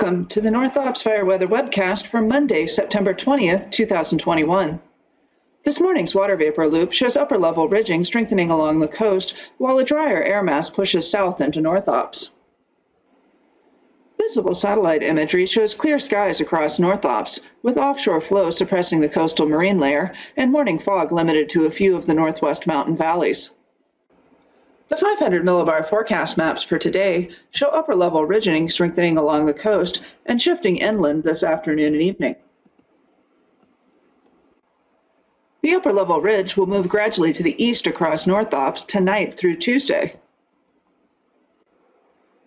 Welcome to the North Ops Fire Weather Webcast for Monday, September 20th, 2021. This morning's water vapor loop shows upper-level ridging strengthening along the coast, while a drier air mass pushes south into North Ops. Visible satellite imagery shows clear skies across North Ops, with offshore flow suppressing the coastal marine layer and morning fog limited to a few of the northwest mountain valleys. The 500 millibar forecast maps for today show upper-level ridging strengthening along the coast and shifting inland this afternoon and evening. The upper-level ridge will move gradually to the east across North Ops tonight through Tuesday.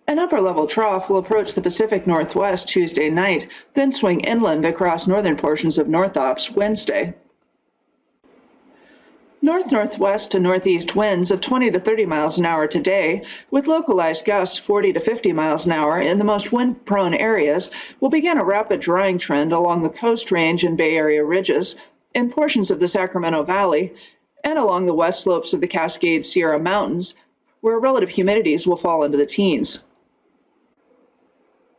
An upper-level trough will approach the Pacific Northwest Tuesday night, then swing inland across northern portions of North Ops Wednesday. North-northwest to northeast winds of 20 to 30 miles an hour today, with localized gusts 40 to 50 miles an hour in the most wind-prone areas, will begin a rapid drying trend along the Coast Range and Bay Area ridges, in portions of the Sacramento Valley, and along the west slopes of the Cascade Sierra Mountains, where relative humidities will fall into the teens.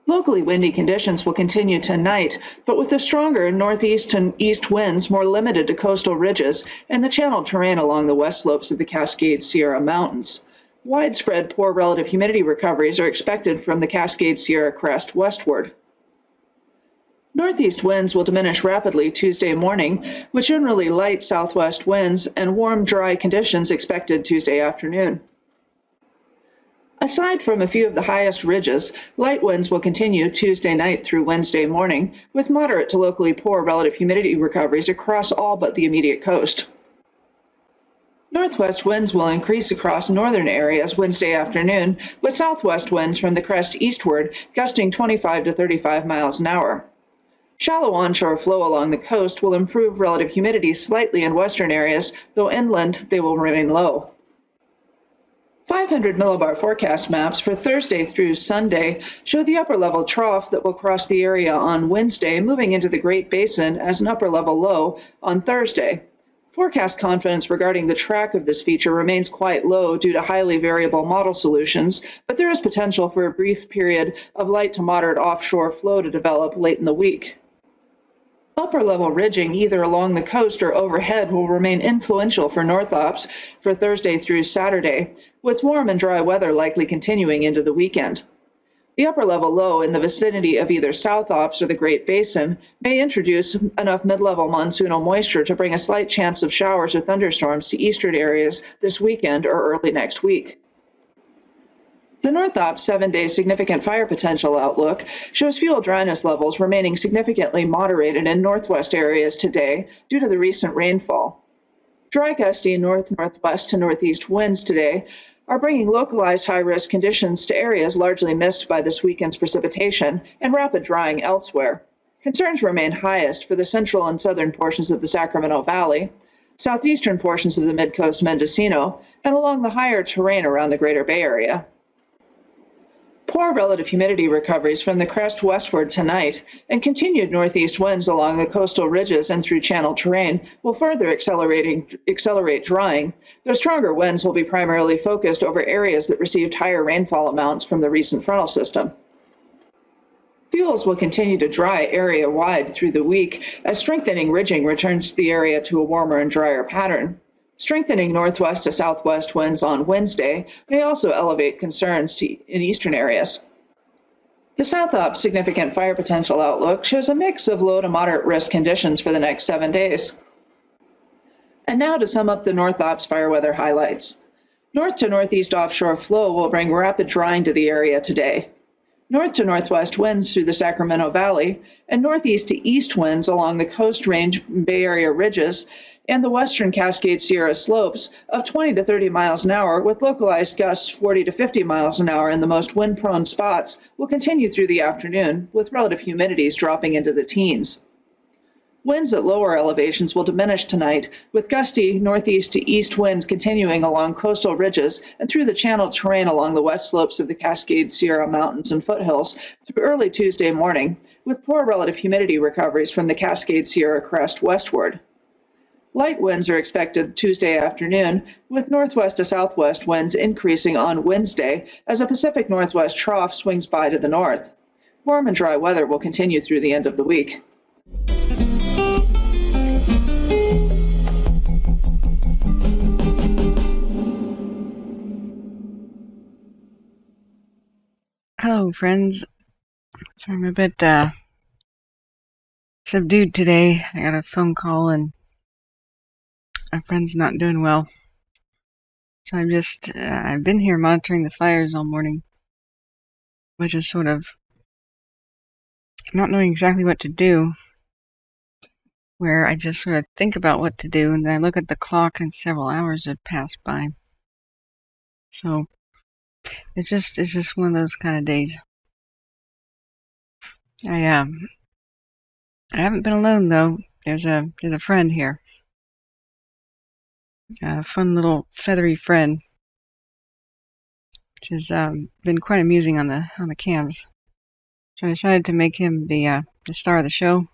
Locally windy conditions will continue tonight, but with the stronger northeast and east winds more limited to coastal ridges and the channeled terrain along the west slopes of the Cascade Sierra Mountains. Widespread poor relative humidity recoveries are expected from the Cascade Sierra crest westward. Northeast winds will diminish rapidly Tuesday morning, with generally light southwest winds and warm, dry conditions expected Tuesday afternoon. Aside from a few of the highest ridges, light winds will continue Tuesday night through Wednesday morning, with moderate to locally poor relative humidity recoveries across all but the immediate coast. Northwest winds will increase across northern areas Wednesday afternoon, with southwest winds from the crest eastward gusting 25 to 35 miles an hour. Shallow onshore flow along the coast will improve relative humidity slightly in western areas, though inland they will remain low. 500 millibar forecast maps for Thursday through Sunday show the upper-level trough that will cross the area on Wednesday, moving into the Great Basin as an upper-level low on Thursday. Forecast confidence regarding the track of this feature remains quite low due to highly variable model solutions, but there is potential for a brief period of light to moderate offshore flow to develop late in the week. Upper-level ridging either along the coast or overhead will remain influential for North Ops for Thursday through Saturday, with warm and dry weather likely continuing into the weekend. The upper-level low in the vicinity of either South Ops or the Great Basin may introduce enough mid-level monsoonal moisture to bring a slight chance of showers or thunderstorms to eastern areas this weekend or early next week. The North Ops 7-day significant fire potential outlook shows fuel dryness levels remaining significantly moderated in northwest areas today due to the recent rainfall. Dry gusty north-northwest to northeast winds today are bringing localized high-risk conditions to areas largely missed by this weekend's precipitation and rapid drying elsewhere. Concerns remain highest for the central and southern portions of the Sacramento Valley, southeastern portions of the Mid-Coast Mendocino, and along the higher terrain around the Greater Bay Area. Poor relative humidity recoveries from the crest westward tonight and continued northeast winds along the coastal ridges and through channel terrain will further accelerate drying, though stronger winds will be primarily focused over areas that received higher rainfall amounts from the recent frontal system. Fuels will continue to dry area-wide through the week as strengthening ridging returns the area to a warmer and drier pattern. Strengthening northwest to southwest winds on Wednesday may also elevate concerns in eastern areas. The South Ops significant fire potential outlook shows a mix of low to moderate risk conditions for the next 7 days. And now to sum up the North Ops fire weather highlights. North to northeast offshore flow will bring rapid drying to the area today. North to northwest winds through the Sacramento Valley, and northeast to east winds along the Coast Range and Bay Area ridges and the western Cascade Sierra slopes of 20 to 30 miles an hour with localized gusts 40 to 50 miles an hour in the most wind-prone spots will continue through the afternoon, with relative humidities dropping into the teens. Winds at lower elevations will diminish tonight, with gusty northeast to east winds continuing along coastal ridges and through the channeled terrain along the west slopes of the Cascade Sierra Mountains and foothills through early Tuesday morning, with poor relative humidity recoveries from the Cascade Sierra crest westward. Light winds are expected Tuesday afternoon, with northwest to southwest winds increasing on Wednesday as a Pacific Northwest trough swings by to the north. Warm and dry weather will continue through the end of the week. Hello, friends. So I'm a bit subdued today. I got a phone call and my friend's not doing well. So I've been here monitoring the fires all morning, which is sort of not knowing exactly what to do, where I just sort of think about what to do and then I look at the clock and several hours have passed by. So it's just one of those kind of days. I haven't been alone though. There's a friend here. A fun little feathery friend, which has been quite amusing on the cams. So I decided to make him the star of the show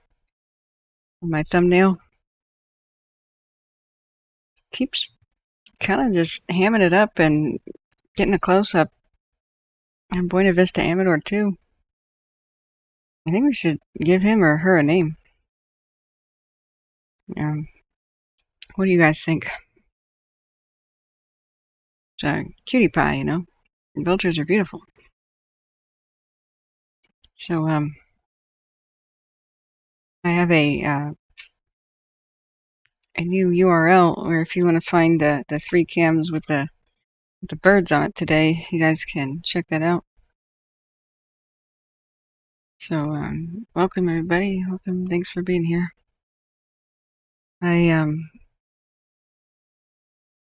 on my thumbnail. Keeps kind of just hamming it up and getting a close-up on Buena Vista Amador too. I think we should give him or her a name. What do you guys think? It's a cutie pie, you know. Vultures are beautiful. So I have a new URL where if you want to find the 3 cams with the birds on it today, you guys can check that out. So welcome everybody. Welcome. Thanks for being here. I am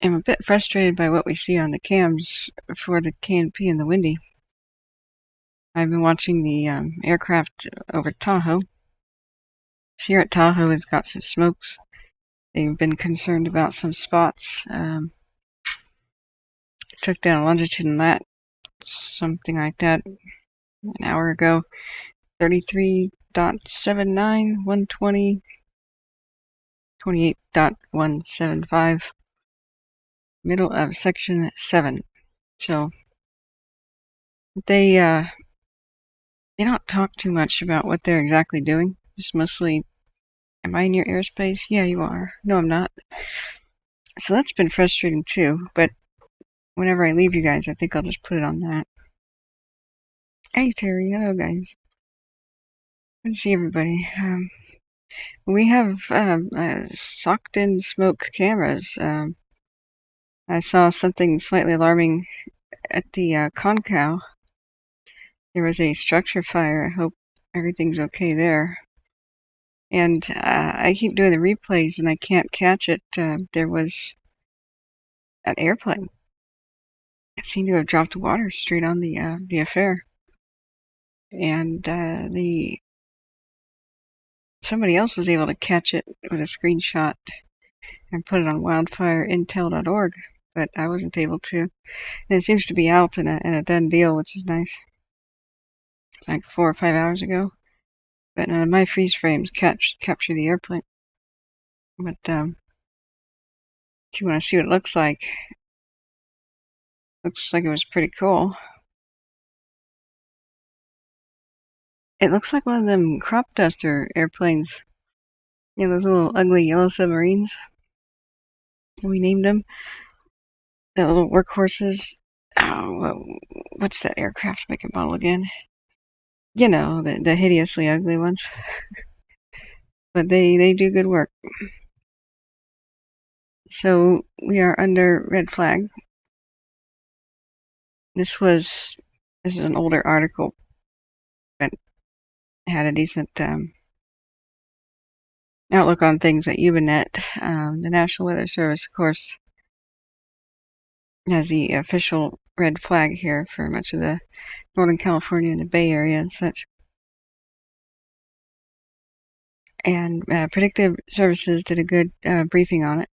a bit frustrated by what we see on the cams for the KNP and the Windy. I've been watching the aircraft over Tahoe. Here at Tahoe has got some smokes. They've been concerned about some spots. Took down a longitude and lat, something like that, an hour ago. 33.79, 120, 28.175, middle of section 7. So they don't talk too much about what they're exactly doing. Just mostly, am I in your airspace? Yeah, you are. No, I'm not. So that's been frustrating too, but whenever I leave you guys, I think I'll just put it on that. Hey, Terry. Hello, guys. Good to see everybody. We have socked in smoke cameras. I saw something slightly alarming at the Concow. There was a structure fire. I hope everything's okay there. And I keep doing the replays and I can't catch it. There was an airplane. It seemed to have dropped water straight on the affair. And somebody else was able to catch it with a screenshot and put it on wildfireintel.org, but I wasn't able to. And it seems to be out and a done deal, which is nice. It's like 4 or 5 hours ago. But none of my freeze frames capture the airplane. But if you want to see what it looks like it was pretty cool. It looks like one of them crop duster airplanes. You know, those little ugly yellow submarines. We named them. The little workhorses. Oh, what's that aircraft make and model again? You know, the hideously ugly ones. But they do good work. So we are under red flag. This is an older article, but had a decent outlook on things at Ubinet. The National Weather Service, of course, has the official red flag here for much of the Northern California and the Bay Area and such. And Predictive Services did a good briefing on it.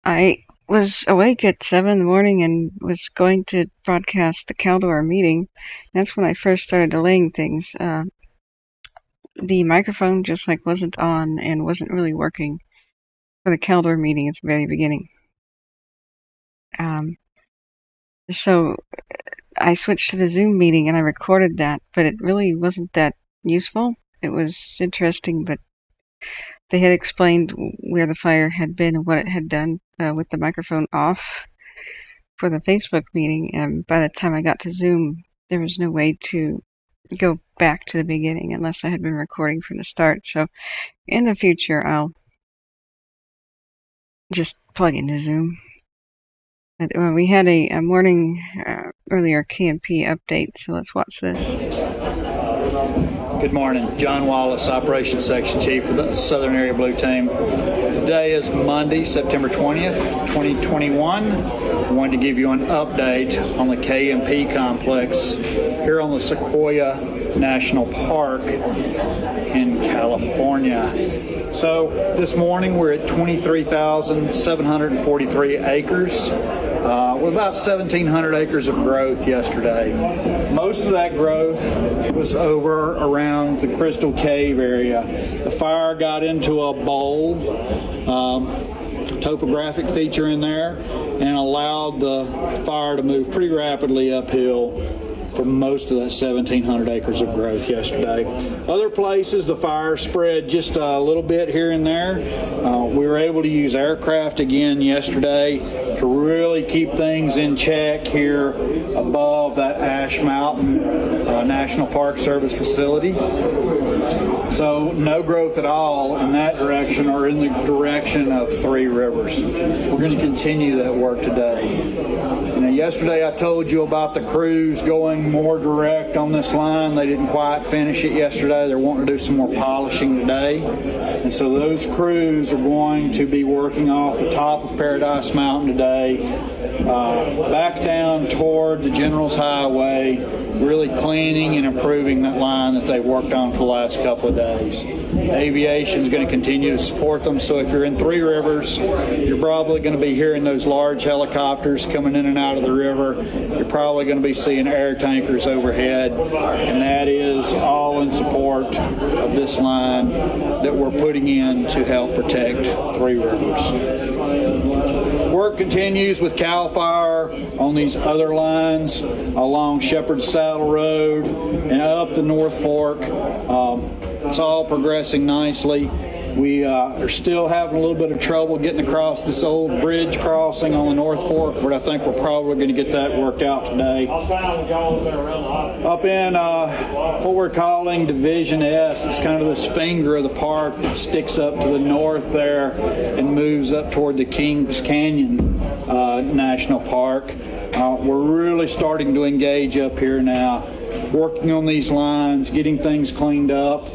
I was awake at 7 in the morning and was going to broadcast the Caldor meeting. That's when I first started delaying things. The microphone just wasn't on and wasn't really working for the Caldor meeting at the very beginning. So I switched to the Zoom meeting and I recorded that, but it really wasn't that useful. It was interesting, but they had explained where the fire had been and what it had done with the microphone off for the Facebook meeting. And by the time I got to Zoom, there was no way to go back to the beginning unless I had been recording from the start. So in the future, I'll just plug into Zoom. We had a morning earlier KMP update, so let's watch this. Good morning. John Wallace, Operations Section Chief of the Southern Area Blue Team. Today is Monday, September 20th, 2021. I wanted to give you an update on the KMP complex here on the Sequoia National Park in California. So this morning we're at 23,743 acres with about 1,700 acres of growth yesterday. Most of that growth was over around the Crystal Cave area. The fire got into a bowl, topographic feature in there, and allowed the fire to move pretty rapidly uphill for most of that 1,700 acres of growth yesterday. Other places, the fire spread just a little bit here and there. We were able to use aircraft again yesterday to really keep things in check here above that Ash Mountain National Park Service facility. So no growth at all in that direction or in the direction of Three Rivers. We're going to continue that work today. Yesterday I told you about the crews going more direct on this line. They didn't quite finish it yesterday. They're wanting to do some more polishing today. And so those crews are going to be working off the top of Paradise Mountain today, back down toward the General's Highway, really cleaning and improving that line that they've worked on for the last couple of days. Aviation is going to continue to support them. So if you're in Three Rivers, you're probably going to be hearing those large helicopters coming in and out of the river. You're probably going to be seeing air tankers overhead, and that is all in support of this line that we're putting in to help protect Three Rivers. Work continues with CAL FIRE on these other lines along Shepherd's Saddle Road and up the North Fork. It's all progressing nicely. We are still having a little bit of trouble getting across this old bridge crossing on the North Fork, but I think we're probably going to get that worked out today. Up in what we're calling Division S, it's kind of this finger of the park that sticks up to the north there and moves up toward the Kings Canyon National Park. We're really starting to engage up here now, working on these lines, getting things cleaned up.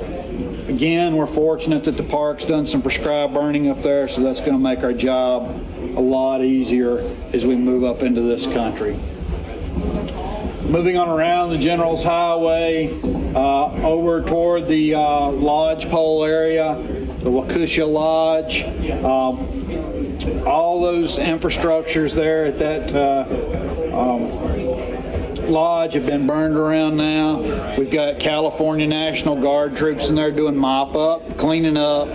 Again, we're fortunate that the park's done some prescribed burning up there, so that's going to make our job a lot easier as we move up into this country. Moving on around the General's Highway, over toward the Lodge Pole area, the Wakusha Lodge, all those infrastructures there at that lodge have been burned around now. We've got California National Guard troops in there doing mop up, cleaning up,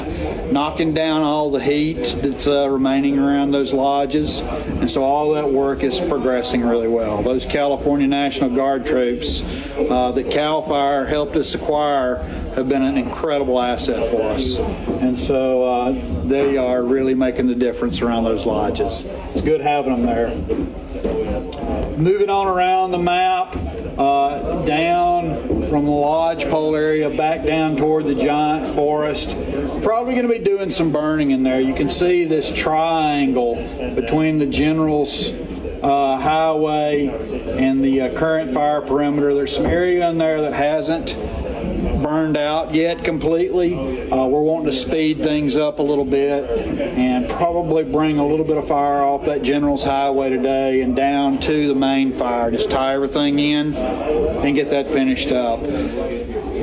knocking down all the heat that's remaining around those lodges. And so all that work is progressing really well. Those California National Guard troops that CAL FIRE helped us acquire have been an incredible asset for us. And so they are really making the difference around those lodges. It's good having them there. Moving on around the map, down from the Lodgepole area back down toward the giant forest. Probably going to be doing some burning in there. You can see this triangle between the General's Highway and the current fire perimeter. There's some area in there that hasn't burned out yet completely. We're wanting to speed things up a little bit and probably bring a little bit of fire off that General's Highway today and down to the main fire. Just tie everything in and get that finished up.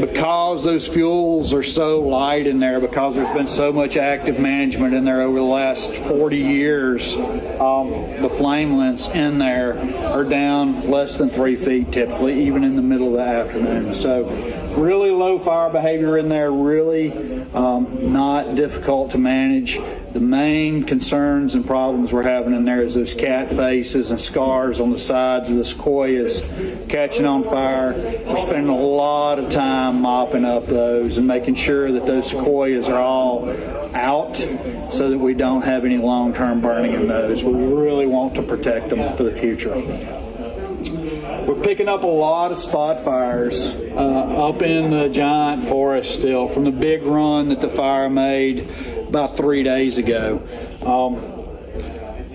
Because those fuels are so light in there, because there's been so much active management in there over the last 40 years, the flame lengths in there are down less than 3 feet typically, even in the middle of the afternoon. So really low fire behavior in there, really not difficult to manage. The main concerns and problems we're having in there is those cat faces and scars on the sides of the sequoias catching on fire. We're spending a lot of time mopping up those and making sure that those sequoias are all out so that we don't have any long-term burning in those. We really want to protect them for the future. We're picking up a lot of spot fires up in the giant forest still from the big run that the fire made about 3 days ago.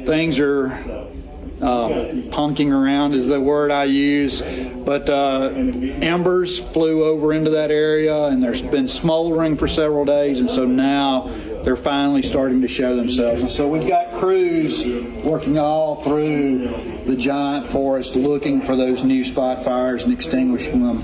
Things are punking around is the word I use, but embers flew over into that area and there's been smoldering for several days, and so now they're finally starting to show themselves. And so we've got crews working all through the giant forest looking for those new spot fires and extinguishing them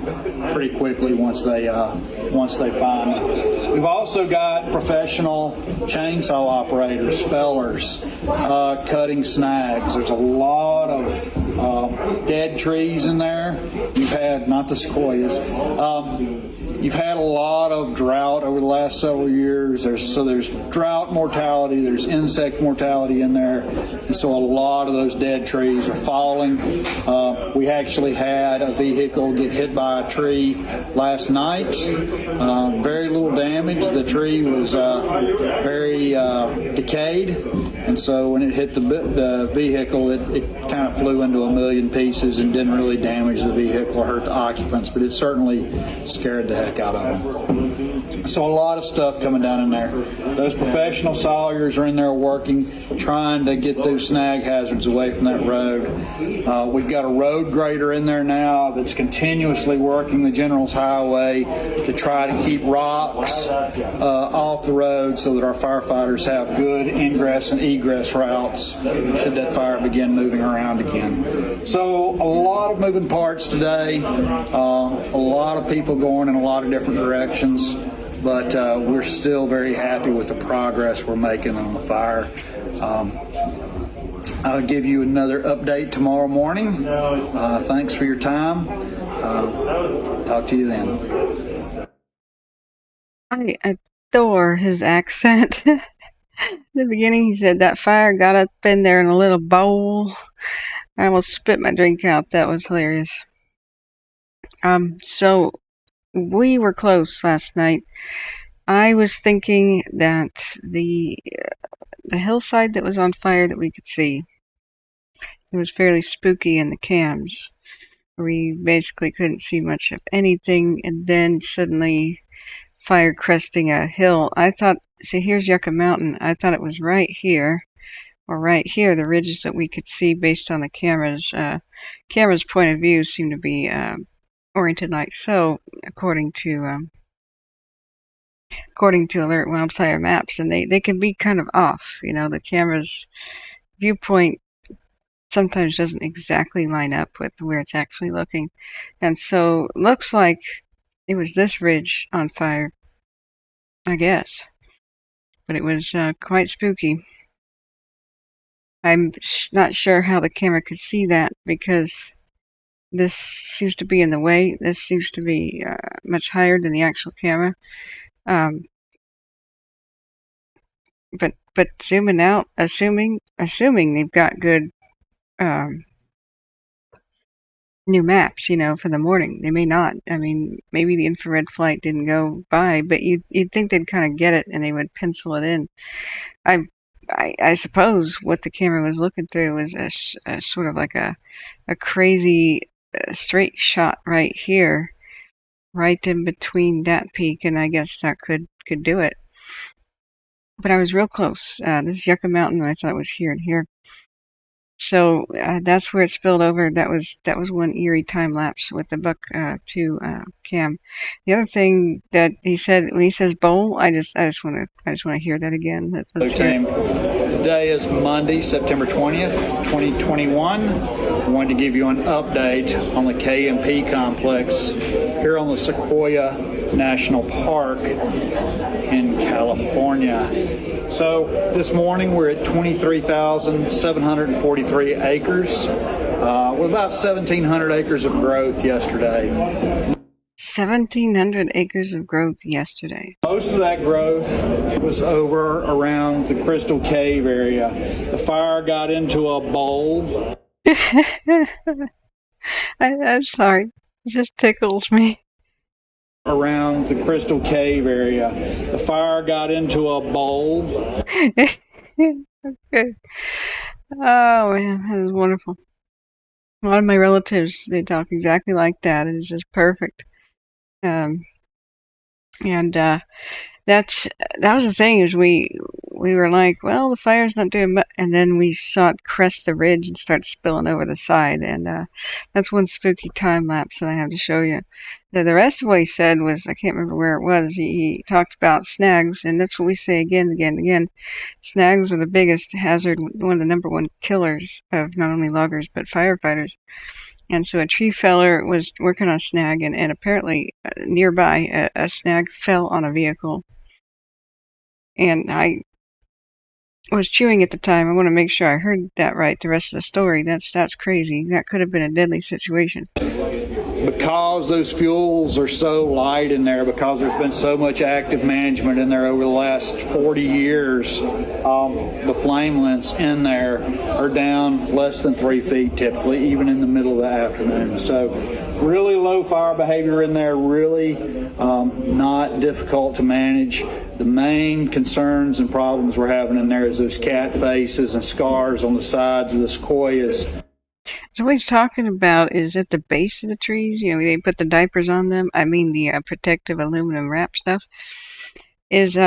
pretty quickly once they find them. We've also got professional chainsaw operators, fellers, cutting snags. There's a lot of dead trees in there. You've had, not the sequoias, you've had a lot of drought over the last several years. There's drought mortality, there's insect mortality in there, and so a lot of those dead trees are falling. We actually had a vehicle get hit by a tree last night. Very little damage. The tree was very decayed, and so when it hit the vehicle, it kind of flew into a million pieces and didn't really damage the vehicle or hurt the occupants, but it certainly scared the heck out of them. So a lot of stuff coming down in there. Those professional sawyers are in there working, trying to get those snag hazards away from that road. We've got a road grader in there now that's continuously working the General's Highway to try to keep rocks off the road so that our firefighters have good ingress and egress routes should that fire begin moving around again. So a lot of moving parts today, a lot of people going in a lot of different directions, but we're still very happy with the progress we're making on the fire. I'll give you another update tomorrow morning. Thanks for your time. Talk to you then. I adore his accent. At the beginning, he said that fire got up in there in a little bowl. I almost spit my drink out. That was hilarious. So we were close last night. I was thinking that the hillside that was on fire that we could see, it was fairly spooky in the cams. We basically couldn't see much of anything, and then suddenly fire cresting a hill. I thought, see, here's Yucca Mountain. I thought it was right here, or right here, the ridges that we could see based on the cameras. Camera's point of view seemed to be oriented like so, according to Alert Wildfire maps, and they can be kind of off. You know, the camera's viewpoint sometimes doesn't exactly line up with where it's actually looking, and so it looks like it was this ridge on fire, I guess, but it was quite spooky. I'm not sure how the camera could see that because this seems to be in the way. This seems to be much higher than the actual camera. But zooming out, assuming they've got good new maps, you know, for the morning. They may not. I mean, maybe the infrared flight didn't go by, but you'd think they'd kind of get it and they would pencil it in. I suppose what the camera was looking through was a sort of like a crazy straight shot right here, right in between that peak, and I guess that could do it. But I was real close. This is Yucca Mountain, and I thought it was here and here. So that's where it spilled over. That was one eerie time lapse with the Buck 2 cam. The other thing that he said when he says bowl, I just want to hear that again. Let's hear it. Today is Monday, September 20th, 2021. I wanted to give you an update on the KMP complex here on the Sequoia National Park in California. So this morning we're at 23,743 acres with about 1,700 acres of growth yesterday. 1,700 acres of growth yesterday. Most of that growth was over around the Crystal Cave area. The fire got into a bowl. I'm sorry. It just tickles me. Around the Crystal Cave area. The fire got into a bowl. Okay. Oh, man, that is wonderful. A lot of my relatives, they talk exactly like that. It is just perfect. That was the thing, is we were like, well, the fire's not doing much, and then we saw it crest the ridge and start spilling over the side, and that's one spooky time lapse that I have to show you. The rest of what he said was, I can't remember where it was. He talked about snags, and that's what we say again and again and again. Snags are the biggest hazard, one of the number one killers of not only loggers but firefighters. And so a tree feller was working on a snag, and apparently nearby a snag fell on a vehicle. And I was chewing at the time. I want to make sure I heard that right, the rest of the story. That's crazy. That could have been a deadly situation. Because those fuels are so light in there, because there's been so much active management in there over the last 40 years, the flame lengths in there are down less than 3 feet typically, even in the middle of the afternoon. So really low fire behavior in there, really not difficult to manage. The main concerns and problems we're having in there is those cat faces and scars on the sides of the sequoias. So what he's talking about is at the base of the trees, they put the diapers on them. I mean the protective aluminum wrap stuff. Is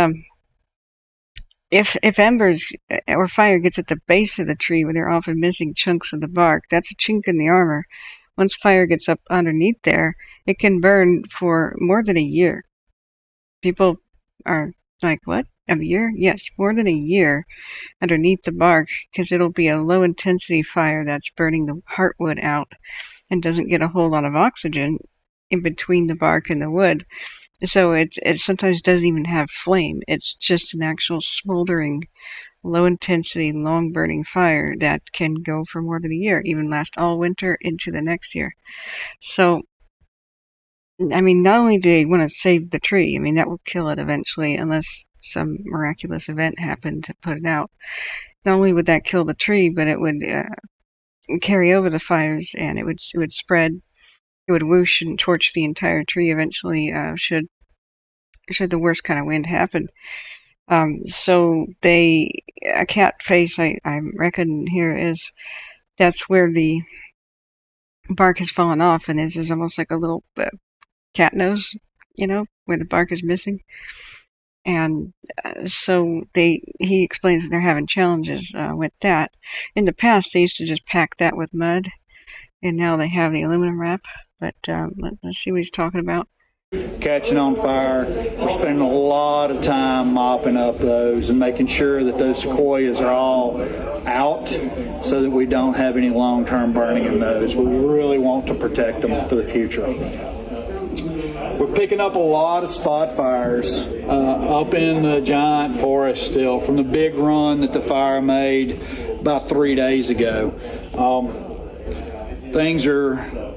if embers or fire gets at the base of the tree where they're often missing chunks of the bark, that's a chink in the armor. Once fire gets up underneath there, it can burn for more than a year. People are like, what? A year? Yes, more than a year underneath the bark, because it'll be a low intensity fire that's burning the heartwood out and doesn't get a whole lot of oxygen in between the bark and the wood. So it sometimes doesn't even have flame. It's just an actual smoldering, low intensity, long burning fire that can go for more than a year, even last all winter into the next year. So I mean, not only do they want to save the tree, I mean, that will kill it eventually unless some miraculous event happened to put it out. Not only would that kill the tree, but it would carry over the fires, and it would spread. It would whoosh and torch the entire tree eventually, should the worst kind of wind happen. So a cat face, I reckon here is, that's where the bark has fallen off, and there's almost like a little cat nose, where the bark is missing. And so he explains that they're having challenges with that. In the past, they used to just pack that with mud, and now they have the aluminum wrap. But let's see what he's talking about. Catching on fire, we're spending a lot of time mopping up those and making sure that those sequoias are all out so that we don't have any long-term burning in those. We really want to protect them for the future. We're picking up a lot of spot fires up in the giant forest still from the big run that the fire made about 3 days ago. Things are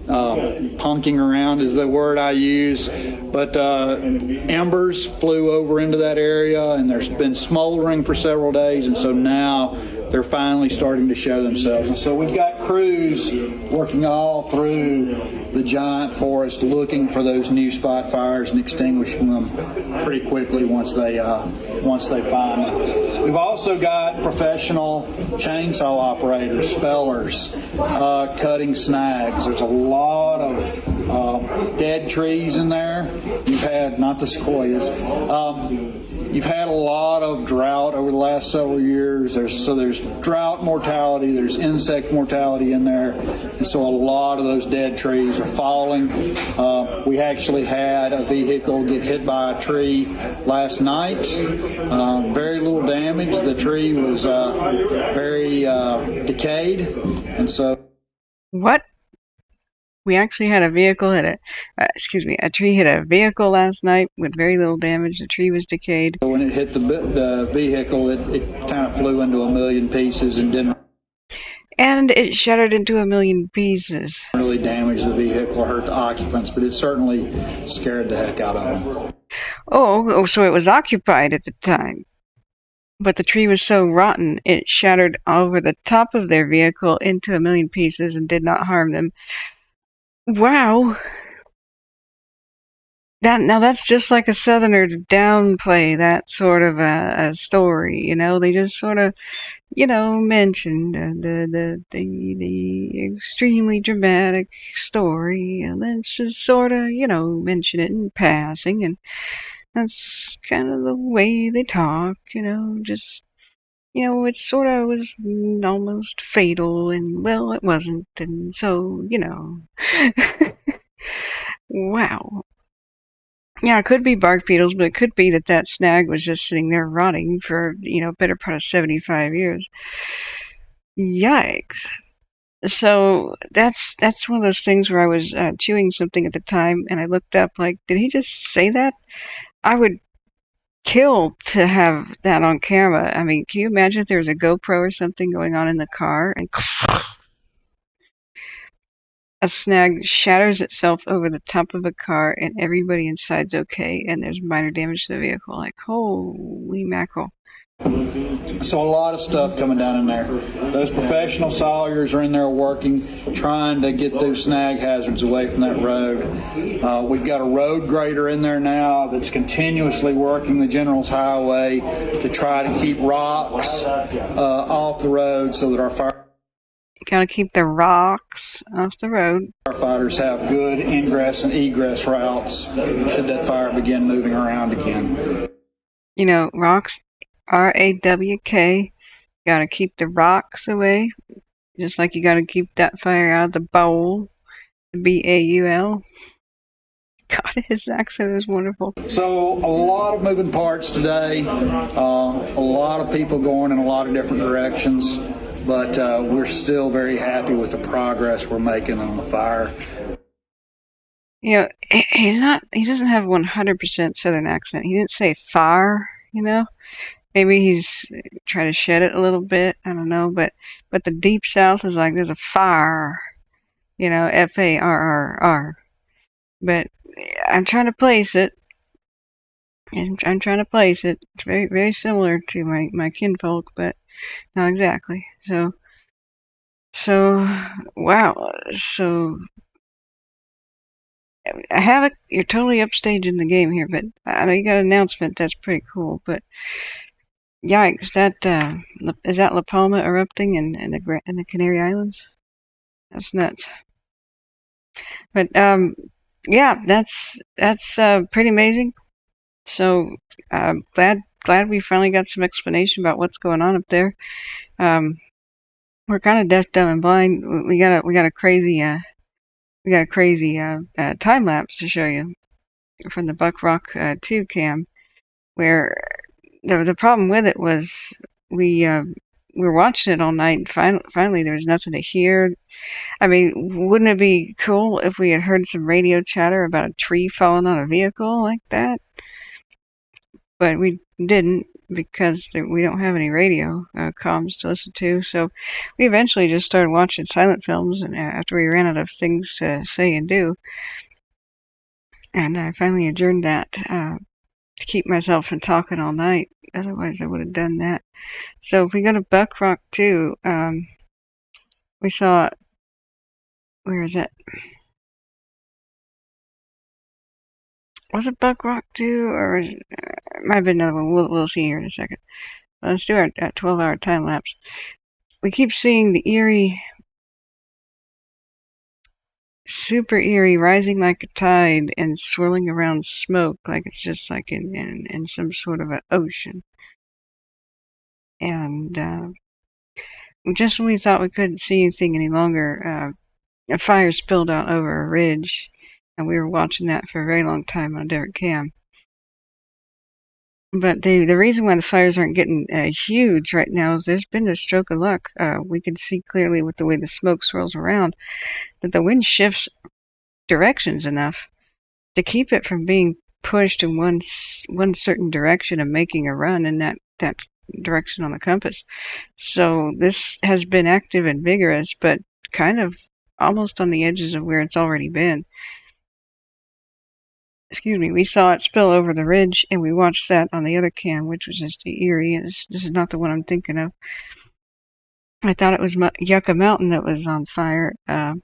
punking around is the word I use, but embers flew over into that area, and there's been smoldering for several days, and so now they're finally starting to show themselves. And so we've got crews working all through the giant forest looking for those new spot fires and extinguishing them pretty quickly once they find them. We've also got professional chainsaw operators, fellers, cutting snags. There's a lot of dead trees in there. You've had, not the sequoias, you've had a lot of drought over the last several years. There's drought mortality, there's insect mortality in there, and so a lot of those dead trees are falling. We actually had a vehicle get hit by a tree last night. Very little damage. The tree was very decayed, and so. What? We actually had a vehicle a tree hit a vehicle last night with very little damage. The tree was decayed. When it hit the vehicle, it kind of flew into a million pieces and didn't. And it shattered into a million pieces. Really damaged the vehicle or hurt the occupants, but it certainly scared the heck out of them. Oh, so it was occupied at the time. But the tree was so rotten, it shattered over the top of their vehicle into a million pieces and did not harm them. Wow. Now that's just like a Southerner to downplay that sort of a story, you know. They just sort of, you know, mentioned the extremely dramatic story, and then just sort of, you know, mention it in passing, and that's kind of the way they talk, you know. Just, you know, it sort of was almost fatal, and well, it wasn't, and so, you know. Wow. Yeah, it could be bark beetles, but it could be that snag was just sitting there rotting for, you know, better part of 75 years. Yikes. So that's one of those things where I was chewing something at the time, and I looked up like, did he just say that? I would kill to have that on camera. I mean, can you imagine if there was a GoPro or something going on in the car, and a snag shatters itself over the top of a car and everybody inside's okay and there's minor damage to the vehicle. Like, holy mackerel. So a lot of stuff coming down in there. Those professional sawyers are in there working, trying to get those snag hazards away from that road. We've got a road grader in there now that's continuously working the General's Highway to try to keep rocks off the road so that our Gotta keep the rocks off the road. Firefighters have good ingress and egress routes should that fire begin moving around again. You know, rocks, R-A-W-K. Gotta keep the rocks away, just like you gotta keep that fire out of the bowl. B-A-U-L. God, his accent is wonderful. So a lot of moving parts today, a lot of people going in a lot of different directions, but we're still very happy with the progress we're making on the fire. You know, he doesn't have 100% Southern accent. He didn't say fire, you know. Maybe he's trying to shed it a little bit, I don't know, but the deep South is like, there's a fire, you know, F-A-R-R-R. But I'm trying to place it. I'm trying to place it. It's very, very similar to my kinfolk, but not exactly. So wow. So you're totally upstaging the game here, but I know you got an announcement. That's pretty cool. But yikes! Is that La Palma erupting in the Canary Islands? That's nuts. But yeah, that's pretty amazing. So glad we finally got some explanation about what's going on up there. We're kind of deaf, dumb, and blind. We got a crazy time lapse to show you from the Buck Rock 2 cam, where the problem with it was we were watching it all night, and finally there was nothing to hear. I mean, wouldn't it be cool if we had heard some radio chatter about a tree falling on a vehicle like that? But we didn't, because we don't have any radio comms to listen to. So we eventually just started watching silent films, and after we ran out of things to say and do, and I finally adjourned that to keep myself from talking all night. Otherwise, I would have done that. So if we go to Buck Rock 2, we saw, where is it? Was it Buck Rock 2, or it might have been another one? We'll see here in a second. Let's do our 12-hour time lapse. We keep seeing the eerie, super eerie, rising like a tide and swirling around smoke, like it's just like in some sort of an ocean. And just when we thought we couldn't see anything any longer, a fire spilled out over a ridge. And we were watching that for a very long time on a different cam. But the reason why the fires aren't getting huge right now is there's been a stroke of luck. We can see clearly with the way the smoke swirls around that the wind shifts directions enough to keep it from being pushed in one certain direction and making a run in that direction on the compass. So this has been active and vigorous, but kind of almost on the edges of where it's already been. Excuse me, we saw it spill over the ridge, and we watched that on the other cam, which was just eerie. This is not the one I'm thinking of. I thought it was Yucca Mountain that was on fire, but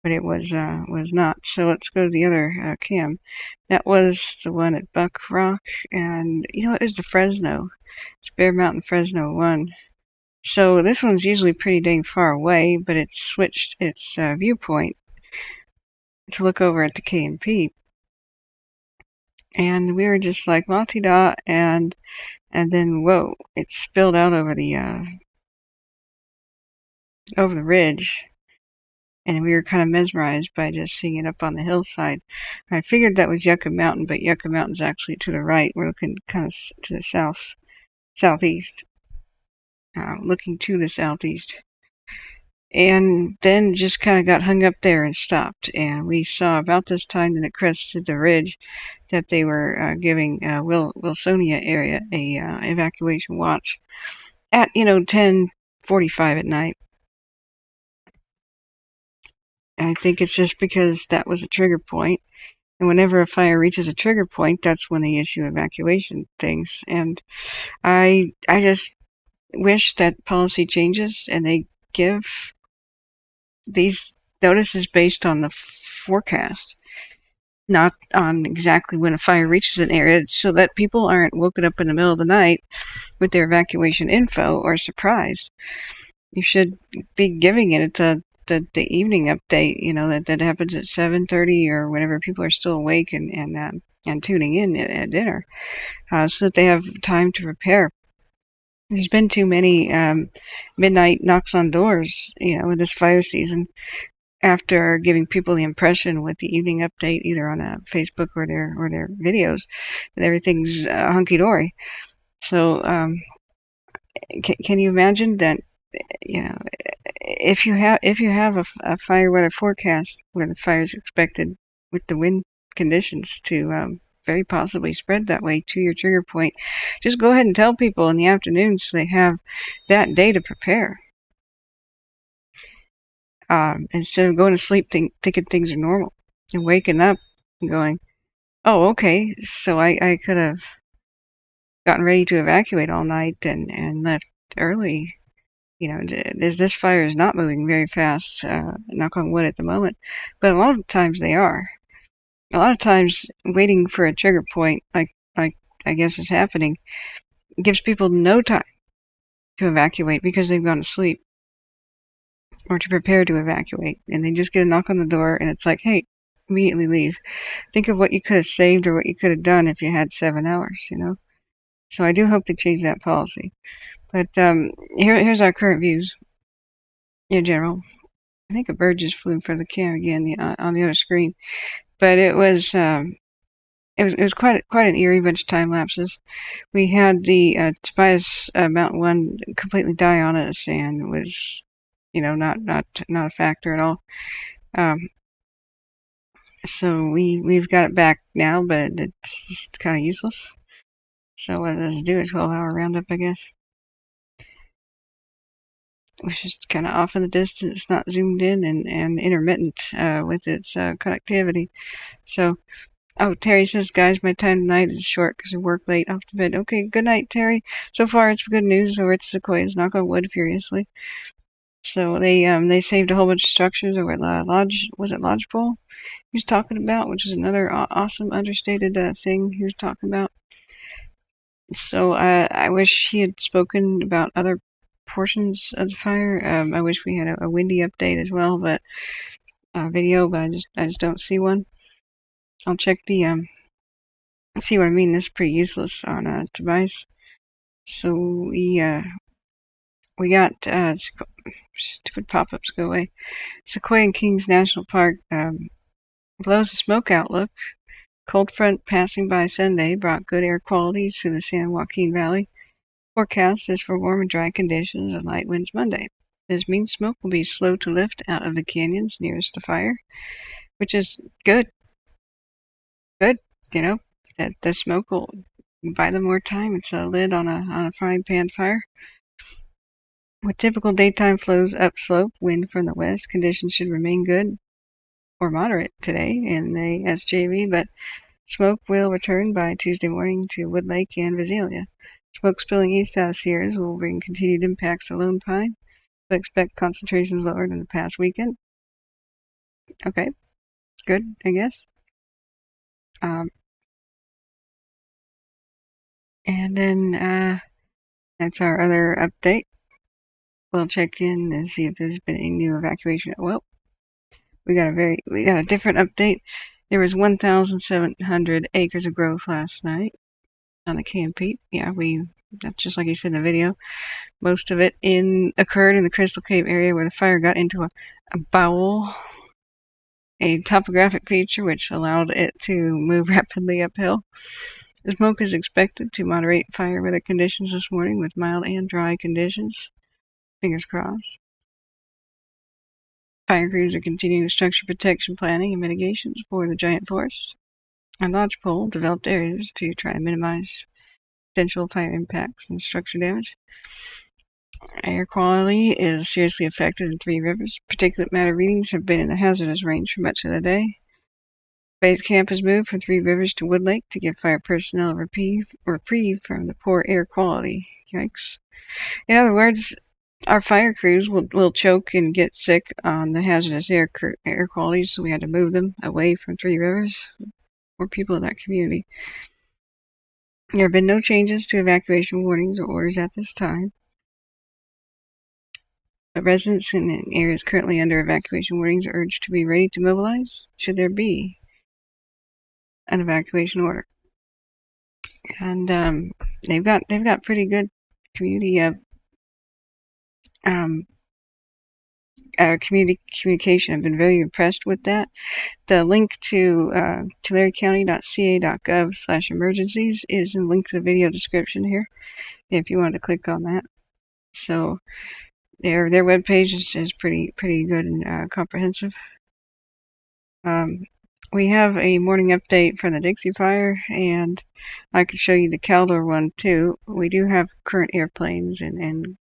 it was not. So let's go to the other cam. That was the one at Buck Rock, and it was the Fresno. It's Bear Mountain Fresno 1. So this one's usually pretty dang far away, but it switched its viewpoint to look over at the K&P. And we were just like la-ti-da, and then whoa, it spilled out over the ridge, and we were kind of mesmerized by just seeing it up on the hillside. I figured that was Yucca Mountain, but Yucca Mountain's actually to the right. We're looking kind of to the southeast, looking to the southeast. And then just kind of got hung up there and stopped. And we saw about this time that it crested the ridge that they were giving Wilsonia area a evacuation watch at 10:45 at night. I think it's just because that was a trigger point, and whenever a fire reaches a trigger point, that's when they issue evacuation things. And I just wish that policy changes and they give these notices based on the forecast, not on exactly when a fire reaches an area, so that people aren't woken up in the middle of the night with their evacuation info or surprised. You should be giving it the evening update, that happens at 7:30 or whenever people are still awake and tuning in at dinner, so that they have time to prepare. There's been too many midnight knocks on doors, with this fire season, after giving people the impression with the evening update, either on Facebook or their videos, that everything's hunky-dory. So can you imagine that? If you have a fire weather forecast where the fire is expected with the wind conditions to very possibly spread that way to your trigger point, just go ahead and tell people in the afternoon so they have that day to prepare. Instead of going to sleep thinking things are normal and waking up and going, oh, okay, so I could have gotten ready to evacuate all night and left early. This fire is not moving very fast, knock on wood at the moment, but a lot of times they are. A lot of times waiting for a trigger point, like I guess is happening, gives people no time to evacuate because they've gone to sleep or to prepare to evacuate, and they just get a knock on the door and it's like, hey, immediately leave. Think of what you could have saved or what you could have done if you had 7 hours, So I do hope they change that policy. But here's our current views in general. I think a bird just flew in front of the camera again on the other screen, but it was quite an eerie bunch of time lapses. We had the Tobias Mountain 1 completely die on us and was not a factor at all. So we've got it back now, but it's just kind of useless. So what does it do? A 12-hour roundup, I guess. Which is kind of off in the distance, not zoomed in, and intermittent with its connectivity. So, Terry says, guys, my time tonight is short because I work late off the bed. Okay, good night, Terry. So far, it's good news over at Sequoia's, knock on wood furiously. So they saved a whole bunch of structures over at Lodgepole he was talking about, which is another awesome understated thing he was talking about. So I wish he had spoken about other portions of the fire. I wish we had a windy update as well, but video, but I just don't see one. I'll check the see what I mean. This is pretty useless on Tobias. So we got stupid pop-ups go away. Sequoia and Kings National Park blows a smoke outlook. Cold front passing by Sunday brought good air quality to the San Joaquin Valley. Forecast is for warm and dry conditions and light winds Monday. This means smoke will be slow to lift out of the canyons nearest the fire, which is good. Good, that the smoke will buy them more time. It's a lid on a frying pan fire. With typical daytime flows upslope, wind from the west, conditions should remain good or moderate today in the SJV, but smoke will return by Tuesday morning to Wood Lake and Visalia. Smoke spilling east out of Sierras will bring continued impacts to Lone Pine, but expect concentrations lower than the past weekend. Okay, good, I guess. And then that's our other update. We'll check in and see if there's been any new evacuation. Well, we got a different update. There was 1,700 acres of growth last night on the KMP. Yeah, that's just like you said in the video. Most of it occurred in the Crystal Cave area where the fire got into a bowel, a topographic feature which allowed it to move rapidly uphill. The smoke is expected to moderate fire weather conditions this morning with mild and dry conditions. Fingers crossed. Fire crews are continuing structure protection planning and mitigations for the giant forest. A lodgepole developed areas to try and minimize potential fire impacts and structure damage. Air quality is seriously affected in Three Rivers. Particulate matter readings have been in the hazardous range for much of the day. Base camp has moved from Three Rivers to Wood Lake to give fire personnel a reprieve from the poor air quality. Yikes. In other words, our fire crews will choke and get sick on the hazardous air quality, so we had to move them away from Three Rivers or people in that community. There have been no changes to evacuation warnings or orders at this time. The residents in areas currently under evacuation warnings are urged to be ready to mobilize should there be an evacuation order. And they've got pretty good community communication. I've been very impressed with that. The link to tulare.ca.gov/emergencies is in the link to the video description here if you want to click on that. So their webpage is pretty good and comprehensive. We have a morning update from the Dixie fire, and I could show you the Caldor one too. We do have current airplanes and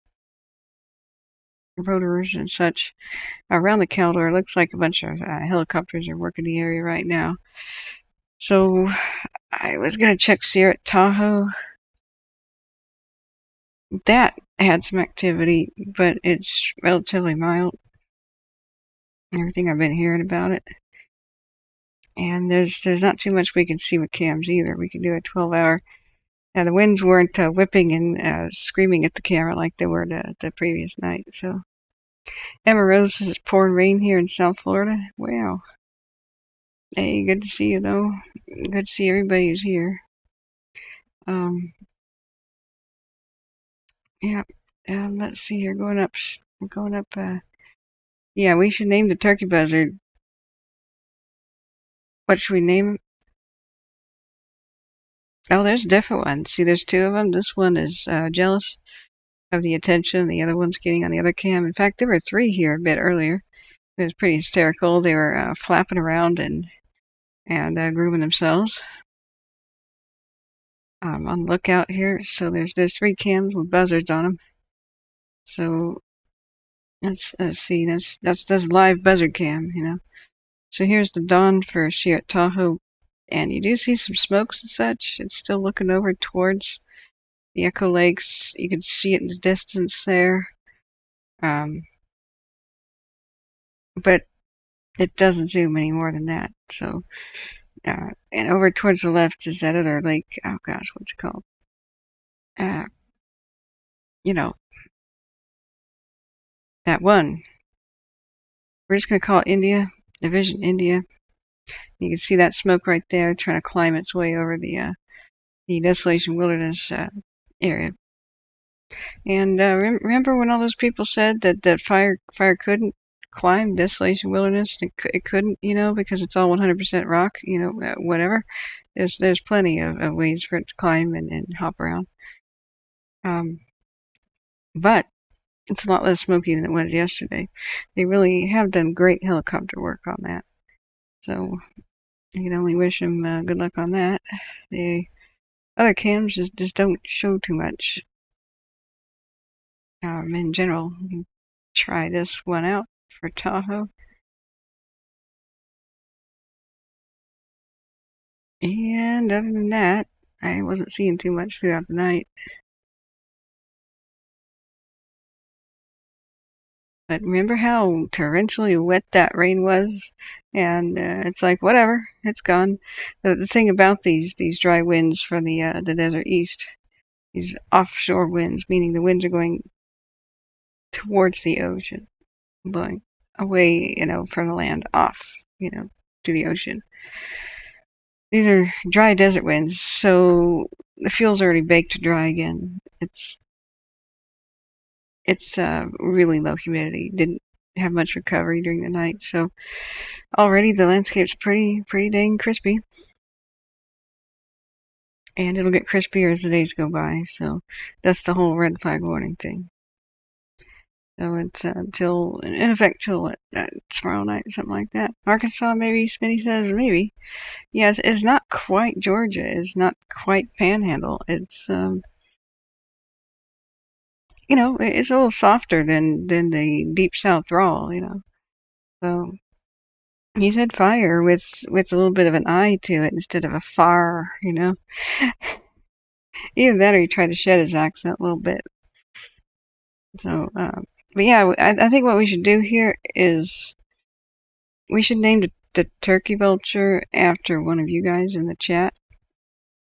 rotors and such around the Caldor. It looks like a bunch of helicopters are working the area right now. So I was going to check Sierra at Tahoe. That had some activity, but it's relatively mild. Everything I've been hearing about it. And there's not too much we can see with cams either. We can do a 12-hour. Now the winds weren't whipping and screaming at the camera like they were the previous night. So Emma Rose says it's pouring rain here in South Florida. Wow. Hey, good to see you though. Good to see everybody who's here. Yeah. Let's see here. Going up. Yeah, we should name the turkey buzzard. What should we name him? Oh, there's a different one. See, there's two of them. This one is jealous of the attention the other one's getting on the other cam. In fact, there were three here a bit earlier. It was pretty hysterical. They were flapping around and grooming themselves. On the lookout here. So there's three cams with buzzards on them. So let's see. That's live buzzard cam, you know. So here's the dawn for Sierra Tahoe. And you do see some smokes and such. It's still looking over towards the Echo Lakes. You can see it in the distance there. But it doesn't zoom any more than that. So, and over towards the left is that other lake. Oh gosh, what's it called? You know, that one. We're just going to call it India, Division India. You can see that smoke right there trying to climb its way over the Desolation Wilderness area. And remember when all those people said that fire couldn't climb Desolation Wilderness? It couldn't, you know, because it's all 100% rock, you know, whatever. There's plenty of ways for it to climb and hop around. But it's a lot less smoky than it was yesterday. They really have done great helicopter work on that. So you can only wish them good luck on that. Other cams just don't show too much. In general, you can try this one out for Tahoe. And other than that, I wasn't seeing too much throughout the night. But remember how torrentially wet that rain was? And it's like, whatever, it's gone. The thing about these dry winds from the desert east, these offshore winds, meaning the winds are going towards the ocean, blowing away, from the land off, to the ocean. These are dry desert winds, so the fuel's already baked to dry again. It's really low humidity. Didn't have much recovery during the night, so already the landscape's pretty dang crispy. And it'll get crispier as the days go by, so that's the whole red flag warning thing. So it's in effect till what, tomorrow night, something like that. Arkansas, maybe. Smitty says maybe. Yes, it's not quite Georgia. It's not quite Panhandle. It's it's a little softer than the deep south drawl. So he said fire with a little bit of an I to it instead of a far. Either that or he tried to shed his accent a little bit. So, but yeah, I think what we should do here is we should name the turkey vulture after one of you guys in the chat.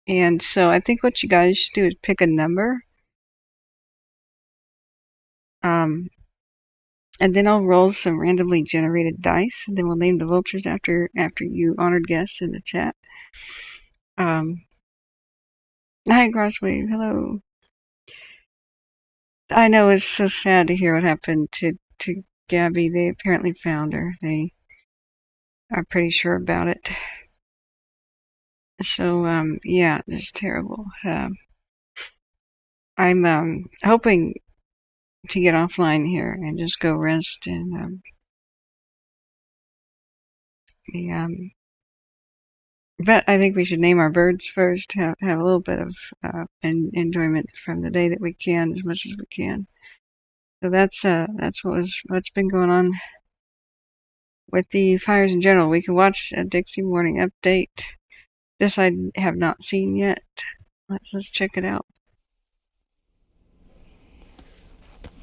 And so I think what you guys should do is pick a number. And then I'll roll some randomly generated dice, and then we'll name the vultures after you honored guests in the chat. Hi, Crosswave. Hello. I know it's so sad to hear what happened to Gabby. They apparently found her. They are pretty sure about it. So, yeah, it's terrible. I'm hoping to get offline here and just go rest and but I think we should name our birds first, have a little bit of enjoyment from the day that we can, as much as we can. So that's what's been going on with the fires in general. We can watch a Dixie morning update. This I have not seen yet. Let's check it out.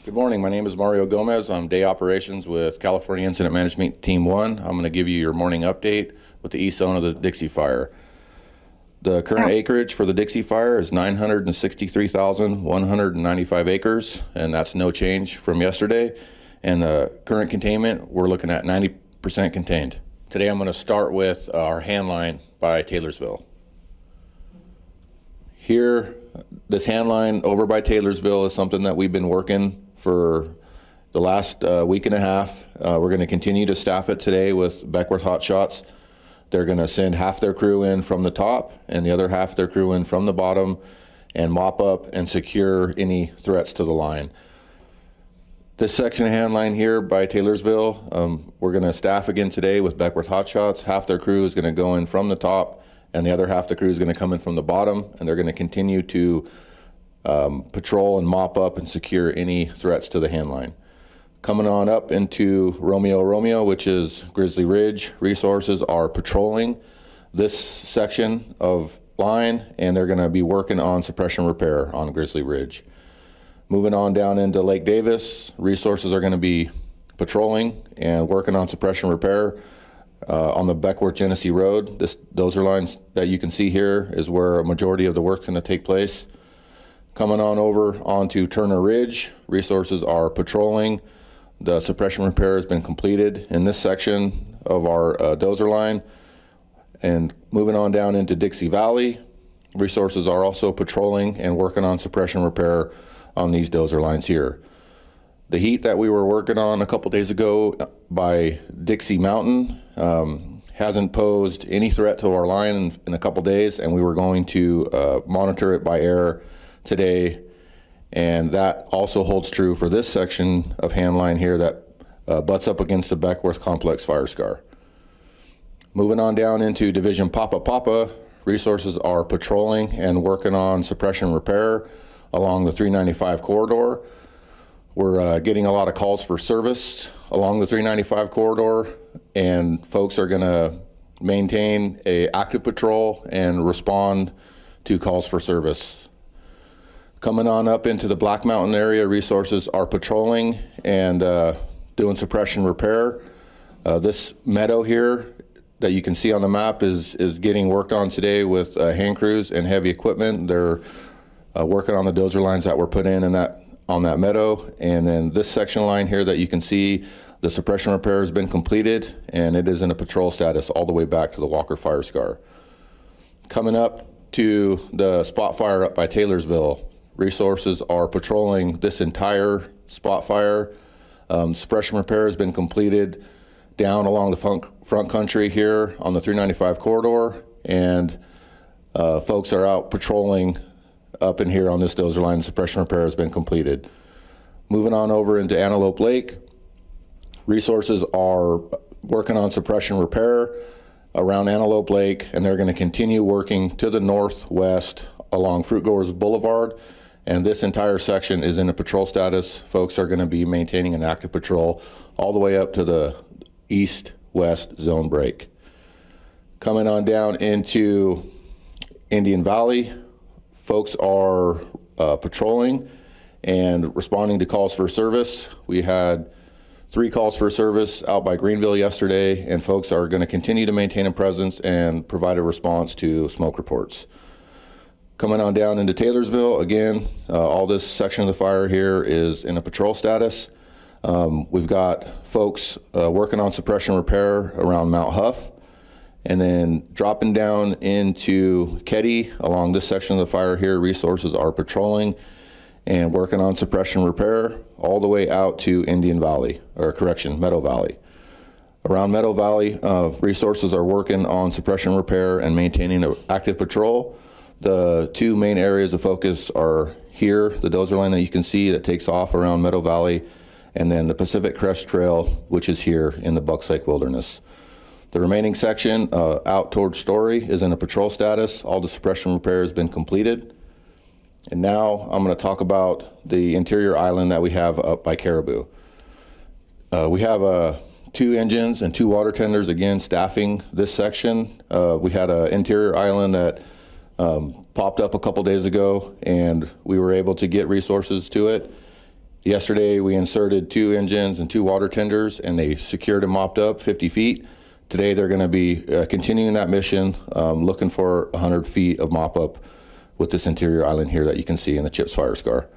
Good morning. My name is Mario Gomez. I'm Day Operations with California Incident Management Team 1. I'm going to give you your morning update with the east zone of the Dixie fire. The current acreage for the Dixie fire is 963,195 acres, and that's no change from yesterday. And the current containment, we're looking at 90% contained. Today I'm going to start with our hand line by Taylorsville. Here, this hand line over by Taylorsville is something that we've been working for the last week and a half. We're going to continue to staff it today with Beckworth hotshots. They're going to send half their crew in from the top and the other half their crew in from the bottom and mop up and secure any threats to the line. This section of hand line here by Taylorsville, we're going to staff again today with Beckworth hotshots. Half their crew is going to go in from the top and the other half the crew is going to come in from the bottom, and they're going to continue to patrol and mop up and secure any threats to the hand line. Coming on up into Romeo, which is Grizzly Ridge, resources are patrolling this section of line, and they're going to be working on suppression repair on Grizzly Ridge. Moving on down into Lake Davis, resources are going to be patrolling and working on suppression repair on the Beckworth Genesee Road. Those are lines that you can see here is where a majority of the work's going to take place. Coming on over onto Turner Ridge, resources are patrolling. The suppression repair has been completed in this section of our dozer line. And moving on down into Dixie Valley, resources are also patrolling and working on suppression repair on these dozer lines here. The heat that we were working on a couple days ago by Dixie Mountain hasn't posed any threat to our line in a couple days, and we were going to monitor it by air today, and that also holds true for this section of hand line here that butts up against the Beckworth Complex fire scar. Moving on down into Division Papa, resources are patrolling and working on suppression repair along the 395 corridor. We're getting a lot of calls for service along the 395 corridor, and folks are going to maintain a active patrol and respond to calls for service. Coming on up into the Black Mountain area, resources are patrolling and doing suppression repair. This meadow here that you can see on the map is getting worked on today with hand crews and heavy equipment. They're working on the dozer lines that were put in that on that meadow. And then this section line here that you can see, the suppression repair has been completed and it is in a patrol status all the way back to the Walker fire scar. Coming up to the spot fire up by Taylorsville, resources are patrolling this entire spot fire. Suppression repair has been completed down along the front country here on the 395 corridor, and folks are out patrolling up in here on this dozer line. Suppression repair has been completed. Moving on over into Antelope Lake, resources are working on suppression repair around Antelope Lake, and they're going to continue working to the northwest along Fruitgrowers Boulevard, and this entire section is in a patrol status. Folks are going to be maintaining an active patrol all the way up to the east-west zone break. Coming on down into Indian Valley, folks are patrolling and responding to calls for service. We had 3 calls for service out by Greenville yesterday, and folks are going to continue to maintain a presence and provide a response to smoke reports. Coming on down into Taylorsville, again, all this section of the fire here is in a patrol status. We've got folks working on suppression repair around Mount Huff, and then dropping down into Ketty along this section of the fire here, resources are patrolling and working on suppression repair all the way out to Indian Valley, or correction, Meadow Valley. Around Meadow Valley, resources are working on suppression repair and maintaining an active patrol. The 2 main areas of focus are here, the dozer line that you can see that takes off around Meadow Valley, and then the Pacific Crest Trail, which is here in the Bucks Lake Wilderness. The remaining section out towards Story is in a patrol status. All the suppression repair has been completed. And now I'm going to talk about the interior island that we have up by Caribou. We have 2 engines and 2 water tenders again staffing this section. We had an interior island that popped up a couple days ago, and we were able to get resources to it. Yesterday we inserted 2 engines and 2 water tenders, and they secured and mopped up 50 feet. Today they're going to be continuing that mission, looking for 100 feet of mop up with this interior island here that you can see in the Chips fire scar.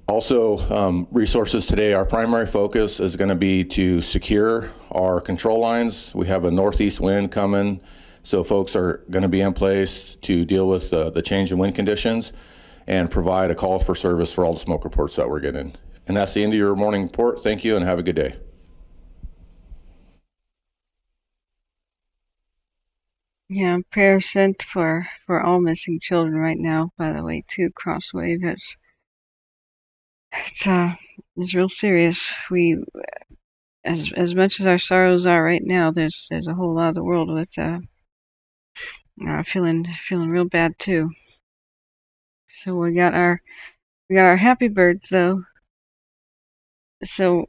Also, resources today, our primary focus is going to be to secure our control lines. We have a northeast wind coming, so folks are going to be in place to deal with the change in wind conditions and provide a call for service for all the smoke reports that we're getting. And that's the end of your morning report. Thank you and have a good day. Yeah, prayer sent for all missing children right now, by the way, too. Crosswave it's real serious. We, as much as our sorrows are right now, there's a whole lot of the world with feeling real bad too. So we got our happy birds though. So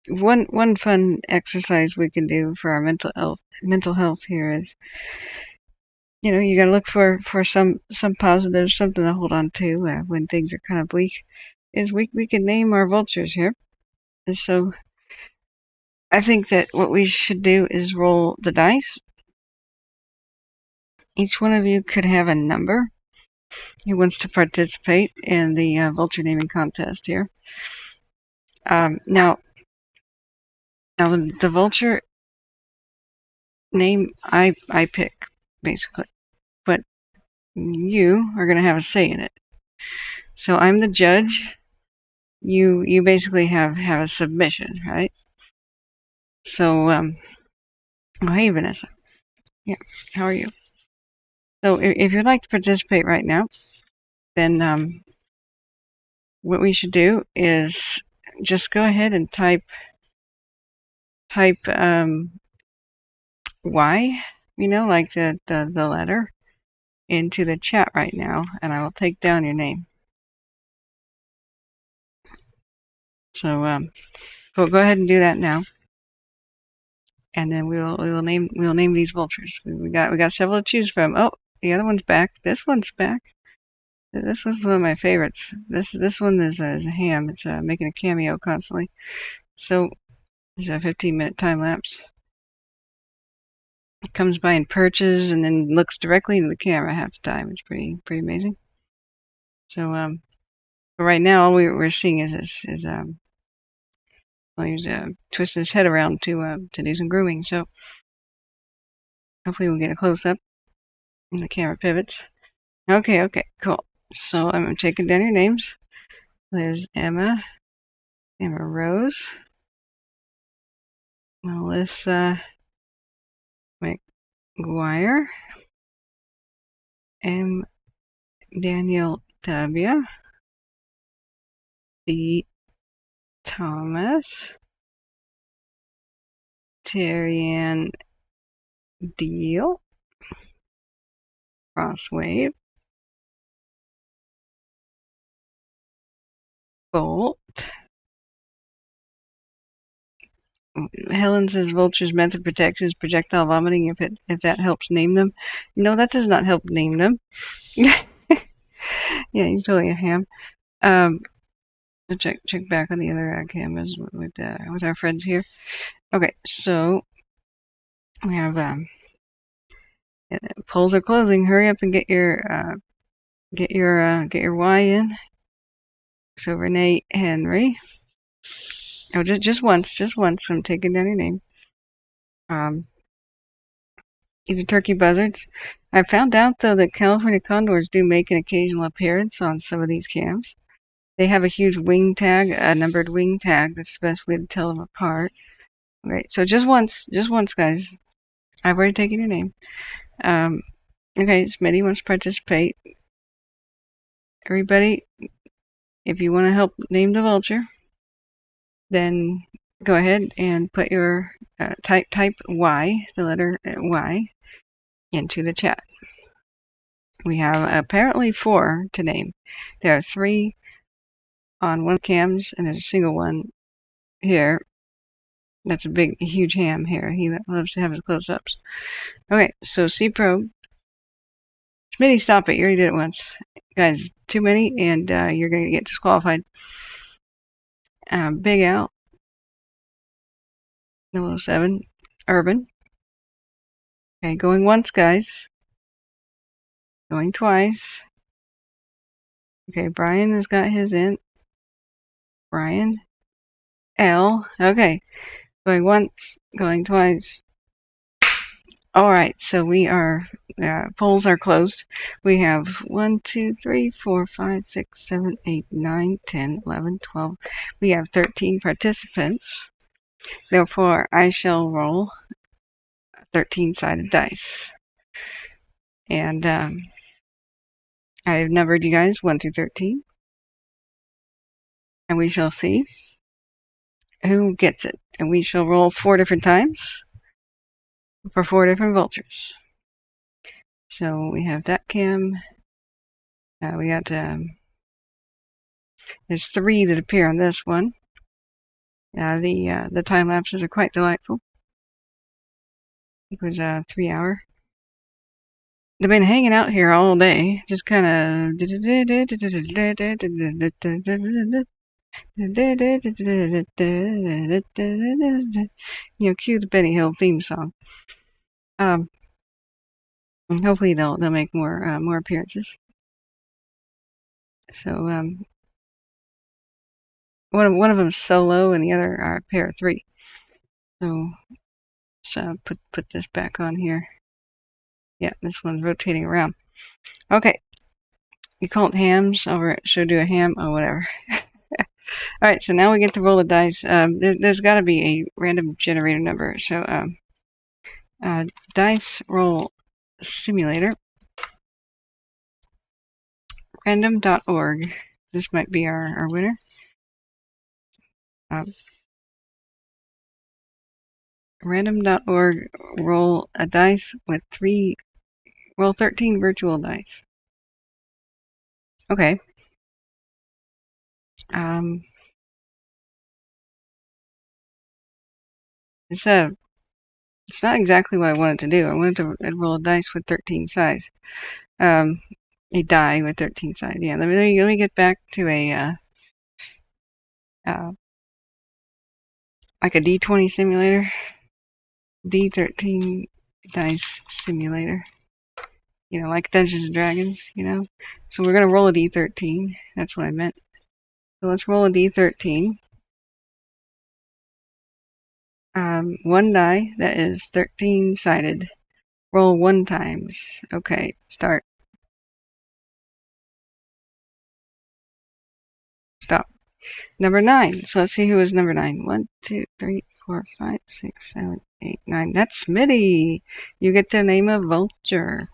one fun exercise we can do for our mental health here is, you got to look for some positives, something to hold on to when things are kind of bleak. Is we can name our vultures here. And so I think that what we should do is roll the dice. Each one of you could have a number who wants to participate in the vulture naming contest here. Now the vulture name I pick, basically, but you are going to have a say in it. So I'm the judge. You basically have a submission, right? So, hey Vanessa. Yeah, how are you? So if you'd like to participate right now, then what we should do is just go ahead and type Y like the letter, into the chat right now, and I will take down your name. So go ahead and do that now, and then we'll name these vultures. We got several to choose from. Oh, the other one's back. This one's back. This was one of my favorites. This one is a ham. It's making a cameo constantly. So it's a 15-minute time lapse. It comes by and perches, and then looks directly into the camera half the time. It's pretty amazing. So but right now all we're seeing is well, he's twisting his head around to do some grooming. So hopefully we'll get a close up, and the camera pivots. Okay, cool. So I'm taking down your names. There's Emma Rose, Melissa McGuire, M. Daniel W. D. Thomas, Terry-Ann Deal, Crosswave, Bolt. Helen says vultures' method of protection is projectile vomiting. If that helps name them, no, that does not help name them. Yeah, he's totally a ham. I'll check back on the other cameras with our friends here. Okay, so we have polls are closing. Hurry up and get your Y in. So Renee Henry. Oh, just once. I'm taking down your name. These are turkey buzzards. I found out though that California condors do make an occasional appearance on some of these cams. They have a huge wing tag, a numbered wing tag. That's the best way to tell them apart. Okay, so just once, guys. I've already taken your name. Okay, Smitty wants to participate. Everybody, if you want to help name the vulture, then go ahead and put your type Y, the letter Y, into the chat. We have apparently 4 to name. There are 3 on one cams, and there's a single one here. That's a huge ham here. He loves to have his close-ups. Okay, so C-Probe. Smitty, stop it. You already did it once. Guys, too many, and you're going to get disqualified. Big Al. 007. Urban. Okay, going once, guys. Going twice. Okay, Brian has got his in. Brian. L. Okay. Going once, going twice. Alright, so we are, polls are closed. We have 1, 2, 3, 4, 5, 6, 7, 8, 9, 10, 11, 12. We have 13 participants. Therefore, I shall roll 13-sided dice. And I have numbered you guys 1 through 13. And we shall see who gets it. And we shall roll 4 different times for 4 different vultures. So we have that cam. We got there's 3 that appear on this one. The time lapses are quite delightful. It was 3 hour. They've been hanging out here all day, just kind of cue the Benny Hill theme song. And hopefully they'll make more appearances. So one of them's solo, and the other are a pair of 3. So let's put this back on here. Yeah, this one's rotating around. Okay, you call it hams over at Should Do a Ham or whatever. All right, so now we get to roll the dice. There's got to be a random generator number. So dice roll simulator. Random.org. This might be our winner. Random.org, roll a dice with roll 13 virtual dice. Okay. It's not exactly what I wanted to do. I wanted to roll a dice with 13 sides. A die with 13 sides. Yeah, let me get back to a like a D20 simulator. D13 dice simulator. You know, like Dungeons and Dragons, you know. So we're gonna roll a D13. That's what I meant. So let's roll a D13. One die that is 13 sided. Roll 1 times. Okay, start. Stop. Number 9. So let's see who is number 9. 1, 2, 3, 4, 5, 6, 7, 8, 9. That's Smitty. You get to name a vulture.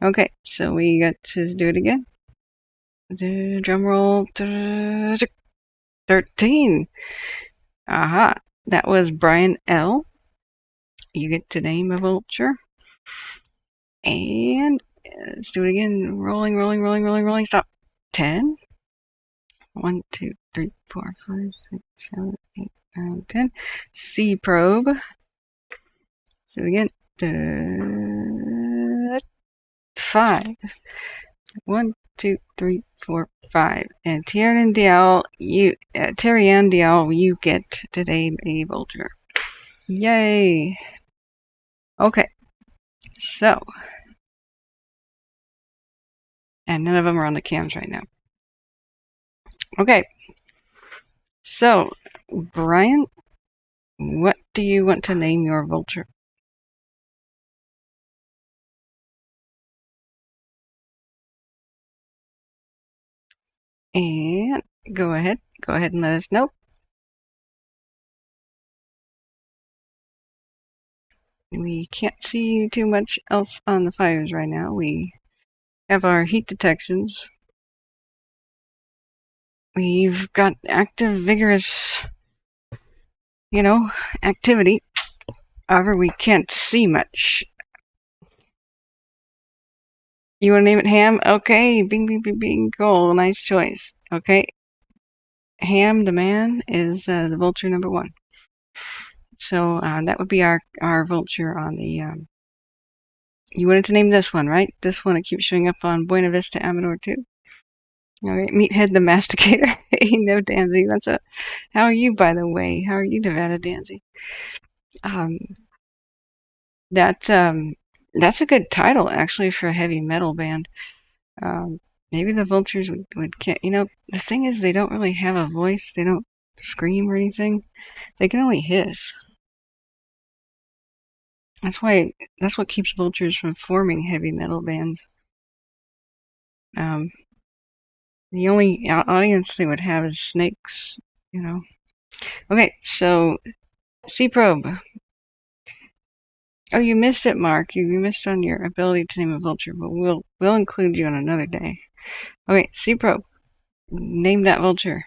Okay, so we got to do it again. Drum roll. 13. Aha. That was Brian L. You get to name a vulture. And let's do it again. Rolling. Stop. 10. 1, 2, 3, 4, 5, 6, 7, 8, 9, 10. C probe. So again, 5. 1, 2, 3, 4, 5. And Tiernan Dial, Terrian Dial, you get to name a vulture. Yay! Okay, so, and none of them are on the cams right now. Okay, so Brian, what do you want to name your vulture? And go ahead and let us know. We can't see too much else on the fires right now. We have our heat detections. We've got active, vigorous, activity. However, we can't see much. You want to name it Ham? Okay, bing, bing, bing, bing, cool, nice choice. Okay, Ham the man is the vulture number 1. So that would be our vulture on the. You wanted to name this one, right? This one that keeps showing up on Buena Vista Amador too. All right, Meathead the Masticator. Hey, no, Danzy. How are you, by the way? How are you, Nevada Danzy? That's a good title actually for a heavy metal band. Maybe the Vultures would can't. The thing is, they don't really have a voice. They don't scream or anything. They can only hiss. That's what keeps Vultures from forming heavy metal bands. The only audience they would have is snakes, Okay, so C probe. Oh, you missed it, Mark. You missed on your ability to name a vulture, but we'll include you on another day. Okay, C probe. Name that vulture.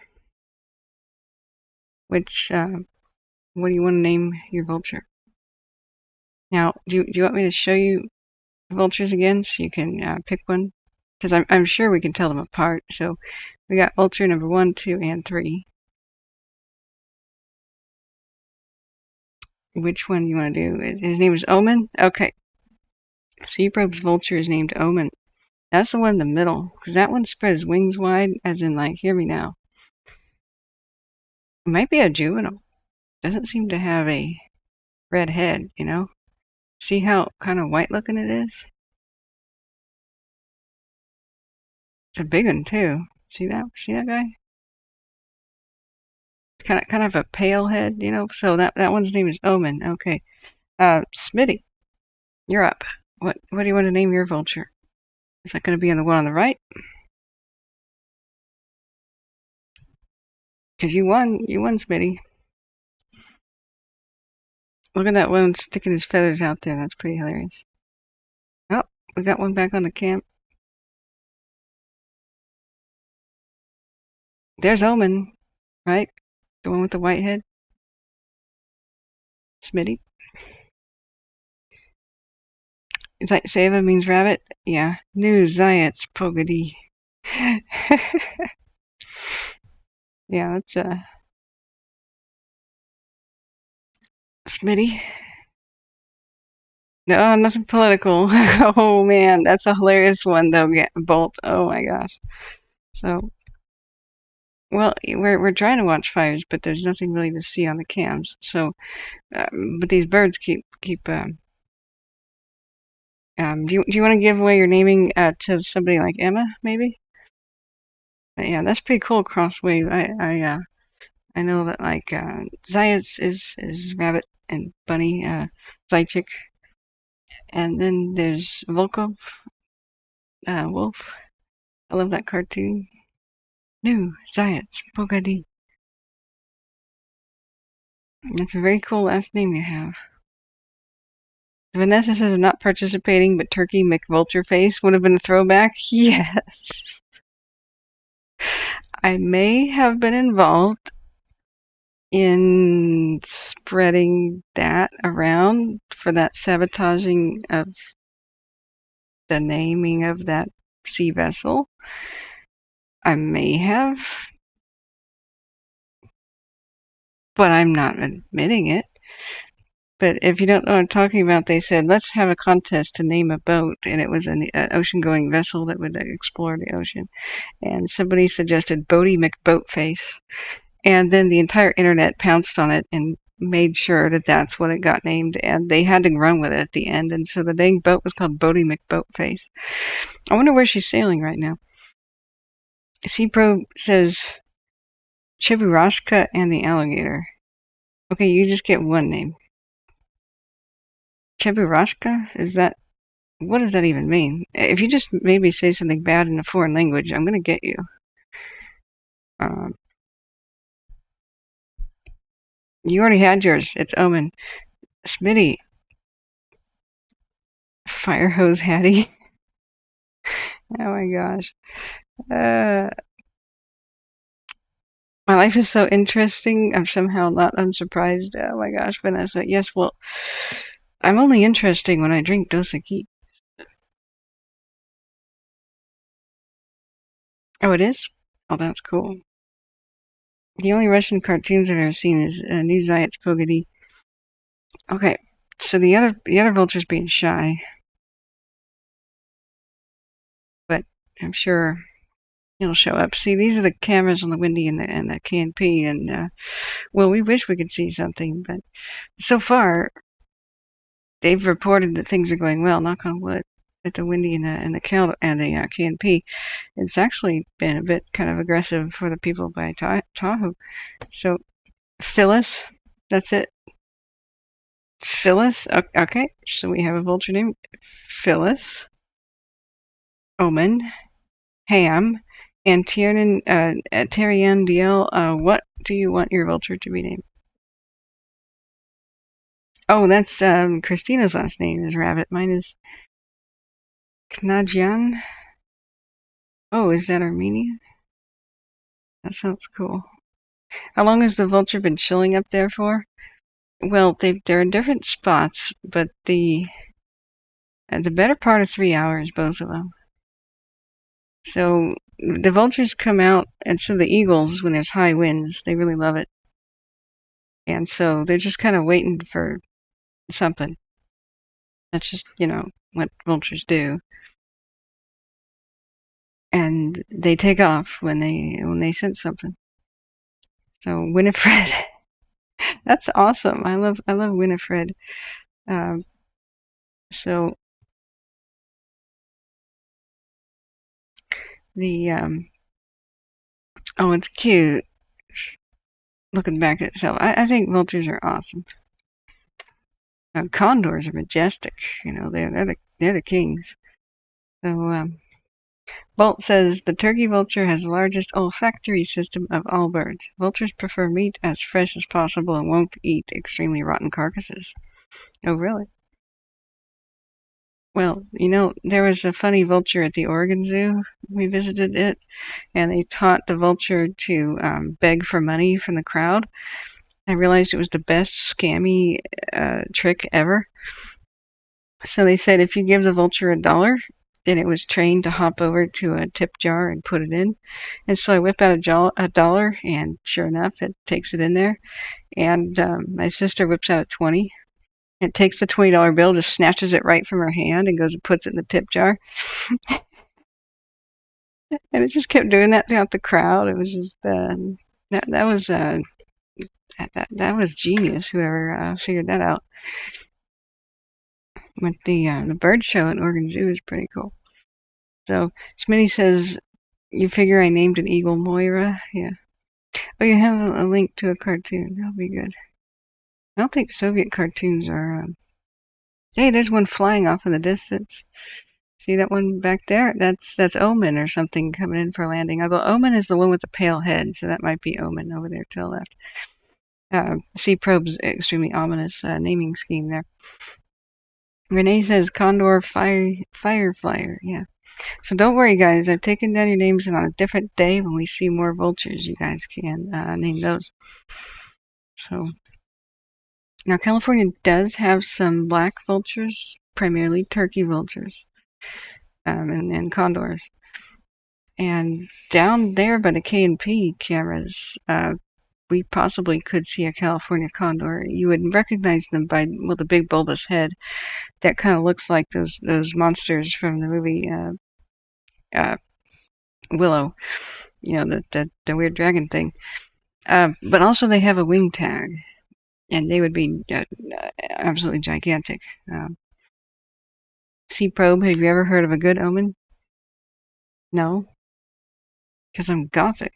What do you want to name your vulture? Now, do you want me to show you vultures again so you can pick one? Because I'm sure we can tell them apart. So we got vulture number 1, 2, and 3. Which one do you want to do? His name is Omen? Okay. Seaprobe's vulture is named Omen. That's the one in the middle, because that one spread his wings wide, as in, like, hear me now. It might be a juvenile. Doesn't seem to have a red head, See how kind of white looking it is? It's a big one, too. See that guy? Kind of a pale head, So that one's name is Omen. Okay. Smitty, you're up. What do you want to name your vulture? Is that going to be on the one on the right? Because you won, Smitty. Look at that one sticking his feathers out there. That's pretty hilarious. Oh, we got one back on the camp. There's Omen, right? The one with the white head. Smitty. Seva means rabbit? Yeah. New Zayats Pogadi. Yeah, that's Smitty. No, nothing political. Oh man, that's a hilarious one though. Bolt. Oh my gosh. So, well, we're trying to watch fires, but there's nothing really to see on the cams. So, but these birds keep. Do you want to give away your naming to somebody like Emma, maybe? Yeah, that's pretty cool. Crosswave. I know that like Zayas is rabbit and bunny, Zaychik, and then there's Volkov, wolf. I love that cartoon. New Zayats Pogadi. That's a very cool last name you have. Vanessa says I'm not participating, but Turkey McVultureface would have been a throwback. Yes. I may have been involved in spreading that around for that sabotaging of the naming of that sea vessel. I may have, but I'm not admitting it. But if you don't know what I'm talking about, they said, let's have a contest to name a boat. And it was an ocean-going vessel that would explore the ocean. And somebody suggested Bodie McBoatface. And then the entire internet pounced on it and made sure that that's what it got named. And they had to run with it at the end. And so the dang boat was called Bodie McBoatface. I wonder where she's sailing right now. Seapro says Chiburashka and the alligator. Okay, you just get one name. Cheburashka? What does that even mean? If you just maybe say something bad in a foreign language, I'm gonna get you. You already had yours. It's Omen. Smitty. Fire hose Hattie. Oh my gosh. My life is so interesting. I'm somehow not unsurprised. Oh my gosh, Vanessa. Yes, well, I'm only interesting when I drink Dos Equis. Oh, it is? Oh, that's cool. The only Russian cartoons I've ever seen is New Zayats Pogadi. Okay, so the other vulture's being shy, but I'm sure he'll show up. See, these are the cameras on the Windy and the KNP, and well, we wish we could see something, but so far they've reported that things are going well. Knock on wood. At the Windy and the Caldor and the KNP, it's actually been a bit kind of aggressive for the people by Tahoe. So Phyllis, that's it. Phyllis, okay. So we have a vulture named Phyllis, Omen, Ham, and Tiernan, Terrian DL. What do you want your vulture to be named? Oh, that's Christina's last name is Rabbit. Mine is Knadjan. Oh, is that Armenian? That sounds cool. How long has the vulture been chilling up there for? Well, they're in different spots, but the better part of 3 hours, both of them. So the vultures come out, and so the eagles, when there's high winds, they really love it. And so they're just kind of waiting for something. That's just, what vultures do. And they take off when they sense something. So Winifred, that's awesome. I love Winifred. So the oh, it's cute. Looking back at itself, I think vultures are awesome. Condors are majestic. They're the kings. So Bolt says the turkey vulture has the largest olfactory system of all birds. Vultures prefer meat as fresh as possible and won't eat extremely rotten carcasses. Oh, really? Well, there was a funny vulture at the Oregon Zoo. We visited it, and they taught the vulture to beg for money from the crowd. I realized it was the best scammy trick ever. So they said if you give the vulture $1, then it was trained to hop over to a tip jar and put it in. And so I whip out $1, and sure enough, it takes it in there. And my sister whips out a 20. It takes the $20 bill, just snatches it right from her hand, and goes and puts it in the tip jar. And it just kept doing that throughout the crowd. It was just that was genius. Whoever figured that out. But the bird show at Oregon Zoo is pretty cool. So Smitty says, "You figure I named an eagle Moira?" Yeah. Oh, you have a link to a cartoon. That'll be good. I don't think Soviet cartoons are. Hey, there's one flying off in the distance. See that one back there? That's Omen or something coming in for a landing. Although Omen is the one with the pale head, so that might be Omen over there to the left. Sea Probe's extremely ominous naming scheme there. Renee says Condor Fireflyer. Yeah. So don't worry, guys. I've taken down your names, and on a different day when we see more vultures, you guys can name those. So now California does have some black vultures, primarily turkey vultures, and condors. And down there by the K&P cameras, we possibly could see a California condor. You would recognize them by the big bulbous head that kind of looks like those monsters from the movie Willow. You know, the weird dragon thing. But also they have a wing tag, and they would be absolutely gigantic. Sea Probe, have you ever heard of a good omen? No? Because I'm gothic.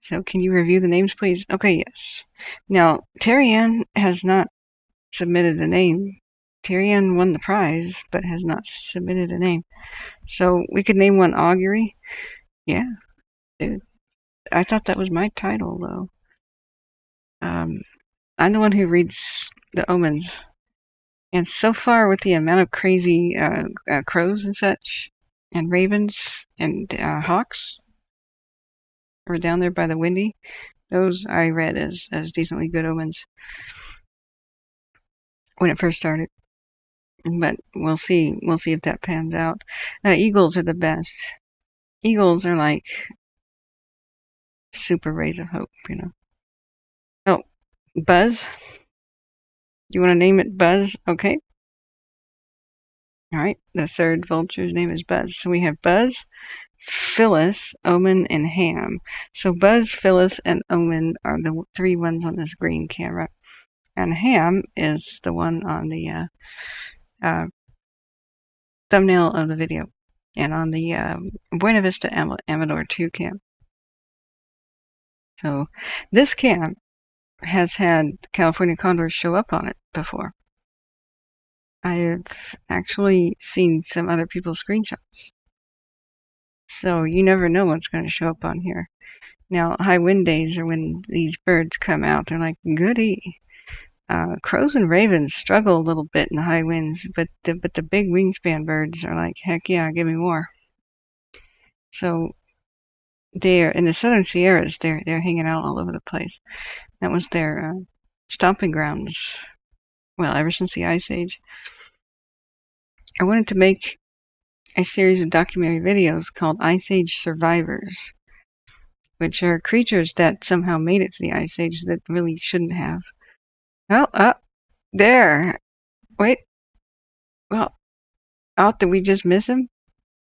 So can you review the names, please? Okay, yes. Now, Terry Ann has not submitted a name. Terry Ann won the prize, but has not submitted a name. So we could name one Augury. Yeah. Dude. I thought that was my title, though. I'm the one who reads the omens. And so far, with the amount of crazy crows and such, and ravens and hawks, or down there by the Windy, those I read as decently good omens when it first started. But we'll see if that pans out. Eagles are the best. Eagles are like super rays of hope, you know. Oh, Buzz. You want to name it Buzz? Okay. All right. The third vulture's name is Buzz. So we have Buzz, Phyllis, Omen, and Ham. So Buzz, Phyllis, and Omen are the three ones on this green camera. And Ham is the one on the thumbnail of the video and on the Buena Vista Amador 2 cam. So this cam has had California condors show up on it before. I've actually seen some other people's screenshots. So you never know what's going to show up on here. Now, high wind days are when these birds come out. They're like, goody. Crows and ravens struggle a little bit in the high winds, but the big wingspan birds are like, heck yeah, give me more. So they're in the southern Sierras. They're hanging out all over the place. That was their stomping grounds. Well, ever since the Ice Age. I wanted to make a series of documentary videos called Ice Age Survivors, which are creatures that somehow made it to the Ice Age that really shouldn't have. Oh, up there. Wait. Well, did we just miss him?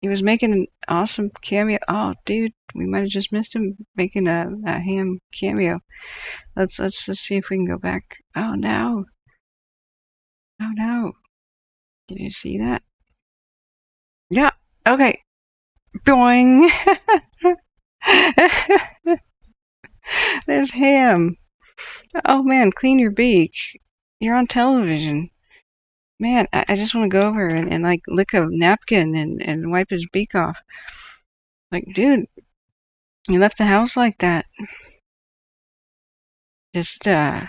He was making an awesome cameo. Oh, dude, we might have just missed him making a Ham cameo. Let's see if we can go back. Oh no. Oh no. Did you see that? Yeah. Okay. Boing. There's Ham. Oh man, clean your beak. You're on television. Man, I just want to go over and like lick a napkin and wipe his beak off. Like, dude, you left the house like that. Just, how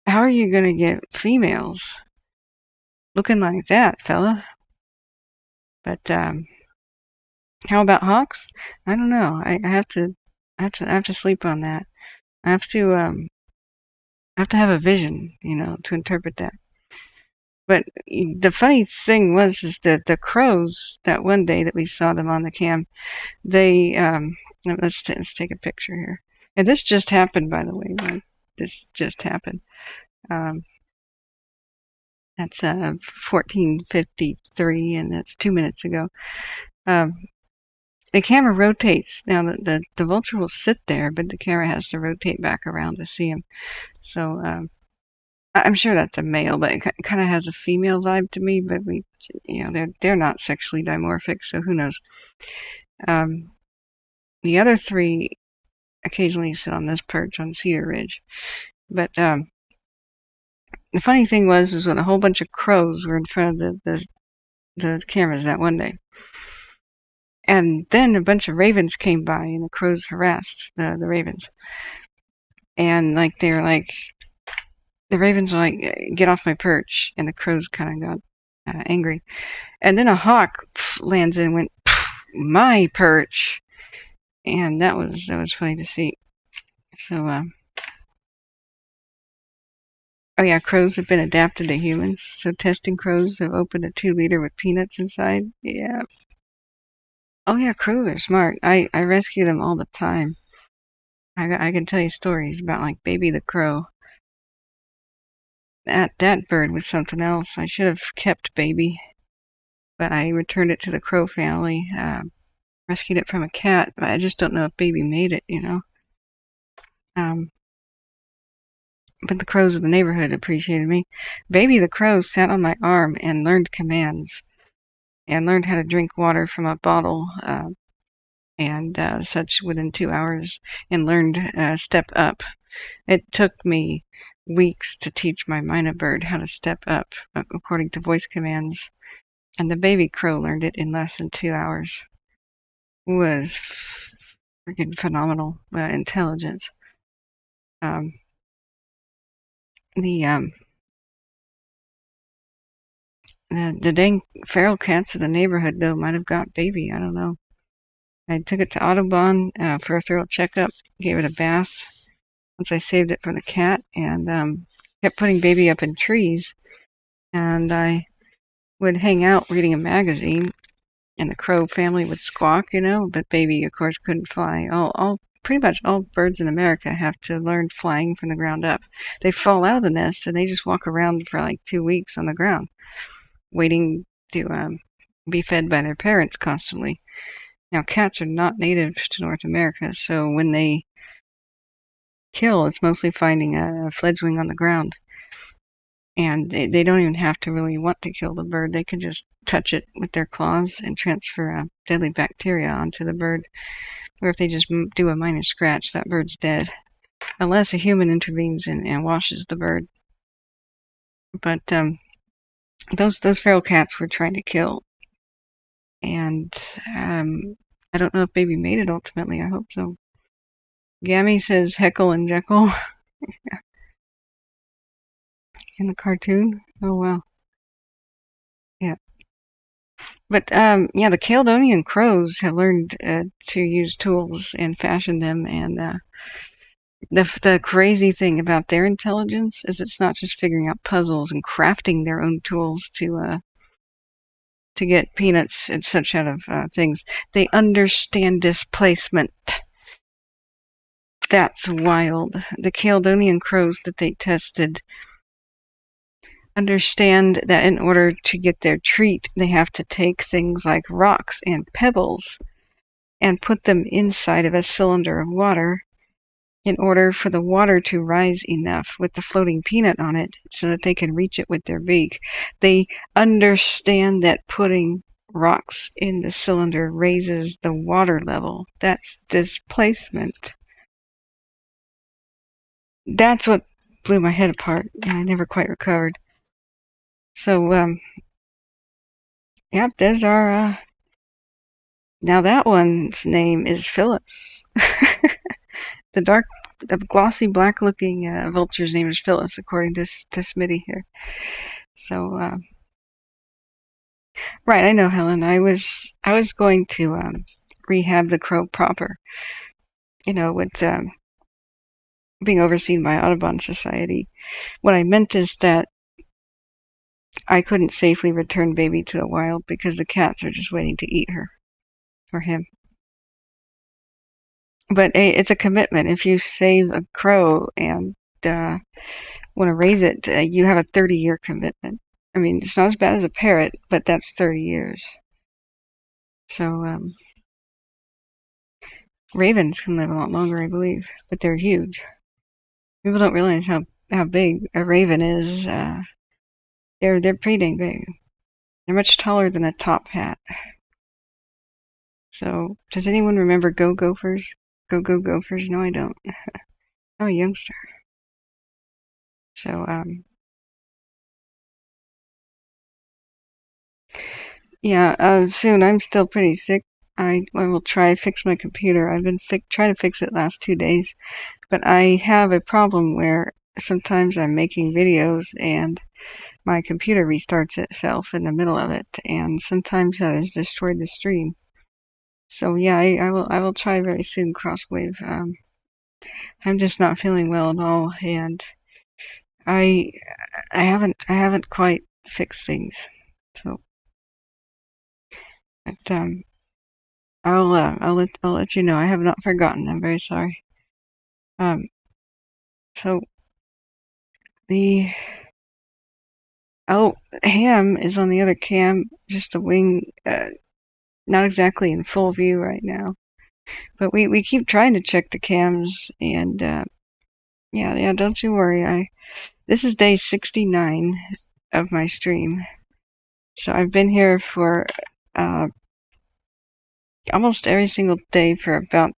are you gonna get females looking like that, fella? But, how about hawks? I don't know. I have to sleep on that. I have to have a vision, you know, to interpret that. But the funny thing was is that the crows, that one day that we saw them on the cam, they let's take a picture here. And this just happened, by the way. Right? This just happened. That's 14:53, and that's 2 minutes ago. The camera rotates. Now the vulture will sit there, but the camera has to rotate back around to see him. So I'm sure that's a male, but it kind of has a female vibe to me. But they're not sexually dimorphic, so who knows? The other three occasionally sit on this perch on Cedar Ridge, but the funny thing was when a whole bunch of crows were in front of the cameras that one day. And then a bunch of ravens came by, and the crows harassed the ravens. And the ravens were like, "Get off my perch," and the crows kind of got angry. And then a hawk lands and went, "My perch," and that was funny to see. So, oh yeah, crows have been adapted to humans. So testing crows have opened a 2-liter with peanuts inside. Yeah. Oh yeah, crows are smart. I rescue them all the time. I can tell you stories about like Baby the Crow. That bird was something else. I should have kept Baby, but I returned it to the crow family. Rescued it from a cat, but I just don't know if Baby made it, But the crows of the neighborhood appreciated me. Baby the Crow sat on my arm and learned commands, and learned how to drink water from a bottle, and such within 2 hours, and learned step up. It took me weeks to teach my mynah bird how to step up according to voice commands, and the baby crow learned it in less than 2 hours. It was freaking phenomenal intelligence. The dang feral cats of the neighborhood though might have got Baby. I don't know. I took it to Audubon for a thorough checkup, gave it a bath once I saved it from the cat, and kept putting Baby up in trees. And I would hang out reading a magazine, and the crow family would squawk, but Baby, of course, couldn't fly. Pretty much all birds in America have to learn flying from the ground up. They fall out of the nest, and they just walk around for like 2 weeks on the ground, waiting to be fed by their parents constantly. Now, cats are not native to North America, so when they kill, it's mostly finding a fledgling on the ground. And they don't even have to really want to kill the bird. They can just touch it with their claws and transfer deadly bacteria onto the bird. Or if they just do a minor scratch, that bird's dead. Unless a human intervenes and washes the bird. But those feral cats were trying to kill. And I don't know if Baby made it ultimately. I hope so. Gammy says Heckle and Jekyll in the cartoon. Oh wow. Yeah. But the Caledonian crows have learned to use tools and fashion them. And the crazy thing about their intelligence is it's not just figuring out puzzles and crafting their own tools to get peanuts and such out of things. They understand displacement. That's wild. The Caledonian crows that they tested understand that in order to get their treat, they have to take things like rocks and pebbles and put them inside of a cylinder of water in order for the water to rise enough with the floating peanut on it so that they can reach it with their beak. They understand that putting rocks in the cylinder raises the water level. That's displacement. That's what blew my head apart, and I never quite recovered. So, yep, there's our, now that one's name is Phyllis. The glossy black looking vulture's name is Phyllis, according to Smitty here. So, right, I know, Helen. I was going to rehab the crow proper, with being overseen by Audubon Society. What I meant is that I couldn't safely return baby to the wild because the cats are just waiting to eat her or him. But it's a commitment. If you save a crow and want to raise it, you have a 30-year commitment. I mean, it's not as bad as a parrot, but that's 30 years. So ravens can live a lot longer, I believe, but they're huge. People don't realize how big a raven is. They're pretty dang big. They're much taller than a top hat. So, does anyone remember Go Gophers? Go Gophers? No, I don't. I'm a youngster. So, yeah, soon. I'm still pretty sick. I will try to fix my computer. I've been trying to fix it last 2 days, but I have a problem where sometimes I'm making videos and my computer restarts itself in the middle of it, and sometimes that has destroyed the stream. So yeah, I will try very soon, Crosswave. I'm just not feeling well at all, and I haven't quite fixed things. So, but I'll let you know. I have not forgotten. I'm very sorry. So the Ham is on the other cam, just the wing, not exactly in full view right now. But we keep trying to check the cams, and yeah, don't you worry. This is day 69 of my stream, so I've been here for almost every single day for about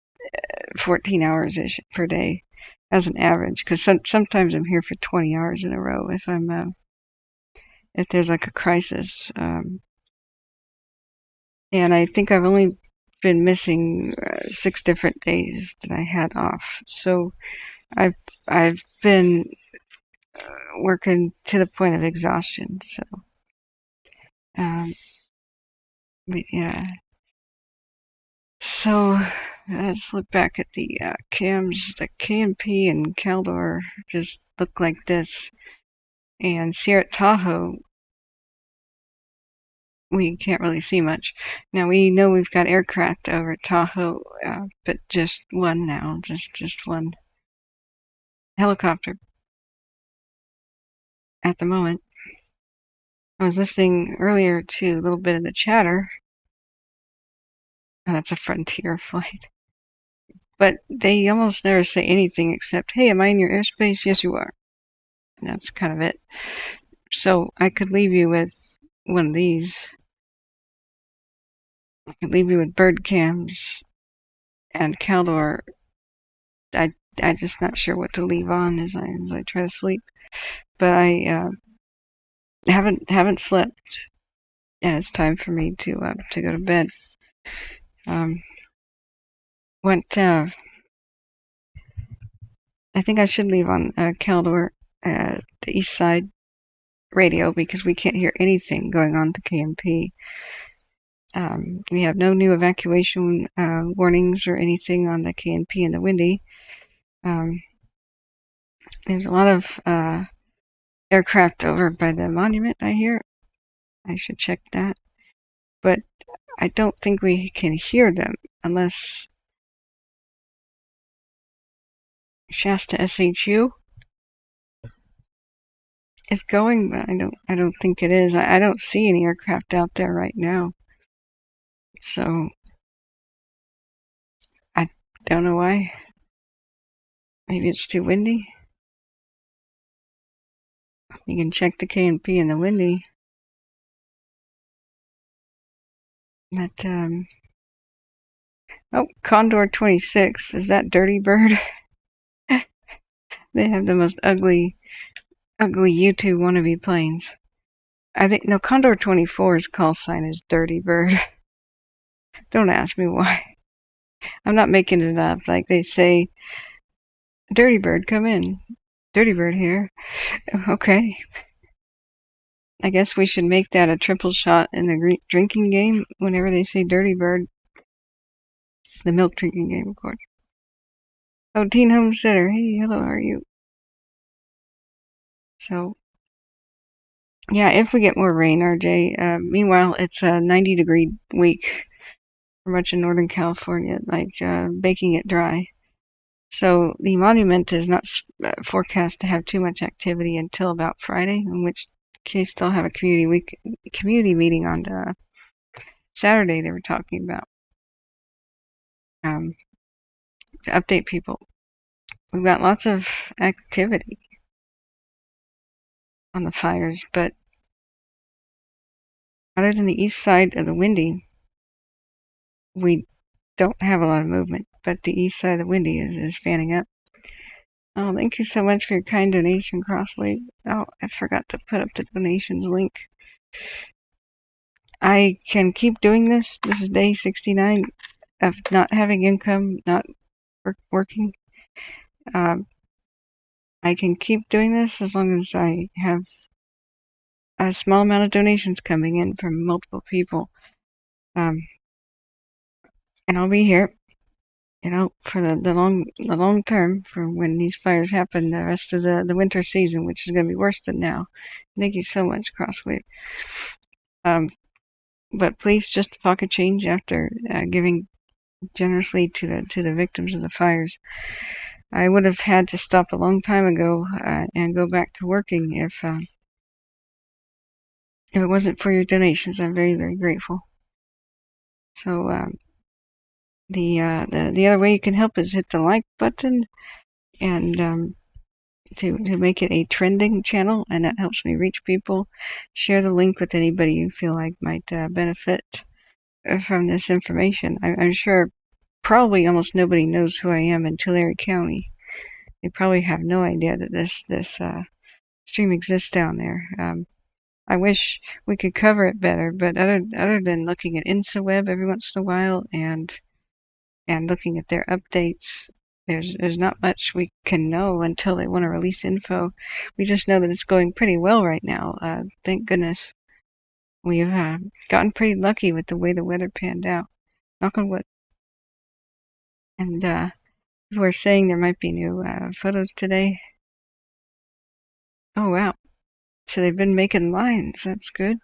14 hours ish per day as an average, because sometimes I'm here for 20 hours in a row if there's like a crisis. And I think I've only been missing 6 different days that I had off. So I've been working to the point of exhaustion. So but yeah. So let's look back at the cams. The KMP and Caldor just look like this. And here at Tahoe, we can't really see much. Now we know we've got aircraft over at Tahoe, but just one now, just one helicopter at the moment. I was listening earlier to a little bit of the chatter. Oh, that's a Frontier flight. But they almost never say anything except, hey, am I in your airspace? Yes, you are. And that's kind of it. So I could leave you with one of these. I could leave you with bird cams and Caldor. I'm just not sure what to leave on as I try to sleep. But I haven't slept, and it's time for me to go to bed. I think I should leave on Caldor, the east side radio, because we can't hear anything going on to KMP. We have no new evacuation warnings or anything on the KNP and the Windy. There's a lot of aircraft over by the monument, I hear. I should check that. But I don't think we can hear them unless Shasta SHU is going, but I don't think it is. I don't see any aircraft out there right now. So I don't know why. Maybe it's too windy. You can check the KNP and the Windy. But Condor 26, is that Dirty Bird? They have the most ugly U2 wannabe planes. I think, no, Condor 24's call sign is Dirty Bird. Don't ask me why. I'm not making it up. Like they say, Dirty Bird, come in. Dirty Bird here. Okay. I guess we should make that a triple shot in the drinking game whenever they say Dirty Bird. The milk drinking game, of course. Oh, Teen Homesteader. Hey, hello, how are you? So, Yeah, if we get more rain, RJ. Meanwhile, it's a 90-degree week for much of Northern California, like baking it dry. So the monument is not forecast to have too much activity until about Friday, in which case they'll have a community meeting on Saturday. They were talking about um, to update people. We've got lots of activity on the fires, but other than the east side of the Windy, we don't have a lot of movement. But the east side of the Windy is fanning up. Oh, thank you so much for your kind donation, Crossway. Oh, I forgot to put up the donations link. I can keep doing this. This is day 69 of not having income, not working. I can keep doing this as long as I have a small amount of donations coming in from multiple people. And I'll be here, for the long term, for when these fires happen, the rest of the winter season, which is going to be worse than now. Thank you so much, Crosswave. But please, just pocket change after giving generously to the victims of the fires. I would have had to stop a long time ago and go back to working if it wasn't for your donations. I'm very, very grateful. So the other way you can help is hit the like button and to make it a trending channel, and that helps me reach people. Share the link with anybody you feel like might benefit from this information. I'm sure probably almost nobody knows who I am in Tulare County. They probably have no idea that this stream exists down there. I wish we could cover it better, but other than looking at InstaWeb every once in a while and looking at their updates, there's not much we can know until they want to release info. We just know that it's going pretty well right now. Thank goodness. We've gotten pretty lucky with the way the weather panned out. Knock on wood. And people are saying there might be new photos today. Oh, wow. So they've been making lines. That's good.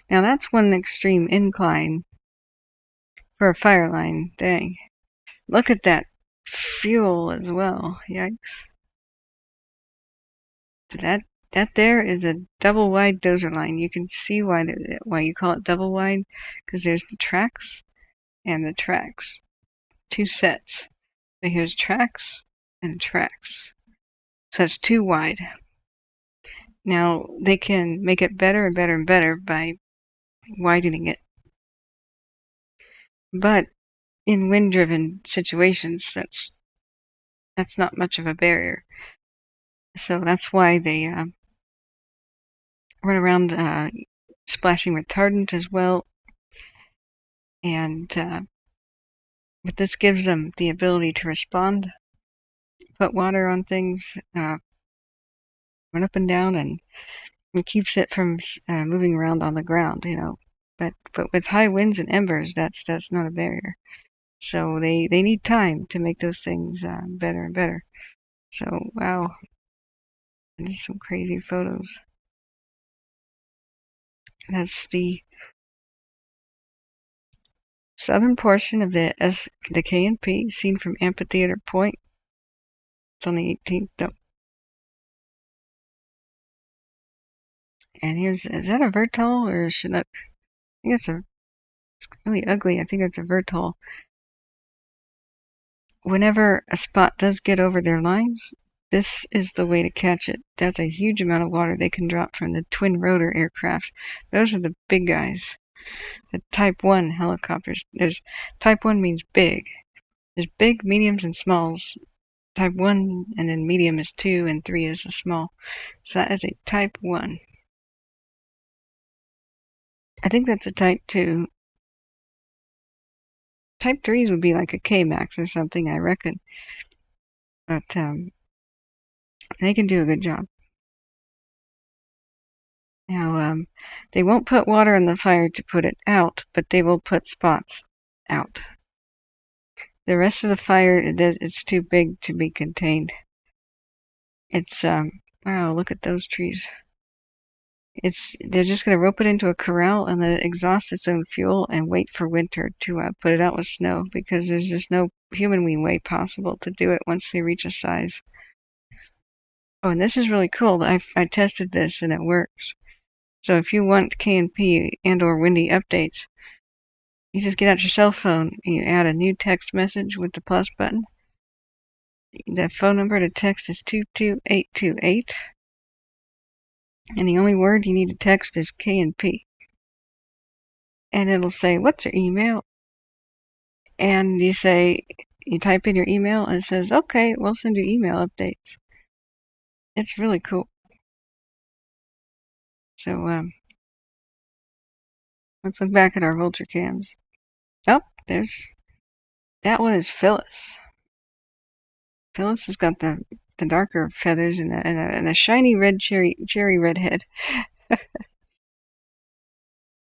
Now that's one extreme incline for a fire line. Dang. Look at that fuel as well. Yikes. That there is a double wide dozer line. You can see why you call it double wide, because there's the tracks and the tracks. Two sets. So here's tracks and tracks. So it's too wide. Now they can make it better and better and better by widening it. But in wind-driven situations, that's not much of a barrier. So that's why they run around splashing retardant as well. And but this gives them the ability to respond, put water on things, run up and down, and it keeps it from moving around on the ground, But with high winds and embers, that's not a barrier. So they need time to make those things better and better. So wow, there's some crazy photos. That's the southern portion of the K&P, seen from Amphitheater Point. It's on the 18th, though. And is that a Vertol or a Chinook? I think it's really ugly. I think it's a Vertol. Whenever a spot does get over their lines, this is the way to catch it. That's a huge amount of water they can drop from the twin rotor aircraft. Those are the big guys. The Type 1 helicopters. Type 1 means big. There's big, mediums, and smalls. Type 1 and then medium is 2 and 3 is a small. So that is a Type 1. I think that's a Type 2. Type 3s would be like a K-Max or something, I reckon. But they can do a good job. Now, they won't put water in the fire to put it out, but they will put spots out. The rest of the fire, it's too big to be contained. It's, wow, look at those trees. They're just going to rope it into a corral and let it exhaust its own fuel and wait for winter to put it out with snow, because there's just no human way possible to do it once they reach a size. Oh, and this is really cool. I tested this and it works. So if you want K&P and/or windy updates, you just get out your cell phone and you add a new text message with the plus button. The phone number to text is 22828. And the only word you need to text is K&P. And it'll say, what's your email? And you type in your email and it says, okay, we'll send you email updates. It's really cool. So, let's look back at our vulture cams. Oh, that one is Phyllis. Phyllis has got the darker feathers and a shiny red cherry red head.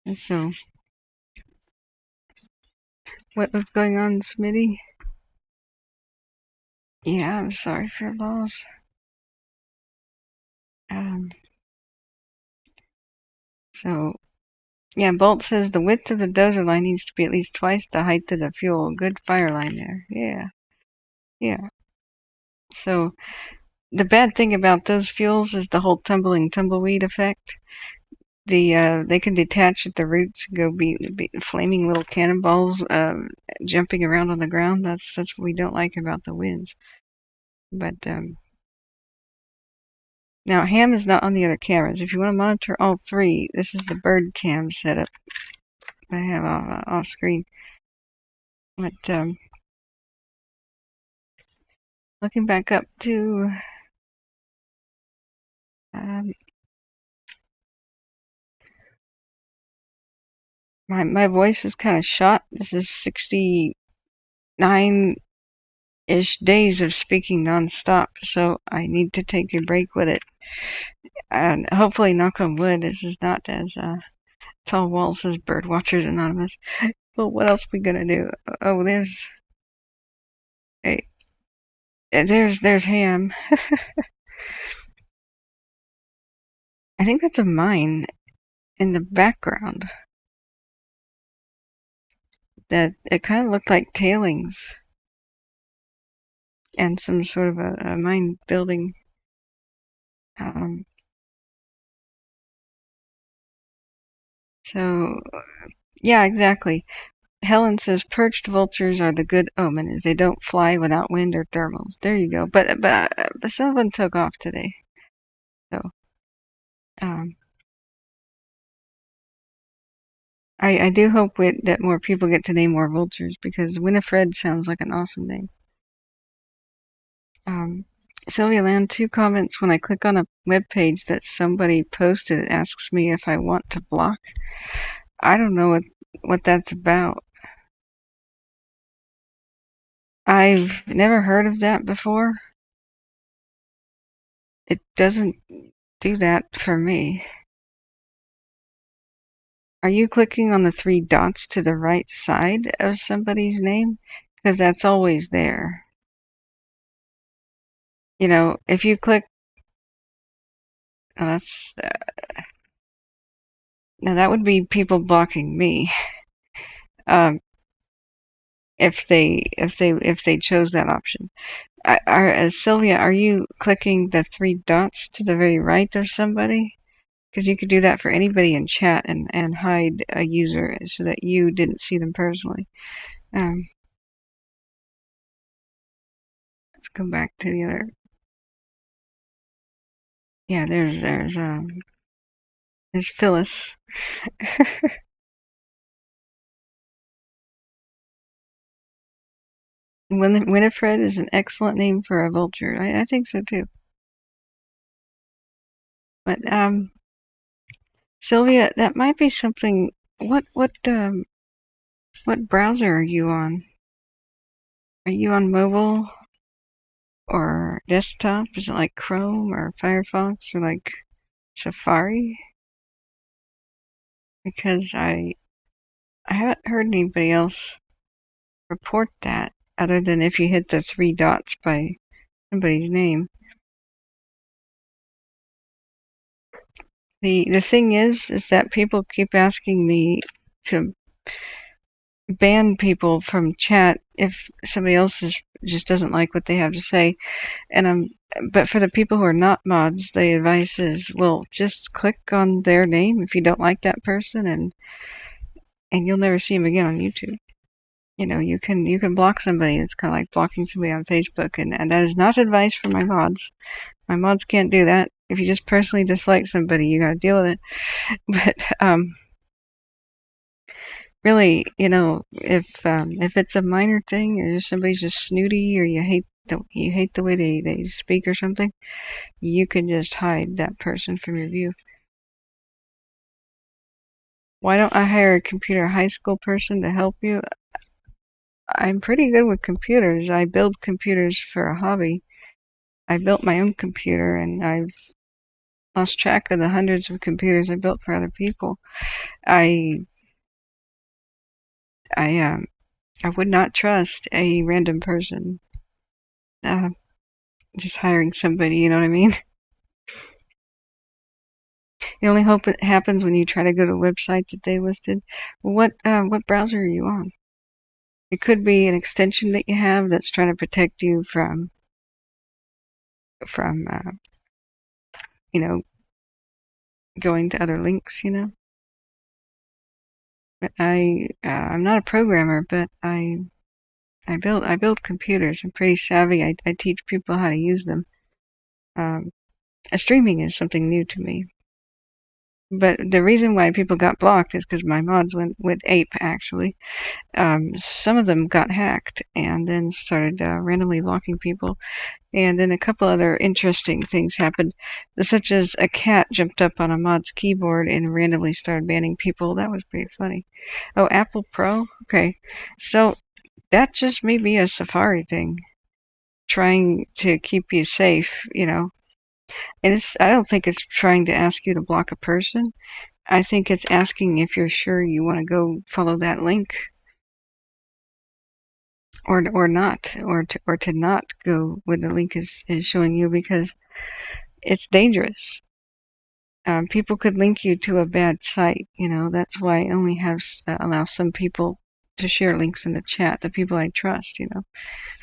And so, what was going on, Smitty? Yeah, I'm sorry for your loss. So, yeah, Bolt says the width of the dozer line needs to be at least twice the height of the fuel. Good fire line there. Yeah. So, the bad thing about those fuels is the whole tumbleweed effect. They can detach at the roots and go be flaming little cannonballs jumping around on the ground. That's what we don't like about the winds. But now ham is not on the other cameras. If you want to monitor all three, this is the bird cam setup I have off screen. But looking back up to my voice is kind of shot. This is 69-ish days of speaking nonstop, so I need to take a break with it. And hopefully, knock on wood, this is not as Tall Wall says Birdwatchers Anonymous. Well, what else are we gonna do? Oh, there's ham. I think that's a mine in the background. That it kind of looked like tailings and some sort of a mine building. So, yeah, exactly. Helen says perched vultures are the good omen, as they don't fly without wind or thermals. There you go. But some of them took off today. So, I do hope that more people get to name more vultures, because Winifred sounds like an awesome name. Sylvia Land, 2 comments. When I click on a web page that somebody posted, it asks me if I want to block. I don't know what that's about. I've never heard of that before. It doesn't do that for me. Are you clicking on the 3 dots to the right side of somebody's name? Because that's always there. You know, if you click, now that would be people blocking me. If they chose that option. Sylvia, are you clicking the 3 dots to the very right of somebody? Because you could do that for anybody in chat and hide a user so that you didn't see them personally. Let's go back to the other. Yeah, there's Phyllis. Winifred is an excellent name for a vulture. I think so too. But Sylvia, that might be something. What browser are you on? Are you on mobile or desktop? Is it like Chrome or Firefox or like Safari? Because I haven't heard anybody else report that, other than if you hit the 3 dots by somebody's name. The thing is that people keep asking me to ban people from chat if somebody else just doesn't like what they have to say. But for the people who are not mods, the advice is, well, just click on their name if you don't like that person, and you'll never see them again on YouTube. You can block somebody. It's kind of like blocking somebody on Facebook, and that is not advice for my mods. My mods can't do that. If you just personally dislike somebody, you gotta deal with it. But really, if it's a minor thing, or somebody's just snooty, or you hate the way they speak or something, you can just hide that person from your view. Why don't I hire a computer high school person to help you? I'm pretty good with computers. I build computers for a hobby. I built my own computer, and I've lost track of the hundreds of computers I built for other people. I would not trust a random person just hiring somebody, you know what I mean? The only hope it happens when you try to go to a website that they listed. What browser are you on? It could be an extension that you have that's trying to protect you from going to other links, But I'm not a programmer, but I build computers. I'm pretty savvy. I teach people how to use them. Streaming is something new to me. But the reason why people got blocked is because my mods went ape, actually. Some of them got hacked and then started randomly blocking people. And then a couple other interesting things happened, such as a cat jumped up on a mod's keyboard and randomly started banning people. That was pretty funny. Oh, Apple Pro? Okay. So that just may be a Safari thing, trying to keep you safe, And I don't think it's trying to ask you to block a person. I think it's asking if you're sure you want to go follow that link, or not, or to not go where the link is showing you, because it's dangerous. People could link you to a bad site. That's why I only allow some people to share links in the chat, the people I trust.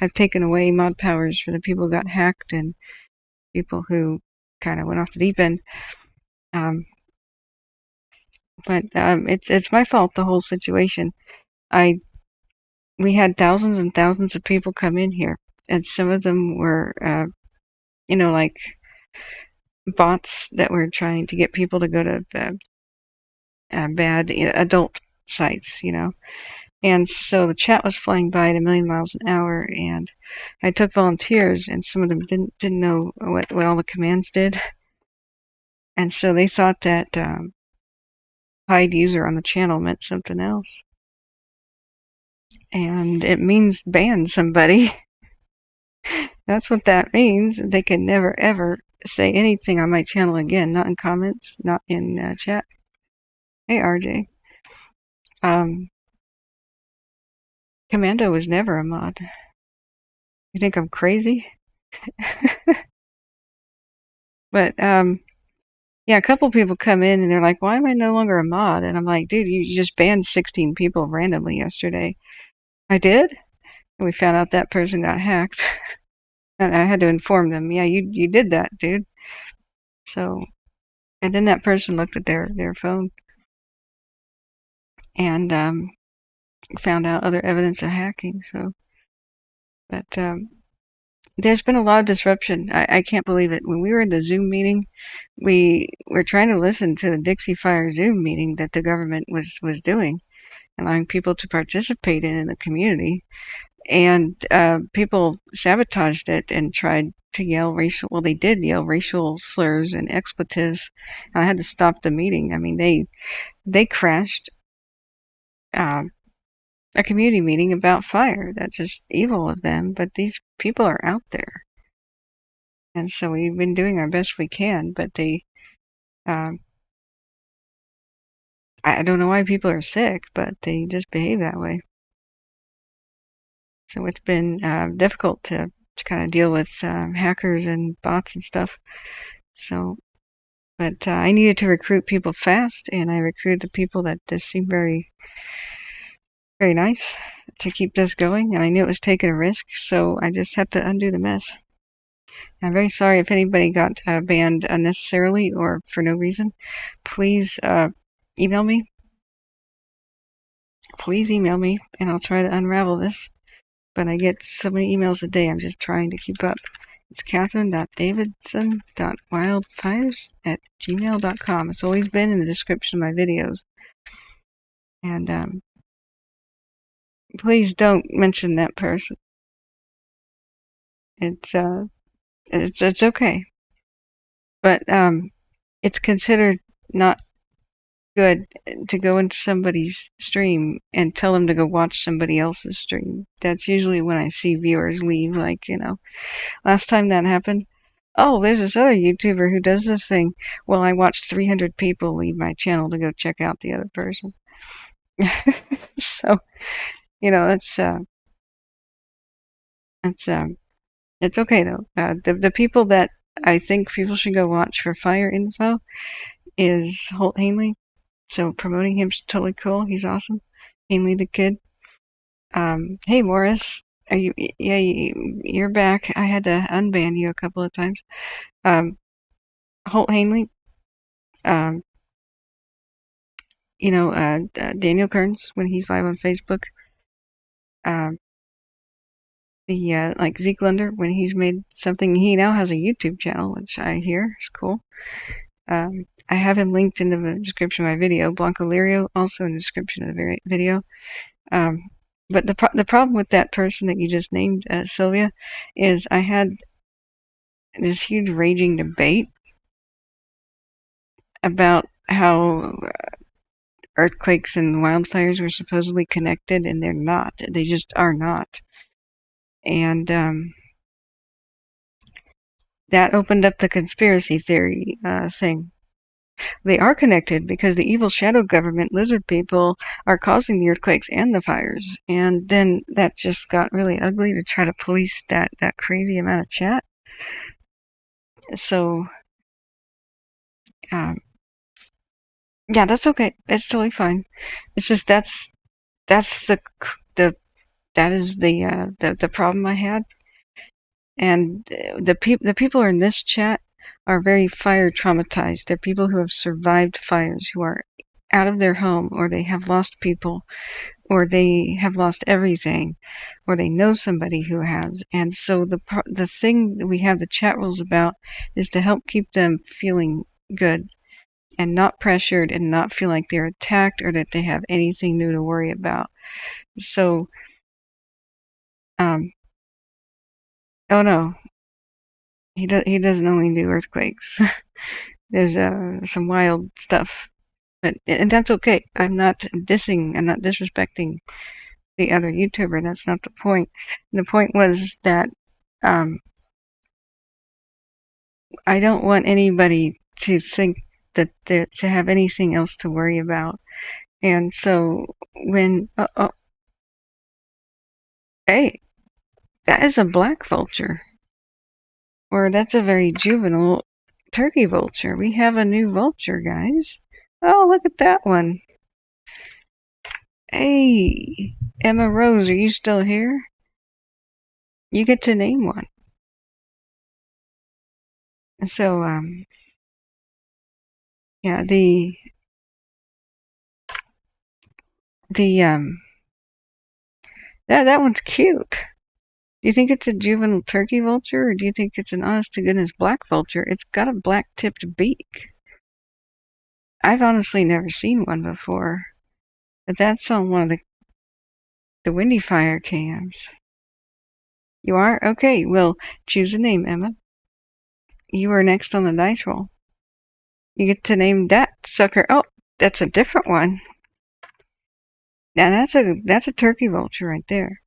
I've taken away mod powers for the people who got hacked and people who kind of went off the deep end. But it's my fault, the whole situation. We had thousands and thousands of people come in here, and some of them were, like bots that were trying to get people to go to bad adult sites, And so the chat was flying by at 1,000,000 miles an hour, and I took volunteers, and some of them didn't know what all the commands did, and so they thought that hide user on the channel meant something else, and it means ban somebody. That's what that means. They can never ever say anything on my channel again, not in comments, not in chat. Hey, RJ. Commando was never a mod. You think I'm crazy? But yeah, a couple people come in and they're like, "Why am I no longer a mod?" And I'm like, "Dude, you just banned 16 people randomly yesterday." I did? And we found out that person got hacked. And I had to inform them, "Yeah, you did that, dude." So, and then that person looked at their phone and found out other evidence of hacking. So, but there's been a lot of disruption. I can't believe it. When we were in the Zoom meeting, we were trying to listen to the Dixie Fire Zoom meeting that the government was doing, allowing people to participate in the community. And people sabotaged it and tried to yell they did yell racial slurs and expletives. I had to stop the meeting. I mean, they crashed a community meeting about fire. That's just evil of them, but these people are out there. And so we've been doing our best we can, but I don't know why people are sick, but they just behave that way. So it's been difficult to kind of deal with hackers and bots and stuff. So, But I needed to recruit people fast, and I recruited the people that just seemed very, very nice to keep this going. And I knew it was taking a risk, so I just had to undo the mess. I'm very sorry if anybody got banned unnecessarily or for no reason. Please email me. Please email me, and I'll try to unravel this. But I get so many emails a day, I'm just trying to keep up. It's kathryn.davidson.wildfires@gmail.com. It's always been in the description of my videos. And please don't mention that person. It's okay. But it's considered not good to go into somebody's stream and tell them to go watch somebody else's stream. That's usually when I see viewers leave, like, last time that happened. Oh, there's this other YouTuber who does this thing. Well, I watched 300 people leave my channel to go check out the other person. So, it's okay though. The people that I think people should go watch for fire info is Holt Hanley. So promoting him's totally cool. He's awesome. Hanley the kid. Hey Morris, are you? Yeah, you're back. I had to unban you a couple of times. Holt Hanley. Daniel Kearns when he's live on Facebook. Like Zeke Lunder when he's made something. He now has a YouTube channel, which I hear is cool. I have him linked in the description of my video. Blanco Lirio also in the description of the video. But the problem with that person that you just named, Sylvia, is I had this huge raging debate about how earthquakes and wildfires were supposedly connected, and they're not. They just are not. And that opened up the conspiracy theory thing. They are connected because the evil shadow government lizard people are causing the earthquakes and the fires. And then that just got really ugly to try to police that crazy amount of chat. So, yeah, that's okay. It's totally fine. It's just that is the problem I had. And the people in this chat are very fire traumatized. They're people who have survived fires, who are out of their home, or they have lost people, or they have lost everything, or they know somebody who has. And so the thing that we have the chat rules about is to help keep them feeling good and not pressured and not feel like they're attacked or that they have anything new to worry about. So, oh no, he doesn't only do earthquakes. There's some wild stuff, and that's okay. I'm not disrespecting the other YouTuber. That's not the point. The point was that I don't want anybody to think that to have anything else to worry about. And so when hey, that is a black vulture, or that's a very juvenile turkey vulture. We have a new vulture, guys. Oh, look at that one. Hey, Emma Rose, are you still here? You get to name one. So, yeah, that one's cute. Do you think it's a juvenile turkey vulture, or do you think it's an honest-to-goodness black vulture? It's got a black-tipped beak. I've honestly never seen one before, but that's on one of the Windy Fire cams. You are? Okay, well, choose a name, Emma. You are next on the dice roll. You get to name that sucker. Oh, that's a different one. Now that's a turkey vulture right there.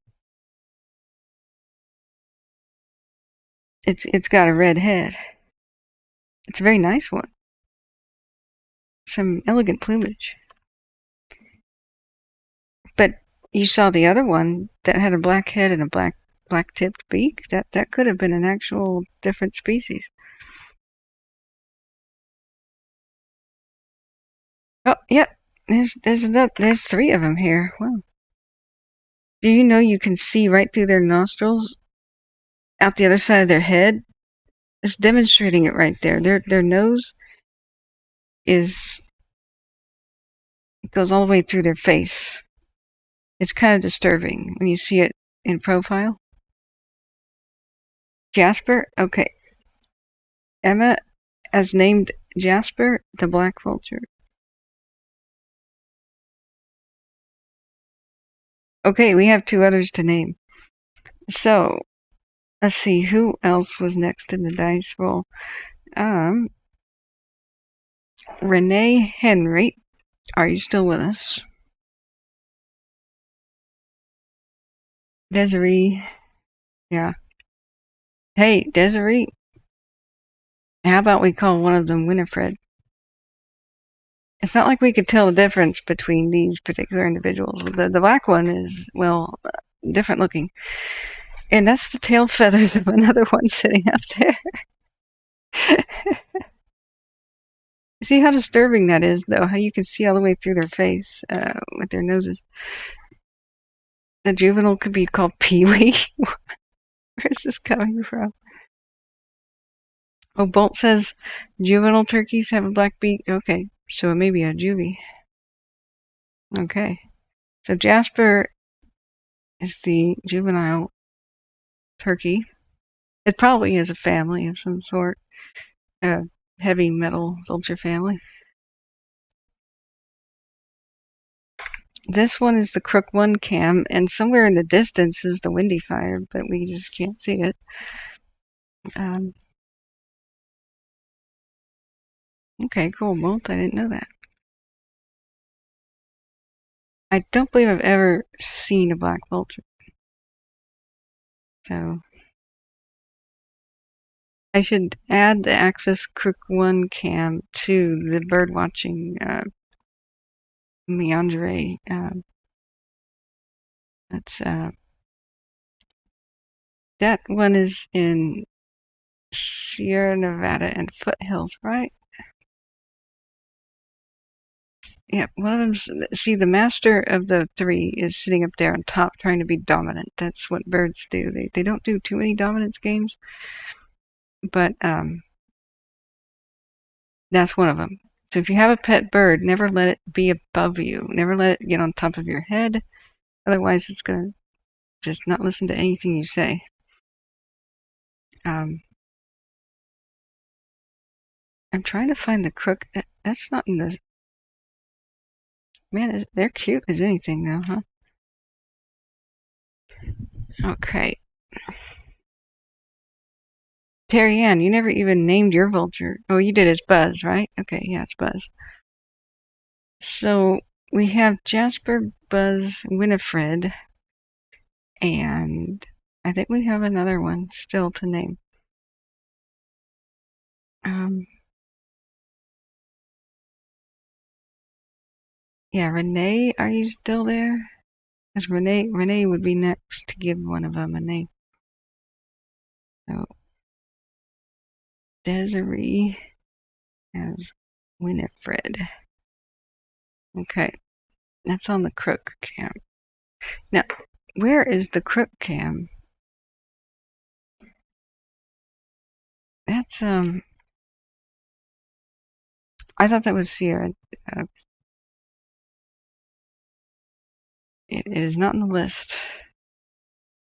It's got a red head. It's a very nice one. Some elegant plumage. But you saw the other one that had a black head and a black tipped beak. That could have been an actual different species. Oh, yep. There's 3 of them here. Wow. Do you know you can see right through their nostrils, out the other side of their head? It's demonstrating it right there. Their nose goes all the way through their face. It's kind of disturbing when you see it in profile. Jasper? Okay. Emma has named Jasper the Black Vulture. Okay, we have 2 others to name. So, let's see, who else was next in the dice roll? Renee Henry, are you still with us? Desiree, yeah. Hey, Desiree, how about we call one of them Winifred? It's not like we could tell the difference between these particular individuals. The black one is, well, different looking. And that's the tail feathers of another one sitting up there. See how disturbing that is, though? How you can see all the way through their face with their noses. The juvenile could be called Pee-wee. Where's this coming from? Oh, Bolt says juvenile turkeys have a black beak. Okay, so it may be a juvie. Okay, so Jasper is the juvenile turkey. It probably is a family of some sort. A heavy metal vulture family. This one is the Crook 1 cam, and somewhere in the distance is the Windy Fire, but we just can't see it. Okay, cool, Bolt. I didn't know that. I don't believe I've ever seen a black vulture. So I should add the Axis Crook 1 cam to the bird watching meandere. That one is in Sierra Nevada and foothills, right? Yeah, one of them's, see, the master of the 3 is sitting up there on top trying to be dominant. That's what birds do. They don't do too many dominance games, but that's one of them. So if you have a pet bird, never let it be above you. Never let it get on top of your head. Otherwise, it's going to just not listen to anything you say. I'm trying to find the crook. That's not in the... Man, they're cute as anything, though, huh? Okay. Terry Ann, you never even named your vulture. Oh, you did. It's Buzz, right? Okay, yeah, it's Buzz. So we have Jasper, Buzz, Winifred, and I think we have another one still to name. Yeah, Renee, are you still there? Because Renee would be next to give one of them a name. So Desiree as Winifred. Okay, that's on the crook cam. Now, where is the crook cam? That's I thought that was Sierra. It is not on the list.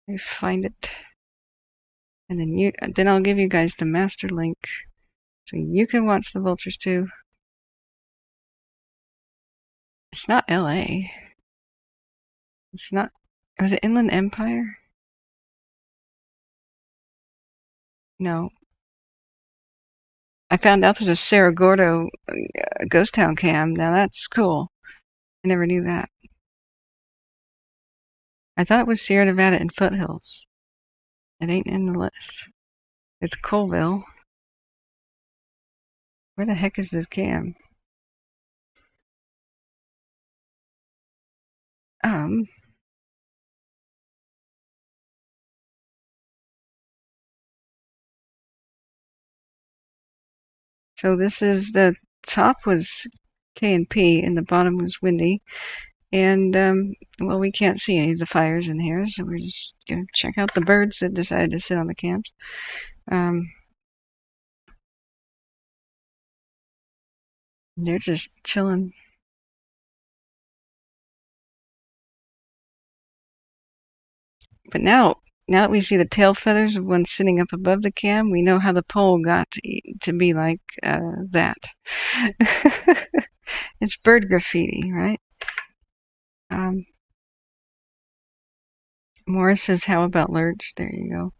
Let me find it, and then I'll give you guys the master link, so you can watch the vultures too. It's not L.A. It's not. Was it Inland Empire? No. I found out there's a Cerro Gordo ghost town cam. Now that's cool. I never knew that. I thought it was Sierra Nevada and foothills. It ain't in the list. It's Colville. Where the heck is this cam? So this is the top was K and P, and the bottom was windy. And, well, we can't see any of the fires in here, so we're just going to check out the birds that decided to sit on the camps. They're just chilling. But now that we see the tail feathers of one sitting up above the cam, we know how the pole got to be like that. It's bird graffiti, right? Morris says, how about Lurch? There you go.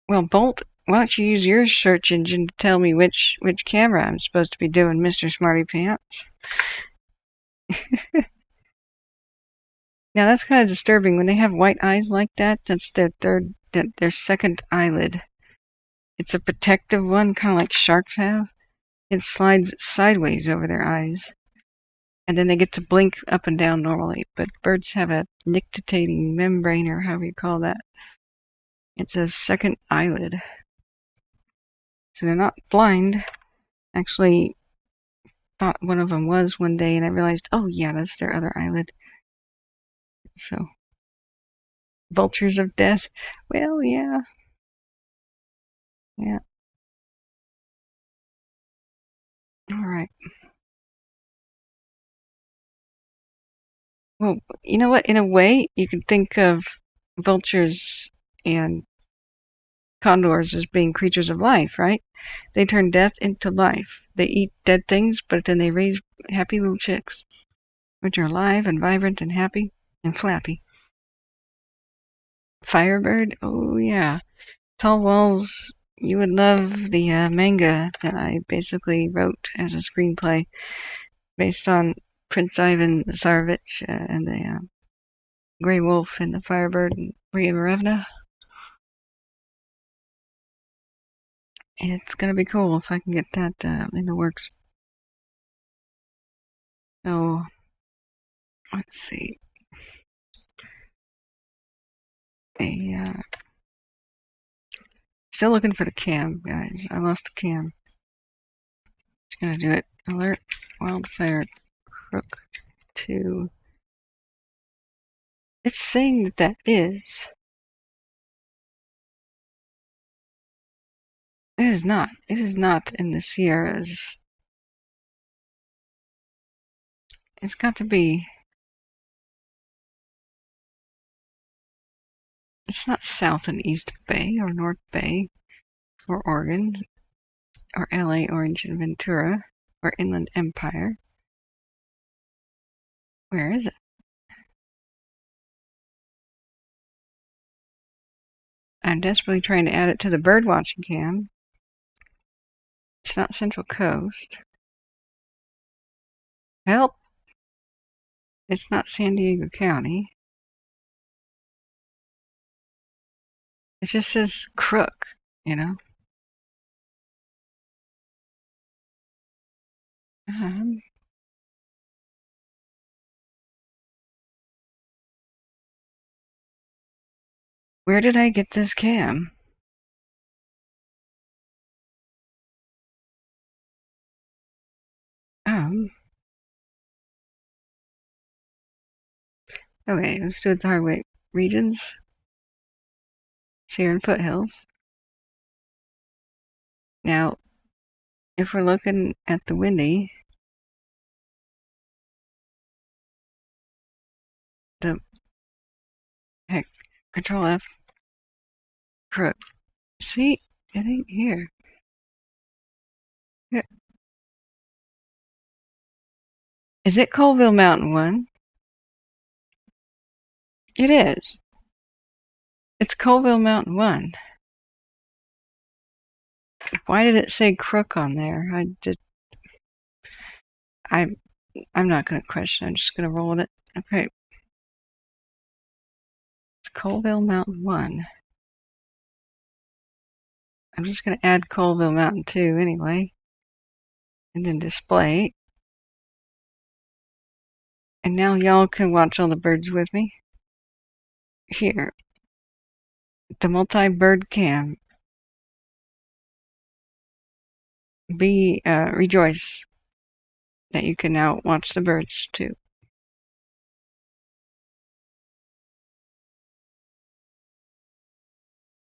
Well, Bolt, why don't you use your search engine to tell me which camera I'm supposed to be doing, Mr. Smarty Pants? Now that's kind of disturbing. When they have white eyes like that, that's their second eyelid. It's a protective one, kind of like sharks have. It slides sideways over their eyes, and then they get to blink up and down normally. But birds have a nictitating membrane, or however you call that. It's a second eyelid. So they're not blind. Actually, thought one of them was one day, and I realized, oh yeah, that's their other eyelid. So, vultures of death. Well, yeah. Yeah. All right. Well, you know what? In a way, you could think of vultures and condors as being creatures of life, right? They turn death into life. They eat dead things, but then they raise happy little chicks, which are alive and vibrant and happy and flappy. Firebird? Oh, yeah. Tall Walls, you would love the manga that I basically wrote as a screenplay based on Prince Ivan Tsarevich and the Grey Wolf and the Firebird and Maria Marevna. It's going to be cool if I can get that in the works. So, let's see. Still looking for the cam, guys. I lost the cam. Just going to do it. Alert Wildfire Crook 2. It's saying that is. It is not. It is not in the Sierras. It's got to be. It's not South and East Bay or North Bay or Oregon or LA, Orange, and Ventura or Inland Empire. Where is it? I'm desperately trying to add it to the bird watching cam. It's not Central Coast. Help! It's not San Diego County. It just says Crook, you know. Where did I get this cam? Okay, let's do it the hard way. Regions. Sierra Foothills. Now, if we're looking at the windy, Control F, Crook. See, it ain't here. Is it Colville Mountain 1? It is. It's Colville Mountain 1. Why did it say Crook on there? I'm not going to question. I'm just going to roll with it. Okay. It's Colville Mountain 1. I'm just going to add Colville Mountain 2 anyway. And then display. And now y'all can watch all the birds with me. Here. The multi-bird cam. rejoice that you can now watch the birds too.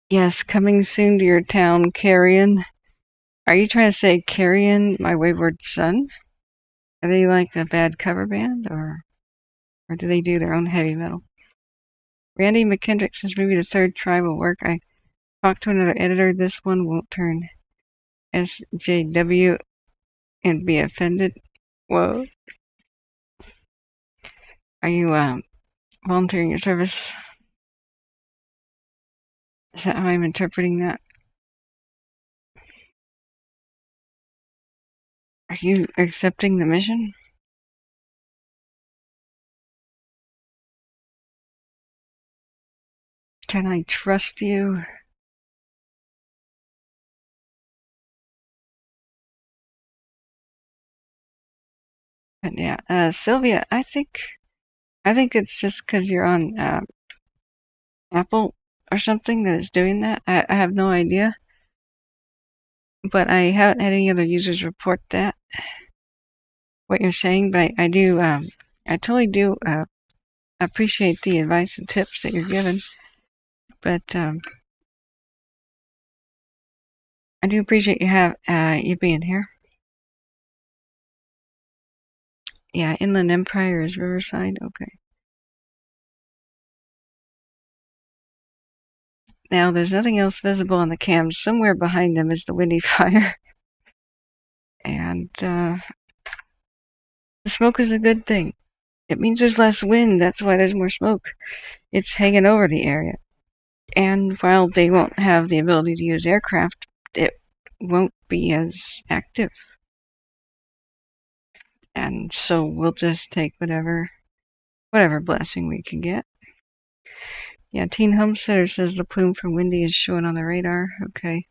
Yes, coming soon to your town, Carrion. Are you trying to say Carrion, my wayward son? Are they like a bad cover band, or do they do their own heavy metal? Randy McKendrick says maybe the third try will work. I talked to another editor. This one won't turn SJW and be offended. Whoa. Are you volunteering your service? Is that how I'm interpreting that? Are you accepting the mission? Can I trust you? And yeah, Sylvia, I think it's just because you're on Apple or something that is doing that. I have no idea, but I haven't had any other users report that. What you're saying, but I do, I totally do appreciate the advice and tips that you're giving. But I do appreciate you being here. Yeah, Inland Empire is Riverside. Okay. Now there's nothing else visible on the cams. Somewhere behind them is the windy fire, and the smoke is a good thing. It means there's less wind. That's why there's more smoke. It's hanging over the area. And while they won't have the ability to use aircraft, it won't be as active. And so we'll just take whatever blessing we can get. Yeah, Teen Homesteader says the plume from Windy is showing on the radar. Okay.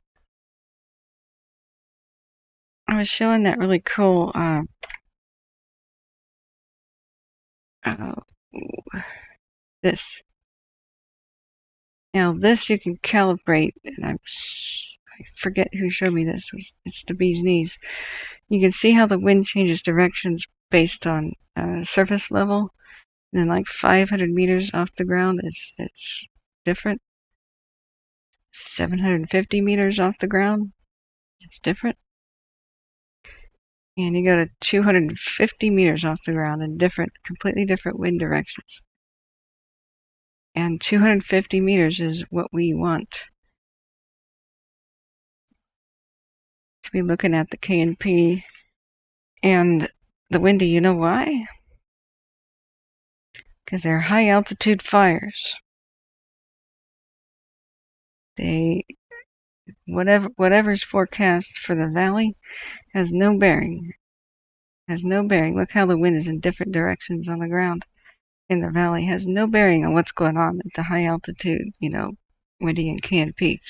I was showing that really cool this. Now this you can calibrate, and I forget who showed me this. It's the bee's knees. You can see how the wind changes directions based on surface level. And then like 500 meters off the ground, it's different. 750 meters off the ground, it's different. And you go to 250 meters off the ground in completely different wind directions. And 250 meters is what we want to be looking at the K&P and the Windy. You know why? Because they're high altitude fires. Whatever's forecast for the valley has no bearing. Look how the wind is in different directions on the ground in the valley. Has no bearing on what's going on at the high altitude, Windy and K&P.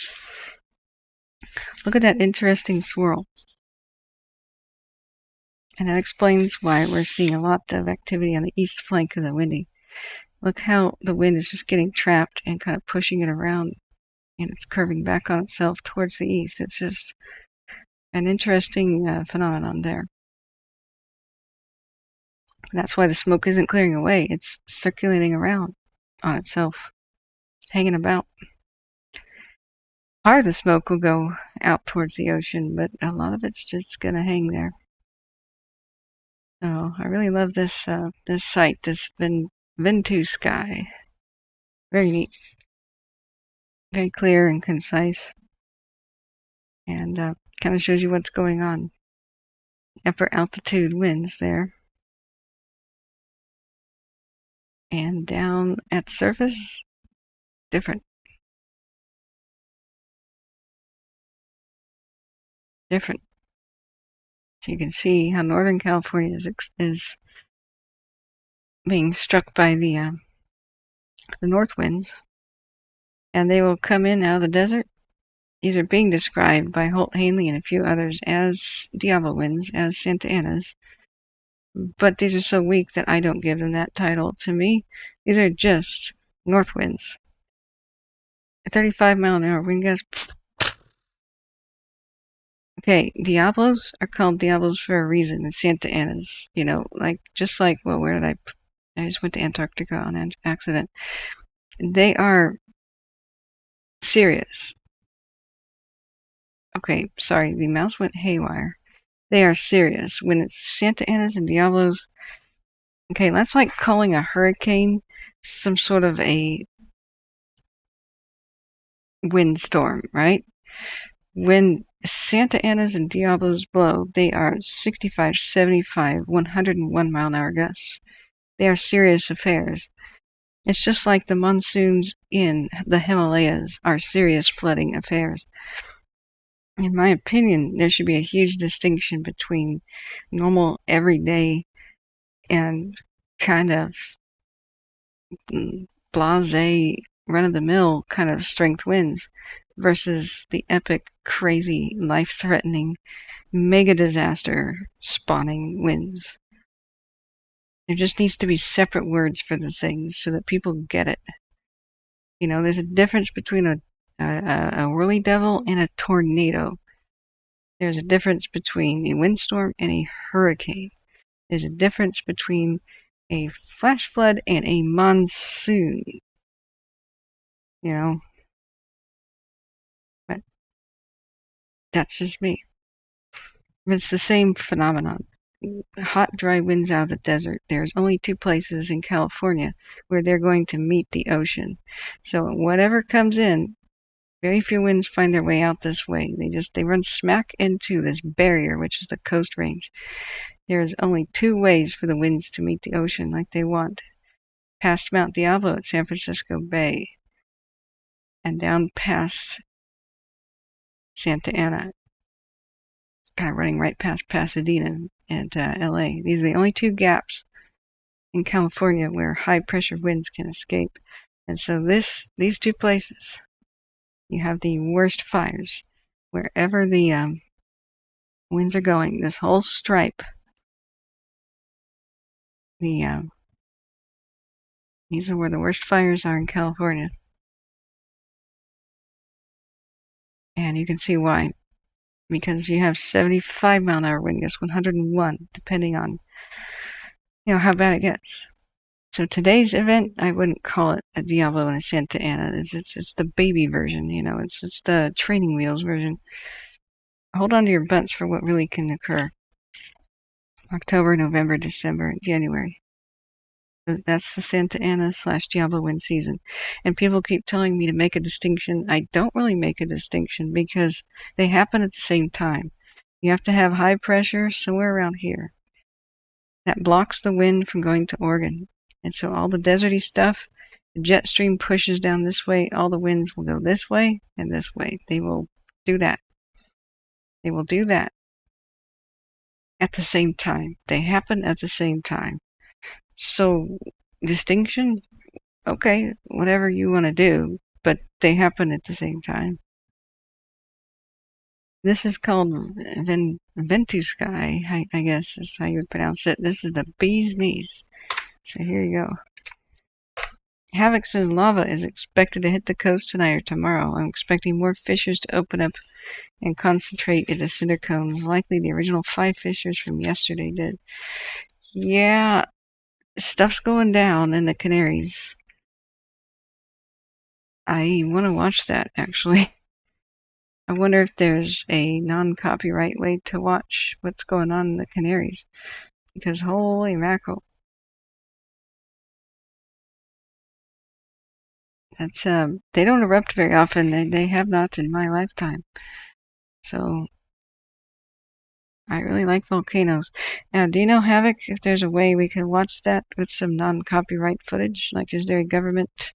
Look at that interesting swirl. And that explains why we're seeing a lot of activity on the east flank of the Windy. Look how the wind is just getting trapped and kind of pushing it around, and it's curving back on itself towards the east. It's just an interesting phenomenon there. That's why the smoke isn't clearing away. It's circulating around on itself, hanging about. Part of the smoke will go out towards the ocean, but a lot of it's just going to hang there. Oh, I really love this site, this Ventu sky. Very neat. Very clear and concise. And kind of shows you what's going on. Upper altitude winds there. And down at the surface, different. So you can see how Northern California is being struck by the north winds, and they will come in out of the desert. These are being described by Holt Hanley and a few others as Diablo winds, as Santa Ana's. But these are so weak that I don't give them that title. To me, these are just north winds. A 35-mile-an-hour wind gust. Okay, Diablos are called Diablos for a reason, and Santa Anas, like, just like, well, where did I just went to Antarctica on an accident. They are serious. Okay, sorry, the mouse went haywire. They are serious. When it's Santa Anas and Diablos, okay, that's like calling a hurricane some sort of a windstorm, right? When Santa Anas and Diablos blow, they are 65, 75, 101 mile an hour gusts. They are serious affairs. It's just like the monsoons in the Himalayas are serious flooding affairs. In my opinion, there should be a huge distinction between normal, everyday, and kind of blasé, run-of-the-mill kind of strength winds versus the epic, crazy, life-threatening, mega disaster spawning winds. There just needs to be separate words for the things so that people get it. There's a difference between a whirly devil and a tornado. There's a difference between a windstorm and a hurricane. There's a difference between a flash flood and a monsoon. But that's just me. It's the same phenomenon. Hot, dry winds out of the desert. There's only 2 places in California where they're going to meet the ocean. So whatever comes in, very few winds find their way out this way. They run smack into this barrier, which is the Coast Range. There's only 2 ways for the winds to meet the ocean like they want. Past Mount Diablo at San Francisco Bay and down past Santa Ana, kind of running right past Pasadena and LA. These are the only 2 gaps in California where high pressure winds can escape. And so these 2 places, you have the worst fires. Wherever the winds are going, this whole stripe, these are where the worst fires are in California. And you can see why. Because you have 75 mile an hour wind gusts, 101, depending on how bad it gets. So today's event, I wouldn't call it a Diablo and a Santa Ana. It's the baby version, it's the training wheels version. Hold on to your butts for what really can occur. October, November, December, January. That's the Santa Ana / Diablo wind season. And people keep telling me to make a distinction. I don't really make a distinction because they happen at the same time. You have to have high pressure somewhere around here. That blocks the wind from going to Oregon. And so all the deserty stuff, the jet stream pushes down this way. All the winds will go this way and this way. They will do that. They will do that at the same time. They happen at the same time. So, distinction, okay, whatever you want to do, but they happen at the same time. This is called Ventusky, I guess is how you would pronounce it. This is the bee's knees. So here you go. Havoc says lava is expected to hit the coast tonight or tomorrow. I'm expecting more fissures to open up and concentrate into cinder cones. Likely the original 5 fissures from yesterday did. Yeah. Stuff's going down in the Canaries. I want to watch that, actually. I wonder if there's a non-copyright way to watch what's going on in the Canaries. Because holy mackerel. That's they don't erupt very often. They have not in my lifetime. So I really like volcanoes. Now, do you know, Havoc, if there's a way we can watch that with some non-copyright footage? Like, is there a government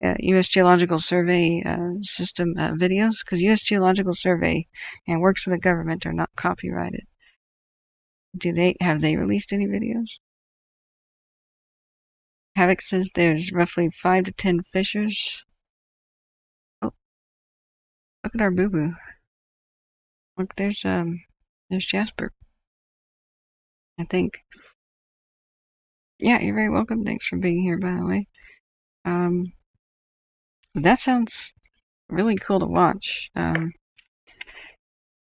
U.S. Geological Survey system videos? Because U.S. Geological Survey and works of the government are not copyrighted. Have they released any videos? Havoc says there's roughly 5 to 10 fissures. Oh, look at our boo-boo. Look, there's Jasper. I think. Yeah, you're very welcome. Thanks for being here, by the way. That sounds really cool to watch.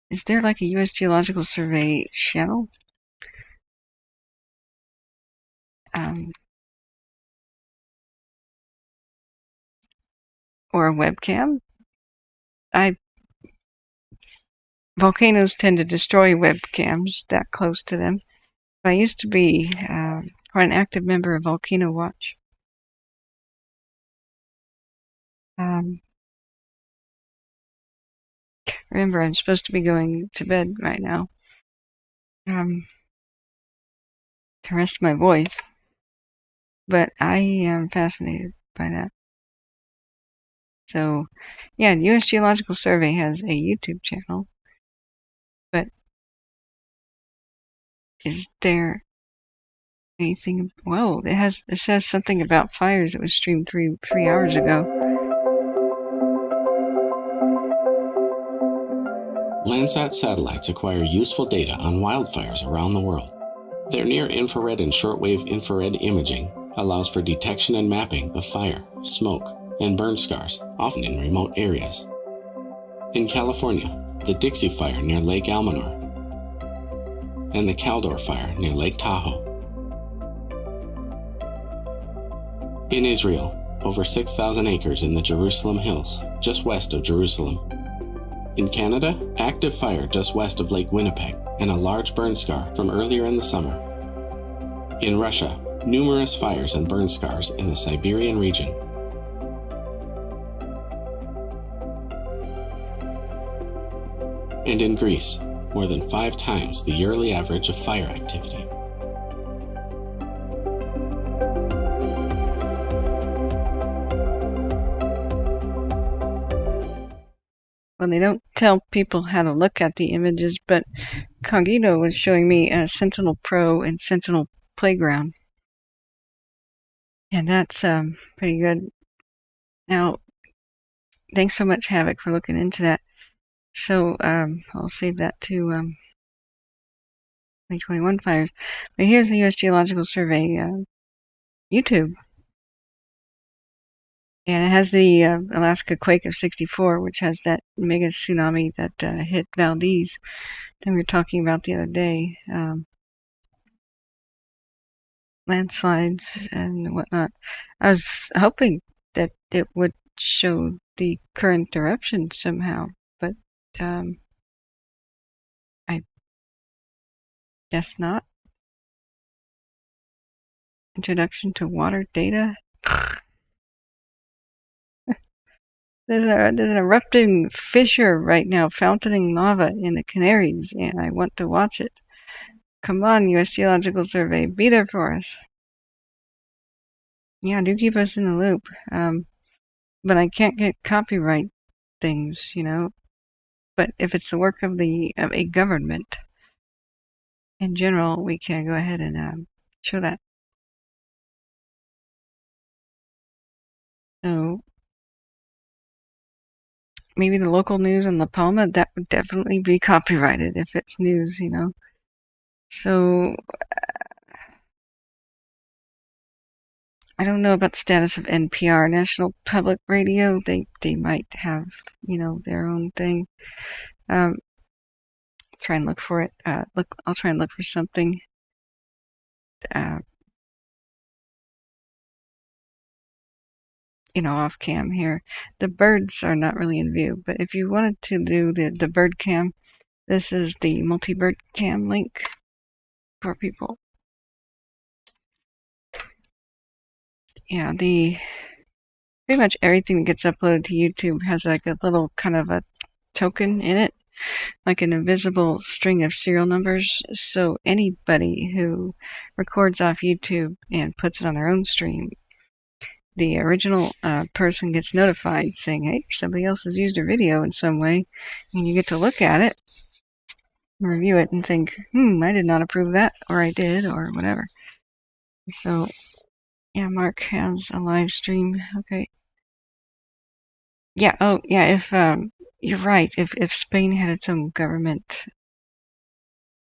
Is there like a U.S. Geological Survey channel? Or a webcam? Volcanoes tend to destroy webcams that close to them. But I used to be quite an active member of Volcano Watch. Remember, I'm supposed to be going to bed right now. To rest my voice. But I am fascinated by that. So, yeah, the U.S. Geological Survey has a YouTube channel. But is there anything? Whoa, it says something about fires. It was streamed three hours ago. Landsat satellites acquire useful data on wildfires around the world. Their near-infrared and shortwave infrared imaging allows for detection and mapping of fire, smoke, and burn scars, often in remote areas. In California, the Dixie fire near Lake Almanor and the Caldor fire near Lake Tahoe. In Israel, over 6,000 acres in the Jerusalem Hills, just west of Jerusalem. In Canada, active fire just west of Lake Winnipeg and a large burn scar from earlier in the summer. In Russia, numerous fires and burn scars in the Siberian region. And in Greece, more than 5 times the yearly average of fire activity. Well, they don't tell people how to look at the images, but Cognito was showing me a Sentinel Pro and Sentinel Playground. And that's pretty good. Now, thanks so much, Havoc, for looking into that. So I'll save that to 2021 fires. But here's the U.S. Geological Survey YouTube. And it has the Alaska quake of '64, which has that mega tsunami that hit Valdez that we were talking about the other day. Landslides and whatnot. I was hoping that it would show the current eruption somehow, but I guess not. Introduction to water data. There's an erupting fissure right now, fountaining lava in the Canaries, and I want to watch it. Come on, U.S. Geological Survey, be there for us. Yeah, do keep us in the loop. But I can't get copyright things, you know. But if it's the work of a government in general, we can go ahead and show that. So maybe the local news in La Palma, that would definitely be copyrighted if it's news, you know. So I don't know about the status of NPR, National Public Radio. They might have, you know, their own thing. Try and look for it. I'll try and look for something. You know, off cam here. The birds are not really in view, but if you wanted to do the bird cam, this is the multi-bird cam link for people. Yeah, pretty much everything that gets uploaded to YouTube has like a little kind of a token in it, like an invisible string of serial numbers. So anybody who records off YouTube and puts it on their own stream, the original person gets notified saying, hey, somebody else has used your video in some way, and you get to look at it, review it, and think, I did not approve that, or I did, or whatever. So, yeah, Mark has a live stream. Okay. Yeah, oh, yeah, if, you're right, if Spain had its own government,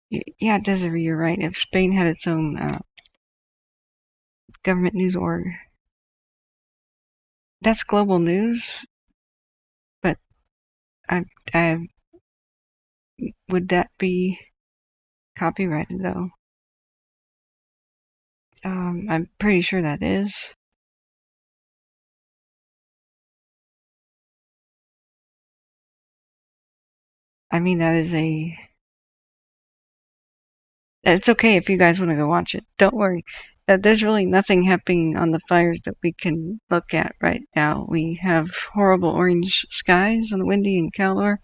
yeah, Desiree, you're right, if Spain had its own government news org, that's global news, but I Would that be copyrighted though? I'm pretty sure that is. I mean, it's okay if you guys want to go watch it. Don't worry. There's really nothing happening on the fires that we can look at right now. We have horrible orange skies on the windy in Caldor,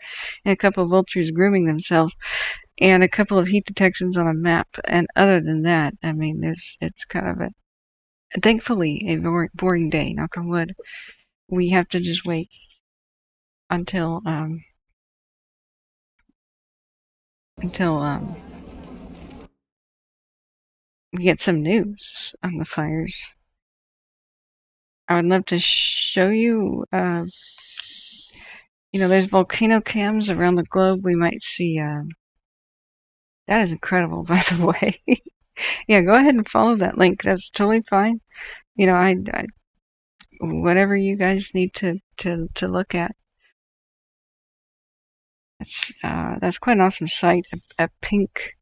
and a couple of vultures grooming themselves, and a couple of heat detections on a map. And other than that, I mean, it's kind of thankfully a boring day. Knock on wood. We have to just wait until we get some news on the fires. I would love to show you, there's volcano cams around the globe. We might see, that is incredible, by the way. Yeah, go ahead and follow that link. That's totally fine. I whatever you guys need to look at. That's quite an awesome sight. A pink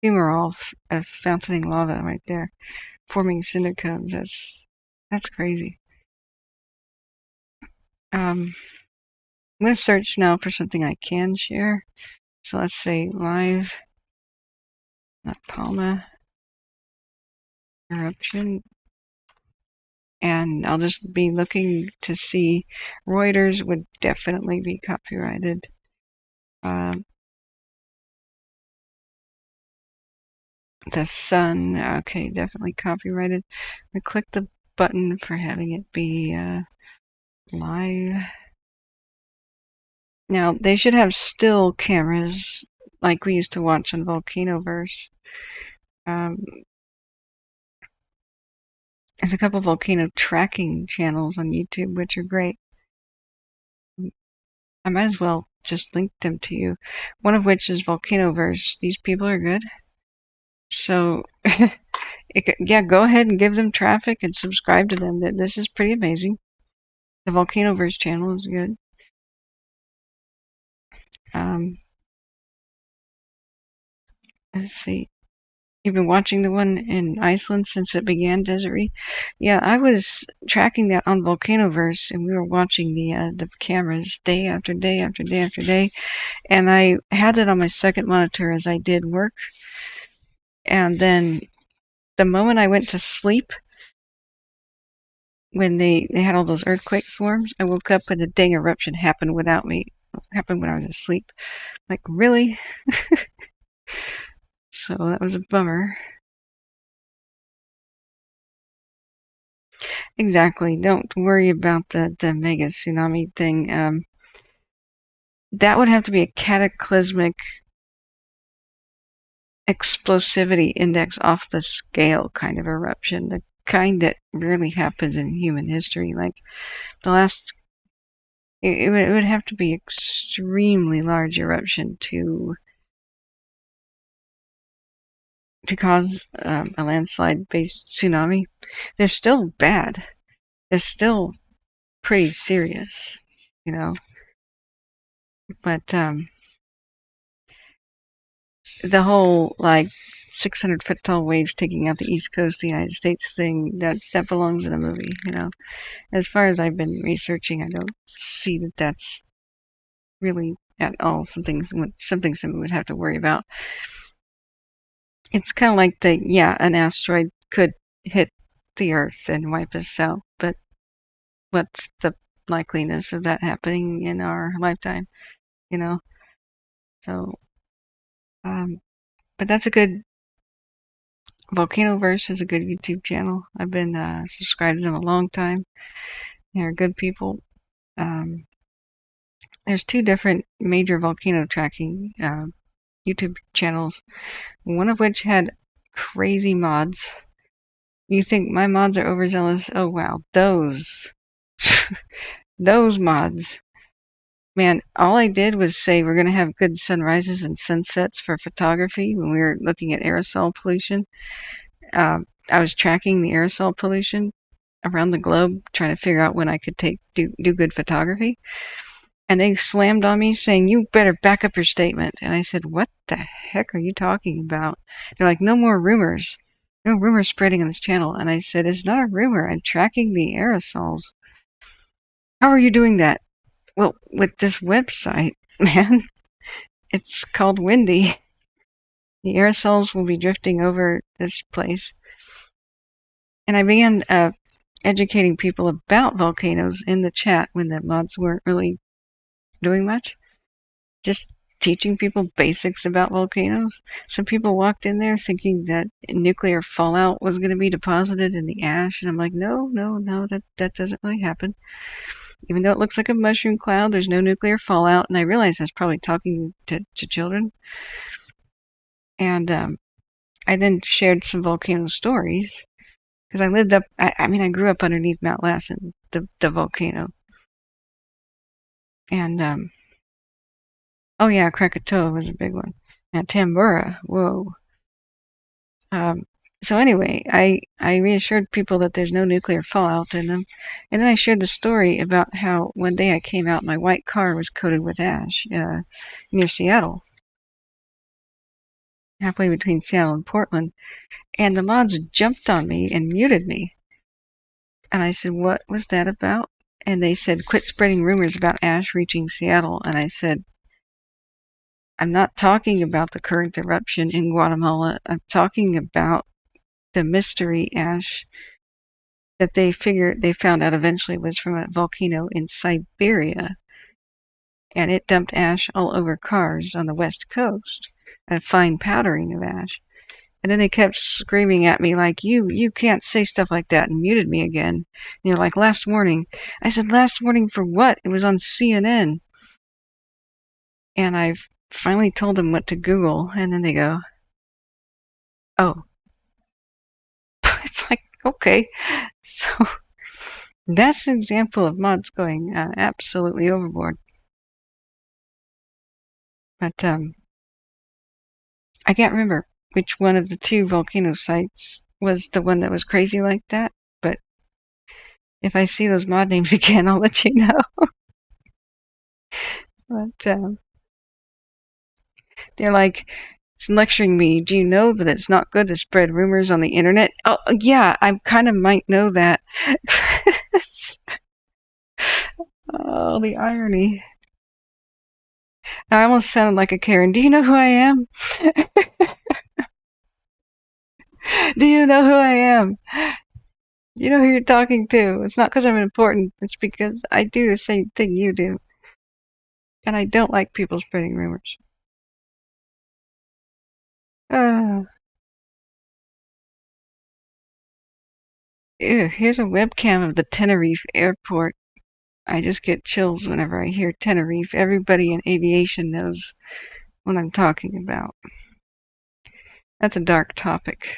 fumarole of fountaining lava right there, forming cinder cones. That's crazy. I'm going to search now for something I can share. So let's say live, not Palma, eruption. And I'll just be looking to see. Reuters would definitely be copyrighted. The Sun, okay, definitely copyrighted. We click the button for having it be live. Now, they should have still cameras like we used to watch on Volcanoverse. There's a couple volcano tracking channels on YouTube, which are great. I might as well just link them to you. One of which is Volcanoverse. These people are good. So, yeah, go ahead and give them traffic and subscribe to them. This is pretty amazing. The Volcanoverse channel is good. Let's see. You've been watching the one in Iceland since it began, Desiree? Yeah, I was tracking that on Volcanoverse, and we were watching the cameras day after day after day after day. And I had it on my second monitor as I did work. And then the moment I went to sleep, when they had all those earthquake swarms, I woke up and the dang eruption happened without me. It happened when I was asleep. Like, really? So that was a bummer. Exactly. Don't worry about the mega tsunami thing. That would have to be a cataclysmic explosivity index off the scale kind of eruption, the kind that rarely happens in human history. Like the last, it would have to be extremely large eruption to cause a landslide-based tsunami. They're still bad. They're still pretty serious, But the whole 600-foot tall waves taking out the east coast of the United States thing, that belongs in a movie, As far as I've been researching, I don't see that that's really at all something someone would have to worry about. It's kind of like an asteroid could hit the Earth and wipe us out, but what's the likeliness of that happening in our lifetime, So, but that's a good, Volcanoverse is a good YouTube channel. I've been subscribed to them a long time. They're good people. There's two different major volcano tracking YouTube channels, one of which had crazy mods. You think my mods are overzealous? Oh wow, those mods. Man, all I did was say we're going to have good sunrises and sunsets for photography when we were looking at aerosol pollution. I was tracking the aerosol pollution around the globe, trying to figure out when I could do good photography. And they slammed on me saying, "You better back up your statement." And I said, "What the heck are you talking about?" They're like, "No more rumors. No rumors spreading on this channel." And I said, "It's not a rumor. I'm tracking the aerosols." "How are you doing that?" "Well, with this website, man. It's called Windy. The aerosols will be drifting over this place." And I began educating people about volcanoes in the chat when the mods weren't really doing much. Just teaching people basics about volcanoes. Some people walked in there thinking that nuclear fallout was going to be deposited in the ash, and I'm like, no, that doesn't really happen. Even though it looks like a mushroom cloud, there's no nuclear fallout, and I realized I was probably talking to children. And I then shared some volcano stories, because I lived up, I grew up underneath Mount Lassen, the volcano. And oh yeah, Krakatoa was a big one. And Tambora, whoa. So anyway, I reassured people that there's no nuclear fallout in them. And then I shared the story about how one day I came out, my white car was coated with ash near Seattle, halfway between Seattle and Portland. And the mods jumped on me and muted me. And I said, "What was that about?" And they said, "Quit spreading rumors about ash reaching Seattle." And I said, "I'm not talking about the current eruption in Guatemala. I'm talking about the mystery ash that they found out eventually was from a volcano in Siberia. And it dumped ash all over cars on the west coast, a fine powdering of ash." And then they kept screaming at me like, you can't say stuff like that," and muted me again. And they're like, "Last warning." I said, "Last warning for what? It was on CNN." And I've finally told them what to Google, and then they go, "Oh." It's like, okay. So that's an example of mods going absolutely overboard. But I can't remember which one of the two volcano sites was the one that was crazy like that. But if I see those mod names again, I'll let you know. But they're like lecturing me. "Do you know that it's not good to spread rumors on the internet?" Oh, yeah, I kind of might know that. Oh, the irony. I almost sounded like a Karen. "Do you know who I am?" "Do you know who I am? You know who you're talking to. It's not because I'm important. It's because I do the same thing you do. And I don't like people spreading rumors." Ew, here's a webcam of the Tenerife airport. I just get chills whenever I hear Tenerife. Everybody in aviation knows what I'm talking about. That's a dark topic.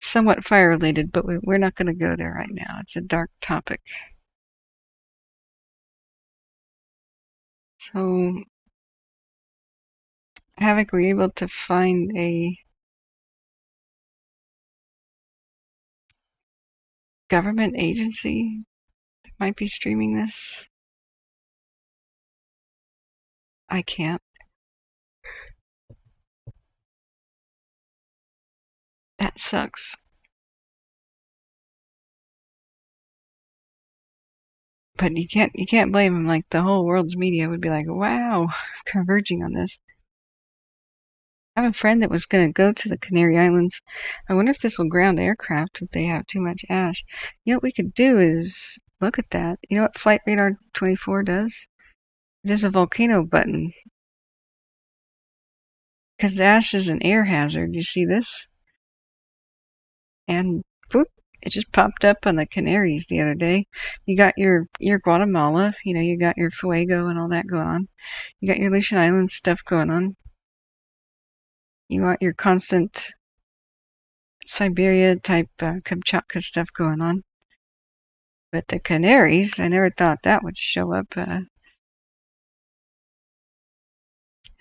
Somewhat fire related, but we're not going to go there right now. It's a dark topic. So, Havoc, were you able to find a government agency that might be streaming this? I can't. That sucks. But you can't blame them. Like, the whole world's media would be like, "Wow, converging on this." I have a friend that was going to go to the Canary Islands. I wonder if this will ground aircraft if they have too much ash. You know what we could do is look at that. You know what Flight Radar 24 does? There's a volcano button. Because ash is an air hazard. You see this? And boop, it just popped up on the Canaries the other day. You got your Guatemala, you got your Fuego and all that going on. You got your Aleutian Islands stuff going on. You got your constant Siberia type Kamchatka stuff going on. But the Canaries, I never thought that would show up.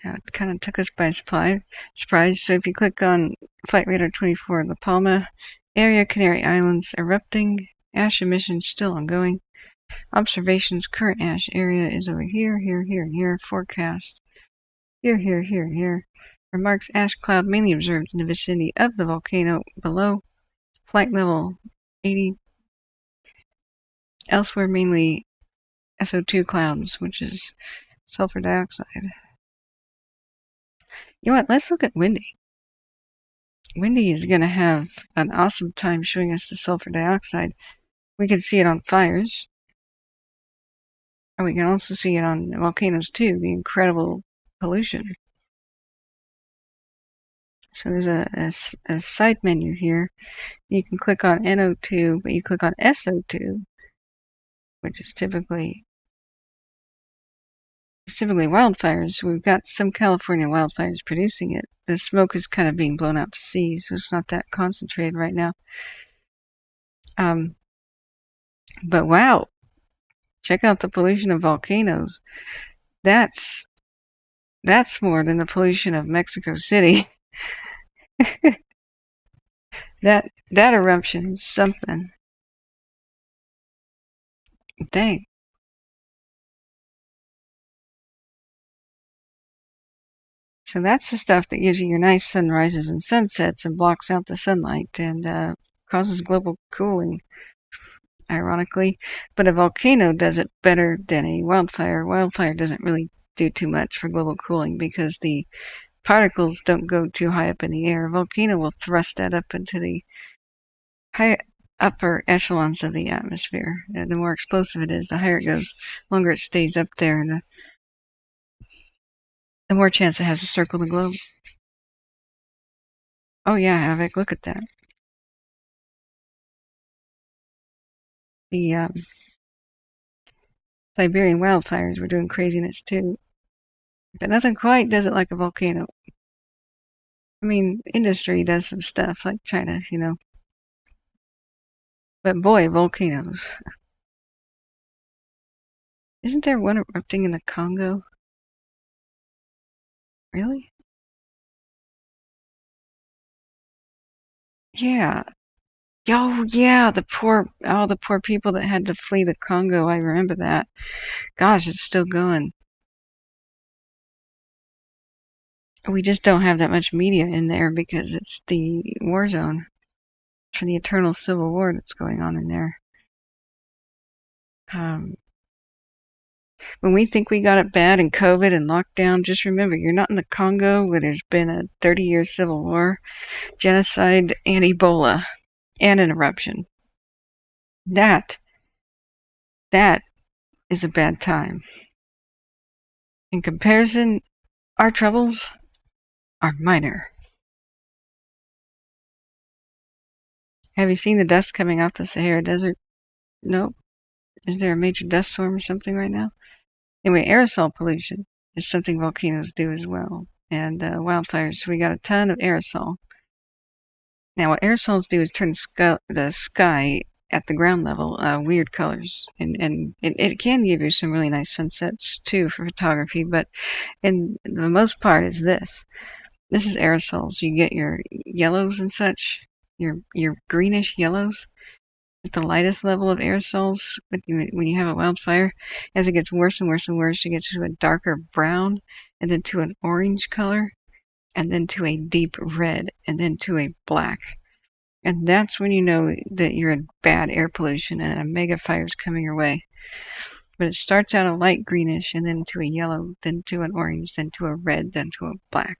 It kind of took us by surprise. So if you click on Flight Radar 24, La Palma area, Canary Islands erupting, ash emissions still ongoing. Observations, current ash area is over here, here, here, and here. Forecast. Here, here, here, here. Remarks, ash cloud mainly observed in the vicinity of the volcano below. Flight level 80. Elsewhere mainly SO2 clouds, which is sulfur dioxide. You know what? Let's look at Windy. Windy is going to have an awesome time showing us the sulfur dioxide. We can see it on fires. And we can also see it on volcanoes too, the incredible pollution. So there's a side menu here. You can click on NO2, but you click on SO2, which is typically wildfires. We've got some California wildfires producing it. The smoke is kind of being blown out to sea, so it's not that concentrated right now. But wow, check out the pollution of volcanoes. That's more than the pollution of Mexico City. that eruption is something. Dang. So that's the stuff that gives you your nice sunrises and sunsets and blocks out the sunlight and causes global cooling, ironically. But a volcano does it better than a wildfire. Wildfire doesn't really do too much for global cooling because the particles don't go too high up in the air. A volcano will thrust that up into the upper echelons of the atmosphere. The more explosive it is, the higher it goes, the longer it stays up there, and the more chance it has to circle the globe. Oh yeah, EVAC, look at that. The Siberian wildfires were doing craziness too. But nothing quite does it like a volcano. I mean, industry does some stuff, like China, you know. But boy, volcanoes. Isn't there one erupting in the Congo? Really? Yeah. Oh yeah, the poor people that had to flee the Congo. I remember that. Gosh, it's still going. We just don't have that much media in there because it's the war zone for the eternal civil war that's going on in there. When we think we got it bad in COVID and lockdown, just remember, you're not in the Congo where there's been a 30-year civil war, genocide, and Ebola, and an eruption. That is a bad time. In comparison, our troubles are minor. Have you seen the dust coming off the Sahara Desert? Nope. Is there a major dust storm or something right now? Anyway, aerosol pollution is something volcanoes do as well. And wildfires, we got a ton of aerosol. Now, what aerosols do is turn the sky at the ground level weird colors. And it can give you some really nice sunsets, too, for photography. But in the most part, it's this. This is aerosols. You get your yellows and such, your greenish yellows. At the lightest level of aerosols, when you have a wildfire, as it gets worse and worse and worse, it gets to a darker brown, and then to an orange color, and then to a deep red, and then to a black. And that's when you know that you're in bad air pollution and a mega fire is coming your way. But it starts out a light greenish, and then to a yellow, then to an orange, then to a red, then to a black.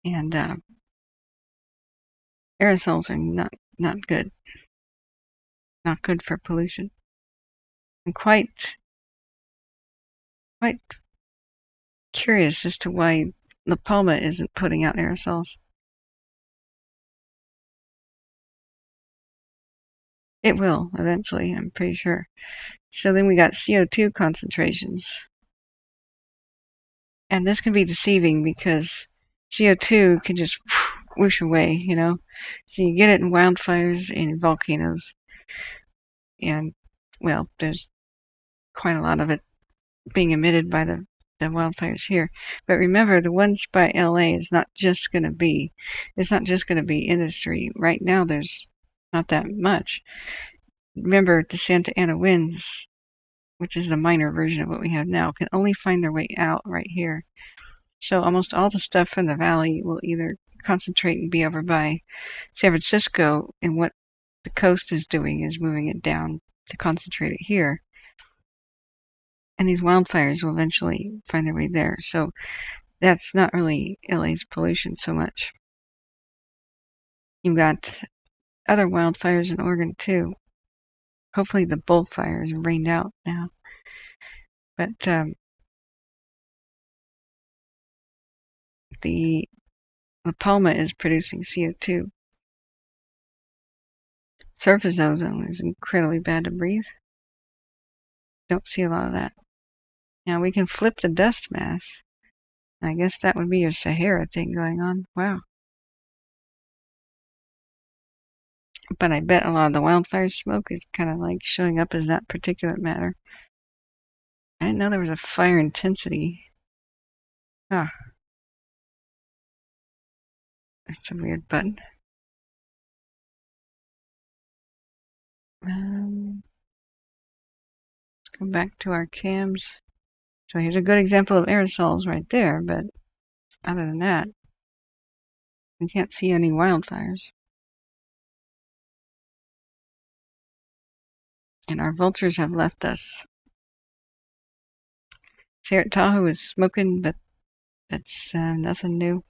And aerosols are not good. Not good for pollution. I'm quite curious as to why La Palma isn't putting out aerosols. It will eventually, I'm pretty sure. So then we got CO2 concentrations. And this can be deceiving because CO2 can just whoosh away, you know. So you get it in wildfires and in volcanoes. And, well, there's quite a lot of it being emitted by the wildfires here. But remember, the ones by LA is not just going to be industry. Right now, there's not that much. remember, the Santa Ana winds, which is the minor version of what we have now, can only find their way out right here. So almost all the stuff from the valley will either concentrate and be over by San Francisco, and what the coast is doing is moving it down to concentrate it here. And these wildfires will eventually find their way there. So that's not really LA's pollution so much. You've got other wildfires in Oregon too. Hopefully the bullfires are rained out now. But the La Palma is producing CO2. Surface ozone is incredibly bad to breathe. Don't see a lot of that. Now we can flip the dust mass. I guess that would be your Sahara thing going on. Wow. But I bet a lot of the wildfire smoke is kind of like showing up as that particulate matter. I didn't know there was a fire intensity. Ah. That's a weird button. Let's go back to our cams. So here's a good example of aerosols right there, but other than that, we can't see any wildfires. And our vultures have left us. Tahoe is smoking, but that's nothing new.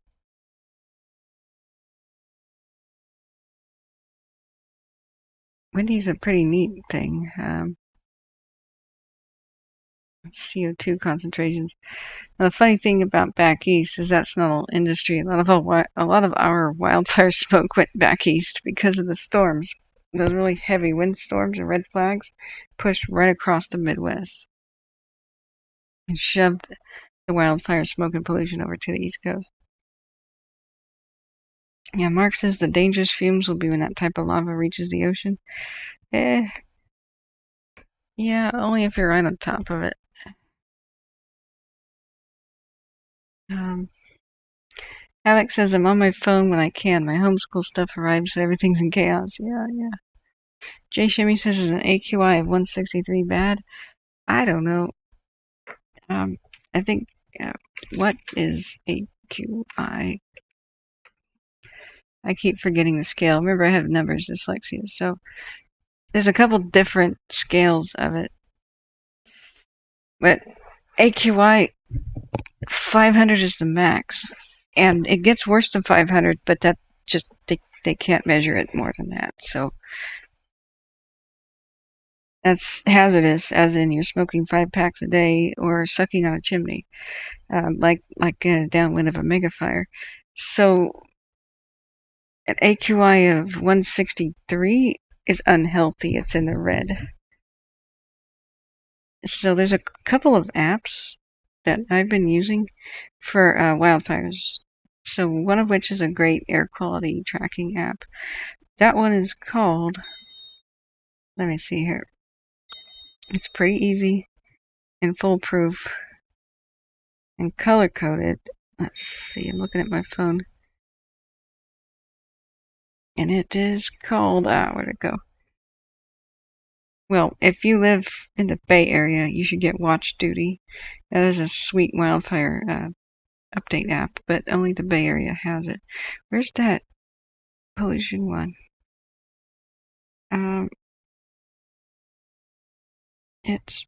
Windy's a pretty neat thing. CO2 concentrations. Now, the funny thing about back east is that's not all industry. A lot of our wildfire smoke went back east because of the storms. Those really heavy windstorms and red flags pushed right across the Midwest and shoved the wildfire smoke and pollution over to the East Coast. Yeah, Mark says the dangerous fumes will be when that type of lava reaches the ocean. Yeah, only if you're right on top of it. Alex says I'm on my phone when I can. My homeschool stuff arrives, so everything's in chaos. Yeah. Jay Shimmy says is an AQI of 163 bad? I don't know. I think, what is AQI? I keep forgetting the scale. Remember, I have numbers dyslexia, so there's a couple different scales of it. But AQI 500 is the max, and it gets worse than 500, but that just they can't measure it more than that. So that's hazardous, as in you're smoking 5 packs a day or sucking on a chimney, like downwind of a megafire. So an AQI of 163 is unhealthy. It's in the red. So there's a couple of apps that I've been using for wildfires. So one of which is a great air quality tracking app. That one is called, let me see here. It's pretty easy and foolproof and color coded. Let's see, I'm looking at my phone. And it is called, where'd it go? Well, if you live in the Bay Area, you should get Watch Duty. That is a sweet wildfire update app, but only the Bay Area has it. Where's that pollution one? It's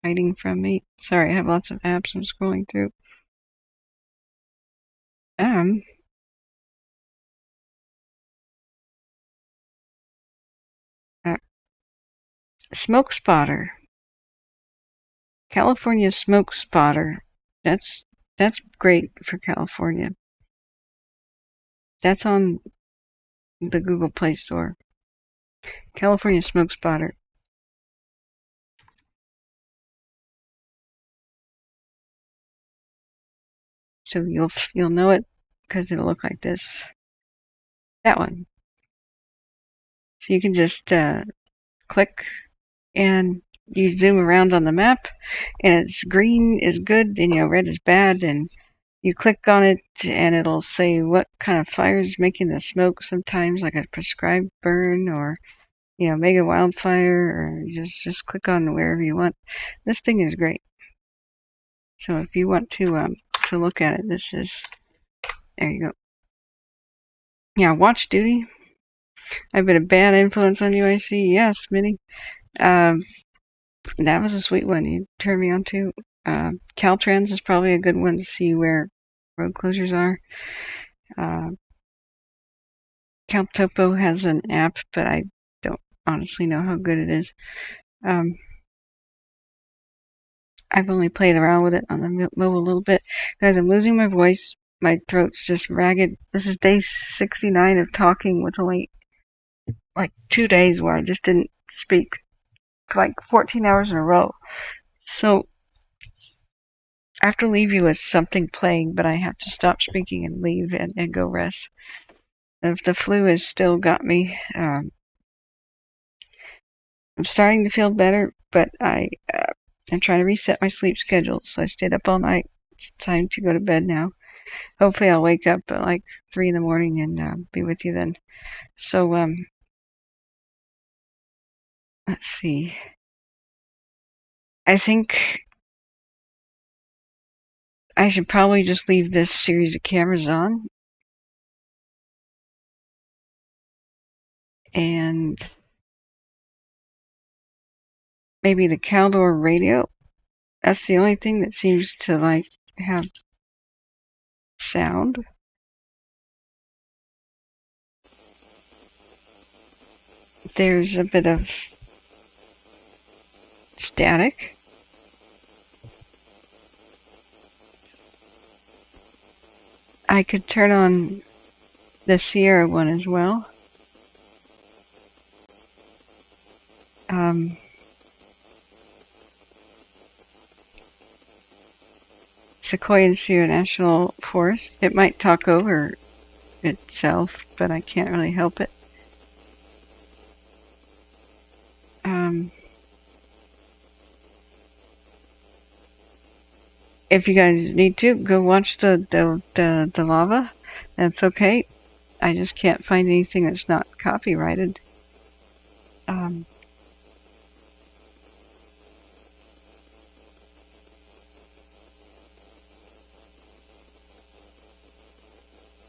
hiding from me. Sorry, I have lots of apps I'm scrolling through. Smoke Spotter. California Smoke Spotter. That's great for California. That's on the Google Play Store. California Smoke Spotter. So you'll know it because it'll look like this. That one. So you can just click and you zoom around on the map, and it's green is good, and red is bad, and you click on it, and it'll say what kind of fire is making the smoke. Sometimes like a prescribed burn, or mega wildfire, or just click on wherever you want. This thing is great. So if you want to look at it, there you go. Yeah, watch duty. I've been a bad influence on you, I see. Yes, Minnie. That was a sweet one you turned me on to. Caltrans is probably a good one to see where road closures are. CalTopo has an app, but I don't honestly know how good it is. I've only played around with it on the mobile a little bit. Guys, I'm losing my voice. My throat's just ragged. This is day 69 of talking with only like 2 days where I just didn't speak for like 14 hours in a row. So I have to leave you with something playing, but I have to stop speaking and leave and go rest. If the flu has still got me, I'm starting to feel better, but I'm trying to reset my sleep schedule, so I stayed up all night. It's time to go to bed now. Hopefully I'll wake up at like 3 in the morning and be with you then. So, let's see. I think I should probably just leave this series of cameras on. And maybe the Caldor radio. That's the only thing that seems to like have sound. There's a bit of static. I could turn on the Sierra one as well. Sequoia and Sierra National Forest. It might talk over itself, but I can't really help it. If you guys need to, go watch the lava. That's okay. I just can't find anything that's not copyrighted.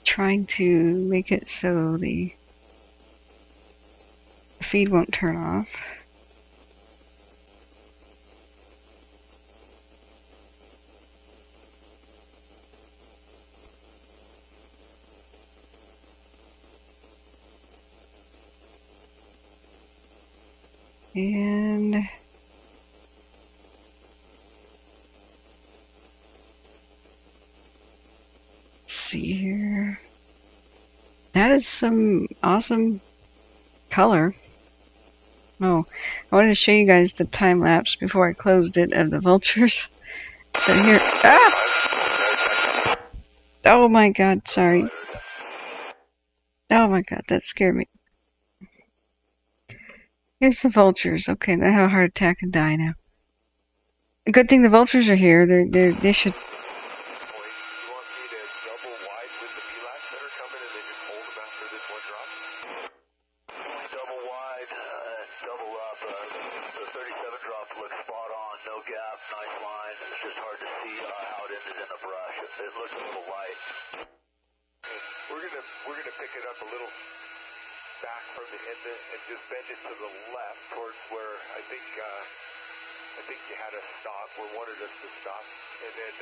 Trying to make it so the feed won't turn off. And let's see here. That is some awesome color. Oh, I wanted to show you guys the time lapse before I closed it of the vultures. So here, oh my god, sorry. Oh my god, that scared me. Here's the vultures. Okay, they have a heart attack and die now. Good thing the vultures are here. They should. We're gonna pick it up a little back from the end and just bend it to the left towards where I think you had us stop, where wanted us to stop, and then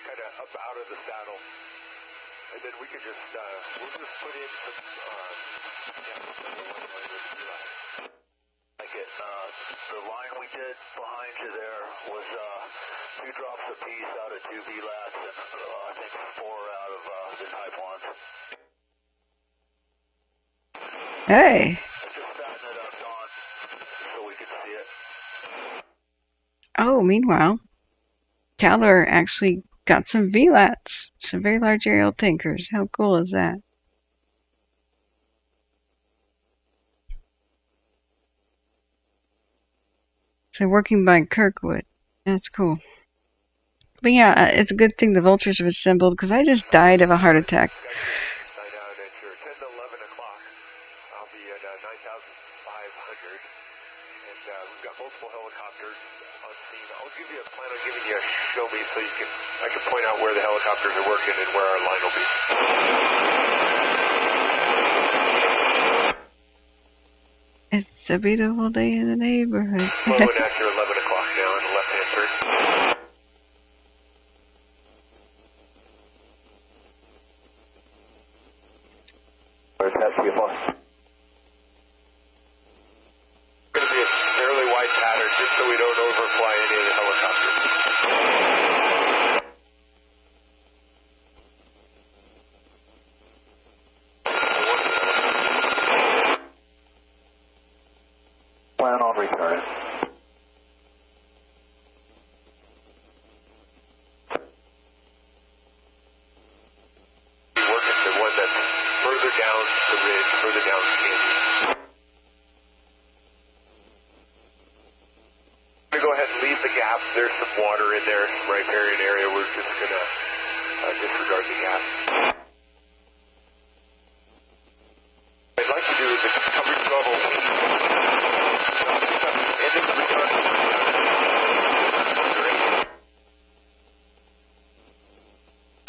kind of up out of the saddle, and then we could just we'll just put in some like it. The line we did behind you there was 2 drops apiece out of 2 VLATs, and I think 4 out of the type 1s. Hey. Just fasten it up, Don, so we can see it. Oh, meanwhile, Caldor actually got some VLATs, some very large aerial tankers. How cool is that? So working by Kirkwood. That's cool. But yeah, it's a good thing the vultures have assembled because I just died of a heart attack. I know, at your 10 to 11 o'clock, I'll be at 9,500, and we've got multiple helicopters on scene. I'll plan on giving you a show me so I can point out where the helicopters are working and where our line will be. It's a beautiful day in the neighborhood. Flowing at your 11 o'clock now on the left-hand turn. Where's that CFR? Going to be a fairly wide pattern just so we don't overfly any of the helicopters. Plan on returning. Working the one that's further down the ridge, further down the canyon. I'm going to go ahead and leave the gap. There's some water in there, some riparian area. We're just going to disregard the gap. What I'd like to do is the coverage level. Ending the return.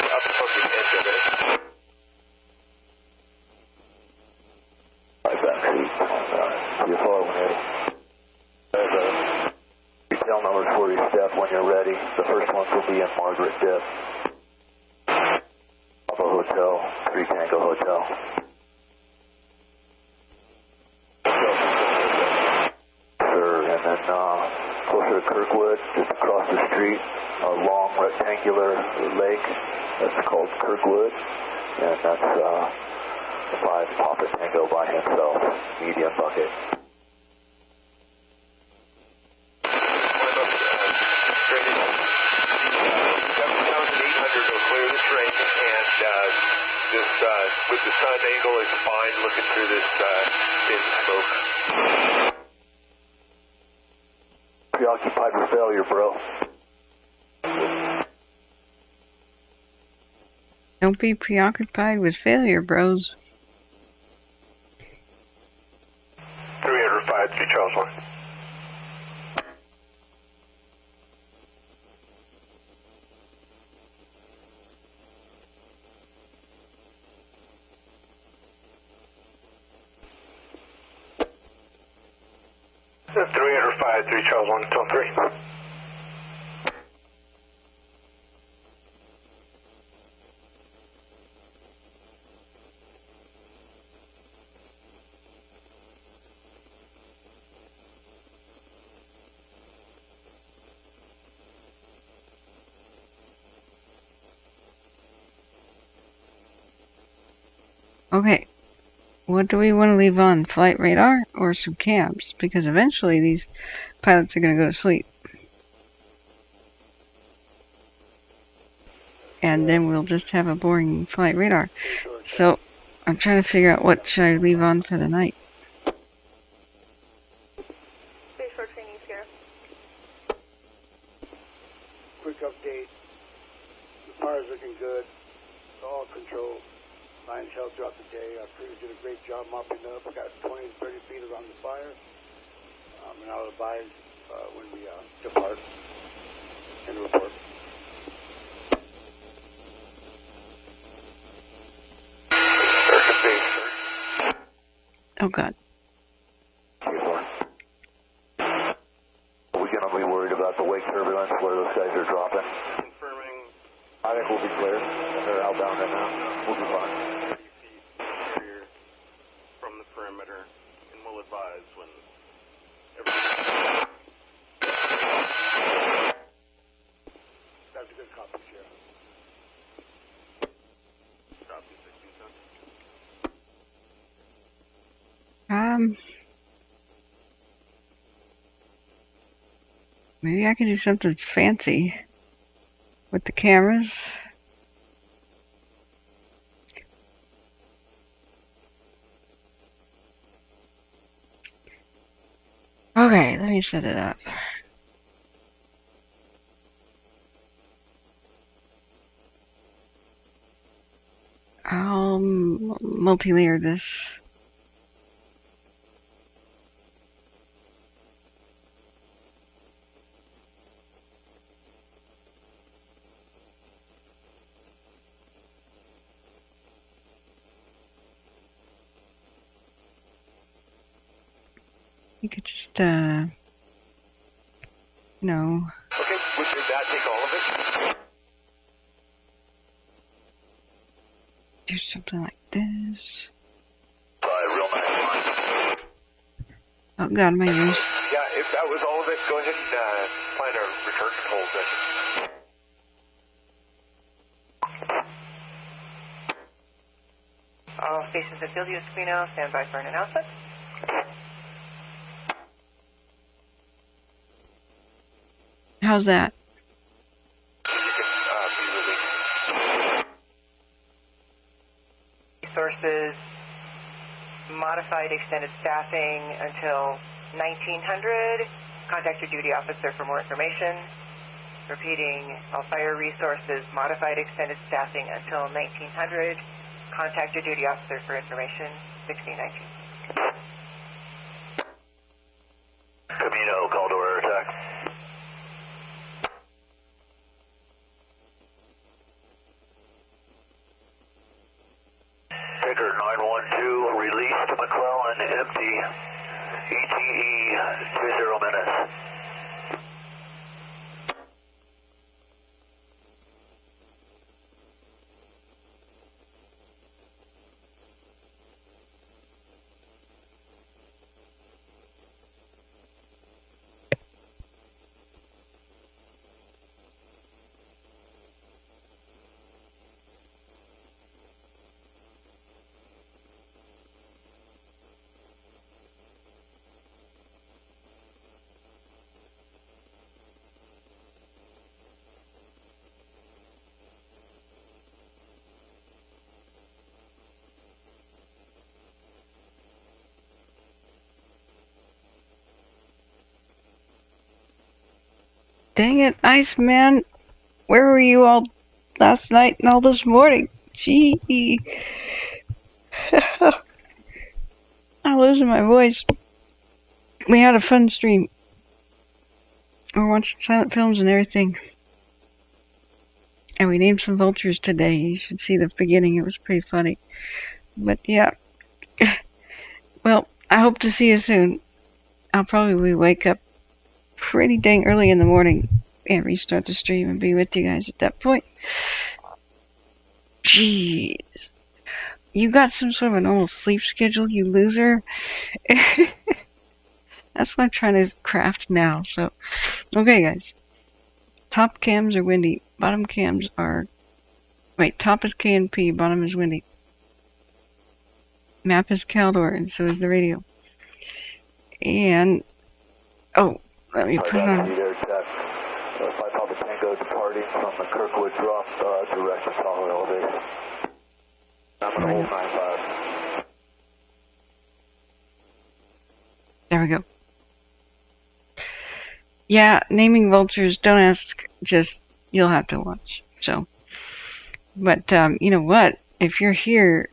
Up from the edge of it. 5 back feet. CFR when ready. Detail numbers for your step when you're ready. The first ones will be in Margaret Dip. Bravo Hotel, 3 Tango Hotel. Sure, and then closer to Kirkwood, just across the street, a long rectangular lake. That's called Kirkwood, and that's 5 Papa Tango by himself, medium bucket. Straight in. 7,800 will clear this range, and this with the sun angle is fine looking through this thin smoke. Preoccupied with failure, bro. Don't be preoccupied with failure, bros. 305, 3 Charles 1. That's 305, 3 Charles 1, tone 3. Okay. What do we want to leave on? Flight radar or some cams? Because eventually these pilots are going to go to sleep. And then we'll just have a boring flight radar. So I'm trying to figure out what should I leave on for the night. Space Short Training, Sherriff. Quick update. The fire's looking good. It's all controlled. Lines held throughout the day. Our crews did a great job mopping up. We got 20 to 30 feet around the fire. And I'll advise when we depart and report. Oh God. Are we going to be worried about the wake turbulence where those guys are dropping? Confirming. I think we'll be clear. They're outbound right now. We'll be fine. 30 feet clear from the perimeter, and we'll advise when everything. That's a good copy, Sheriff. Copy 16 ton. Maybe I can do something fancy with the cameras. Okay, let me set it up. I'll multi-layer this. You could just, no. Okay, would that take all of it? Do something like this. Real nice. Oh God, my ears. Yeah, if that was all of it, go ahead and plan a return control session. All stations at field use now, stand by for an announcement. How's that? Resources, modified extended staffing until 1900. Contact your duty officer for more information. Repeating, all fire resources, modified extended staffing until 1900. Contact your duty officer for information. 1619. Camino, Caldor attack. Taker 912, release to McFarland, empty. ETE, 20 minutes. Dang it, Iceman. Where were you all last night and all this morning? Gee. I'm losing my voice. We had a fun stream. We're watching silent films and everything. And we named some vultures today. You should see the beginning. It was pretty funny. But yeah. Well, I hope to see you soon. I'll probably wake up pretty dang early in the morning and restart the stream and be with you guys at that point. Jeez. You got some sort of a normal sleep schedule, you loser? That's what I'm trying to craft now. So, okay guys. Top cams are windy. Bottom cams are... Wait, top is KNP, bottom is windy. Map is Caldor, and so is the radio. And... Oh, let me put it on. 5 Papa Tango departing from the Kirkwood drop direct to Tahoe elevation. I'm going to hold 95. There we go. Yeah, naming vultures, don't ask, just, you'll have to watch. So, but, you know what? If you're here,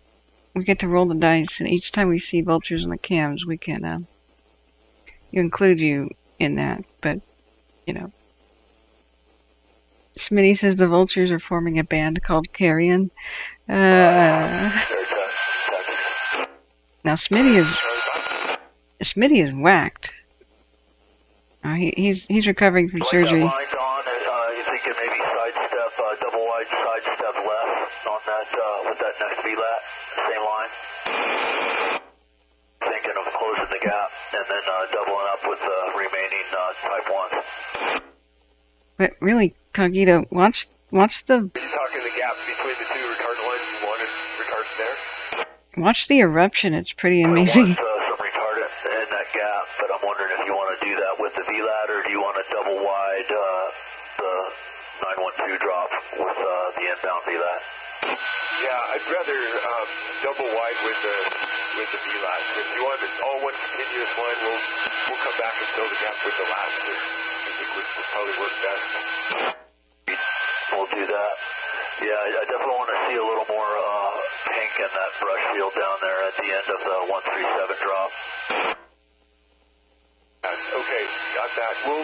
we get to roll the dice, and each time we see vultures on the cams, we can, include you in that, but, you know. Smitty says the vultures are forming a band called Carrion. Now Smitty is whacked. He's recovering from surgery. Lines on, you think it maybe sidestep, double wide sidestep left on that, with that next VLAT, same line. Thinking of closing the gap and then doubling up with the remaining Type 1s. But really, Cogito, watch the... Are you talking the gap between the two retardant lines? You wanted retardant there? Watch the eruption, it's pretty amazing. I want some retardant in that gap, but I'm wondering if you want to do that with the VLAT or do you want to double wide the 912 drop with the inbound VLAT? Yeah, I'd rather double wide with the with the VLAS. If you want it all one continuous line, we'll come back and fill the gap with the last. I think would probably work best. We'll do that. Yeah, I definitely want to see a little more pink in that brush field down there at the end of the 137 drop. Okay, got that. We'll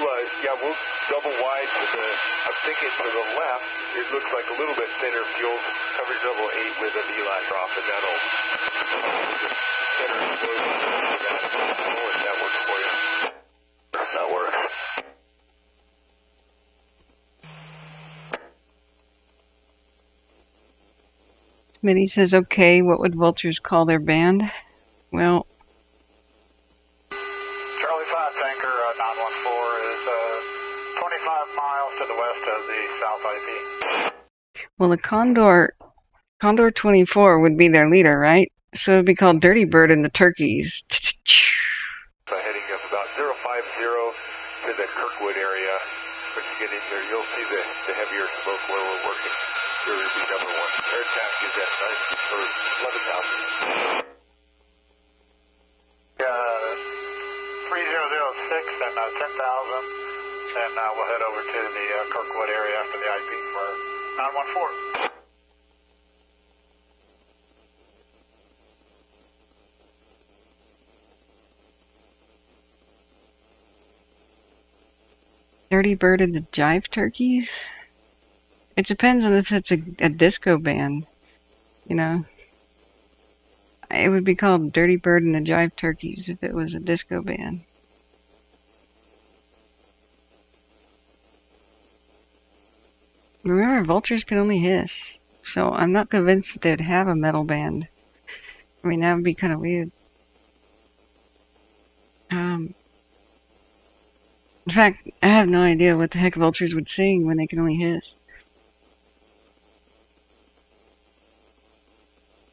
double wide to the, I'm thinking to the left, it looks like a little bit thinner fuel, coverage level 8 with a VLAS drop, and that'll just center those if that works for you. That works. Smitty says, okay, what would vultures call their band? Well, Charlie 5 Tanker 914 is 25 miles to the west of the South IP. well, the Condor 24 would be their leader, right? So it'd be called Dirty Bird and the Turkeys. So heading up about 050 to the Kirkwood area. Once you get in there, you'll see the heavier smoke where we're working. Here would be number 1. Air attack is at 11,000. 3006 and 10,000. And we'll head over to the Kirkwood area after the IP for 914. Dirty Bird and the Jive Turkeys? It depends on if it's a disco band, you know. It would be called Dirty Bird and the Jive Turkeys if it was a disco band. Remember, vultures can only hiss, so I'm not convinced that they'd have a metal band. I mean, that would be kind of weird. In fact, I have no idea what the heck vultures would sing when they can only hiss.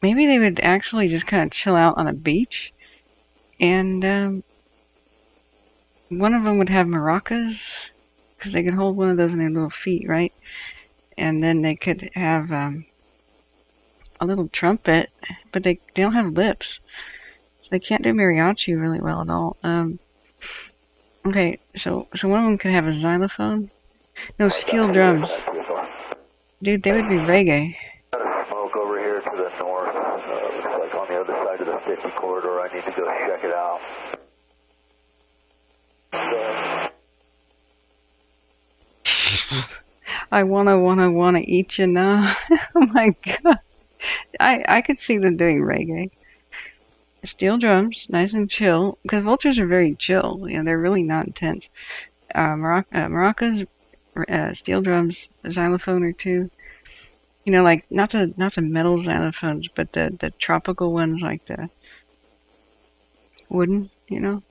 Maybe they would actually just kind of chill out on a beach, and one of them would have maracas, because they could hold one of those in their little feet, right? And then they could have a little trumpet, but they don't have lips, so they can't do mariachi really well at all. Okay, so one of them could have a xylophone. No, steel drums. Dude, they would be reggae. Smoke over here to the north. Looks like on the other side of the 50 corridor. I need to go check it out. I wanna eat you now. Oh my god. I could see them doing reggae. Steel drums, nice and chill, because vultures are very chill. You know, they're really not intense. Maracas, steel drums, a xylophone or two. You know, like not the metal xylophones, but the tropical ones, like the wooden. You know,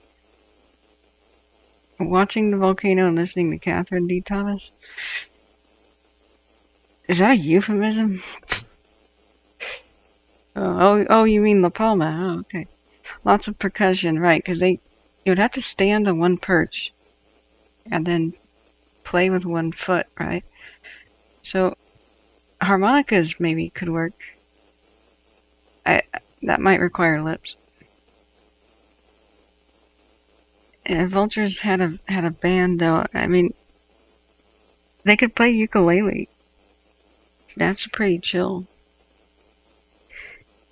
watching the volcano and listening to Kathryn D. Thomas. Is that a euphemism? Oh, you mean La Palma? Oh, okay. Lots of percussion, right? Because you would have to stand on one perch and then play with one foot, right? So harmonicas maybe could work. That might require lips. And vultures had a band, though. I mean, they could play ukulele. That's pretty chill.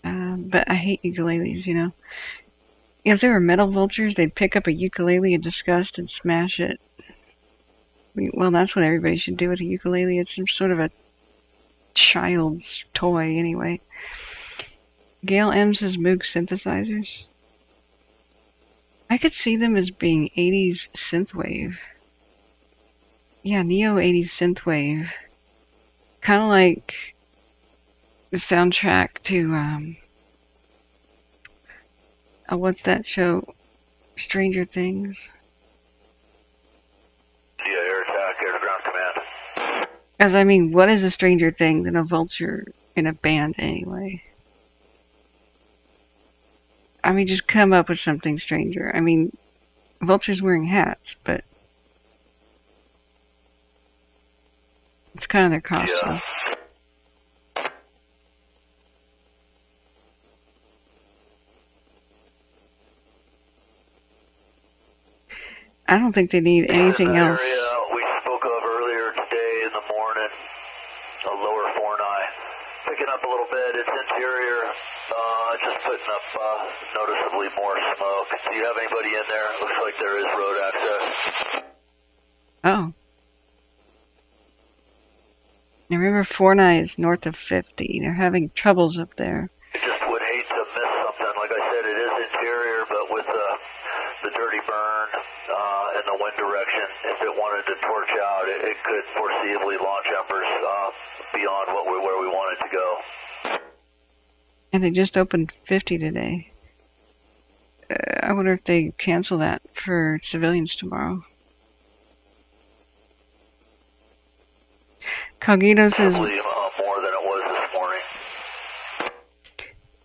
But I hate ukuleles, you know. If they were metal vultures, they'd pick up a ukulele in disgust and smash it. Well, that's what everybody should do with a ukulele. It's some sort of a child's toy, anyway. Gail M says Moog synthesizers. I could see them as being 80s synthwave. Yeah, neo 80s synthwave. Kind of like the soundtrack to what's that show? Stranger Things. Yeah, air attack, air to ground command. As I mean, what is a stranger thing than a vulture in a band anyway? I mean, just come up with something stranger. I mean, vultures wearing hats, but it's kind of their costume. Yeah. don't think they need anything else. Area we spoke of earlier today in the morning, a lower Forney. Picking up a little bit. It's interior. Just putting up noticeably more smoke. Do you have anybody in there? Looks like there is road access. Oh. Now remember, Forney is north of 50. They're having troubles up there. I just would hate to miss something. Like I said, it is interior, but with the dirty burn and the wind direction, if it wanted to torch out, it could foreseeably launch embers beyond where we wanted to go. And they just opened 50 today. I wonder if they cancel that for civilians tomorrow. Cognito says... Probably more than it was this morning.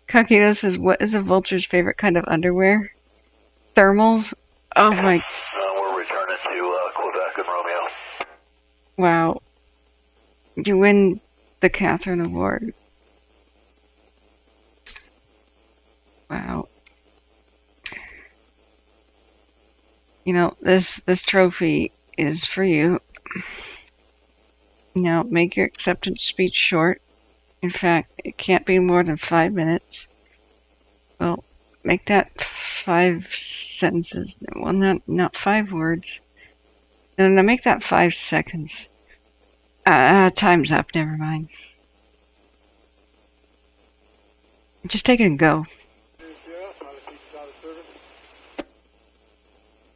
Cognito says, what is a vulture's favorite kind of underwear? Thermals? Oh my... We're returning to Quebec and Romeo. Wow. You win the Kathryn Award. Wow. You know, this trophy is for you. Now, make your acceptance speech short. In fact, it can't be more than 5 minutes. Well, make that 5 sentences. Well, not 5 words. No, make that 5 seconds. Time's up. Never mind. Just take it and go.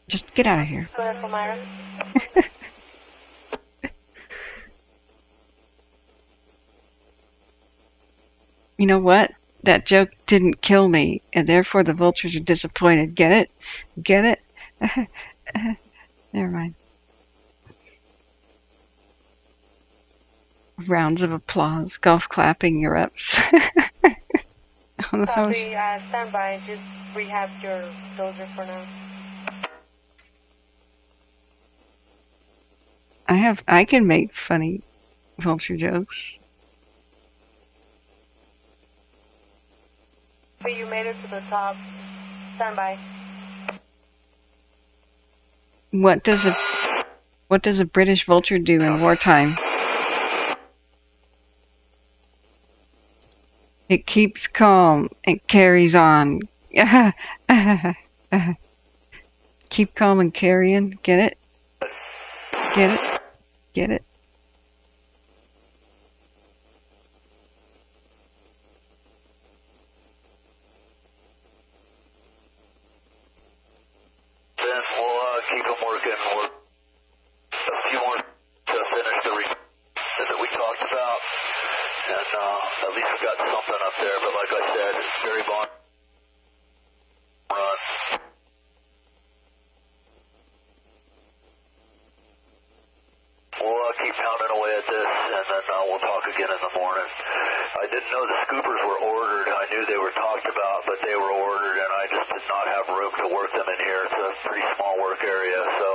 Just get out of here. You know what? That joke didn't kill me, and therefore the vultures are disappointed. Get it? Get it? Never mind. Rounds of applause, golf clapping erupts. Copy, stand by. Just rehab your dozer for now. I can make funny vulture jokes. But you made it to the top. Stand by. What does a British vulture do in wartime? It keeps calm and carries on. Keep calm and carrying. Get it? Get it? Get it? Then we'll keep them working. A few more to finish that we talked about. And at least we've got something up there. But like I said, it's very long run. We'll keep pounding away at this, and then we'll talk again in the morning. I didn't know the scoopers were ordered. I knew they were talked about, but they were ordered, and I just did not have room to work them in here. It's a pretty small work area, so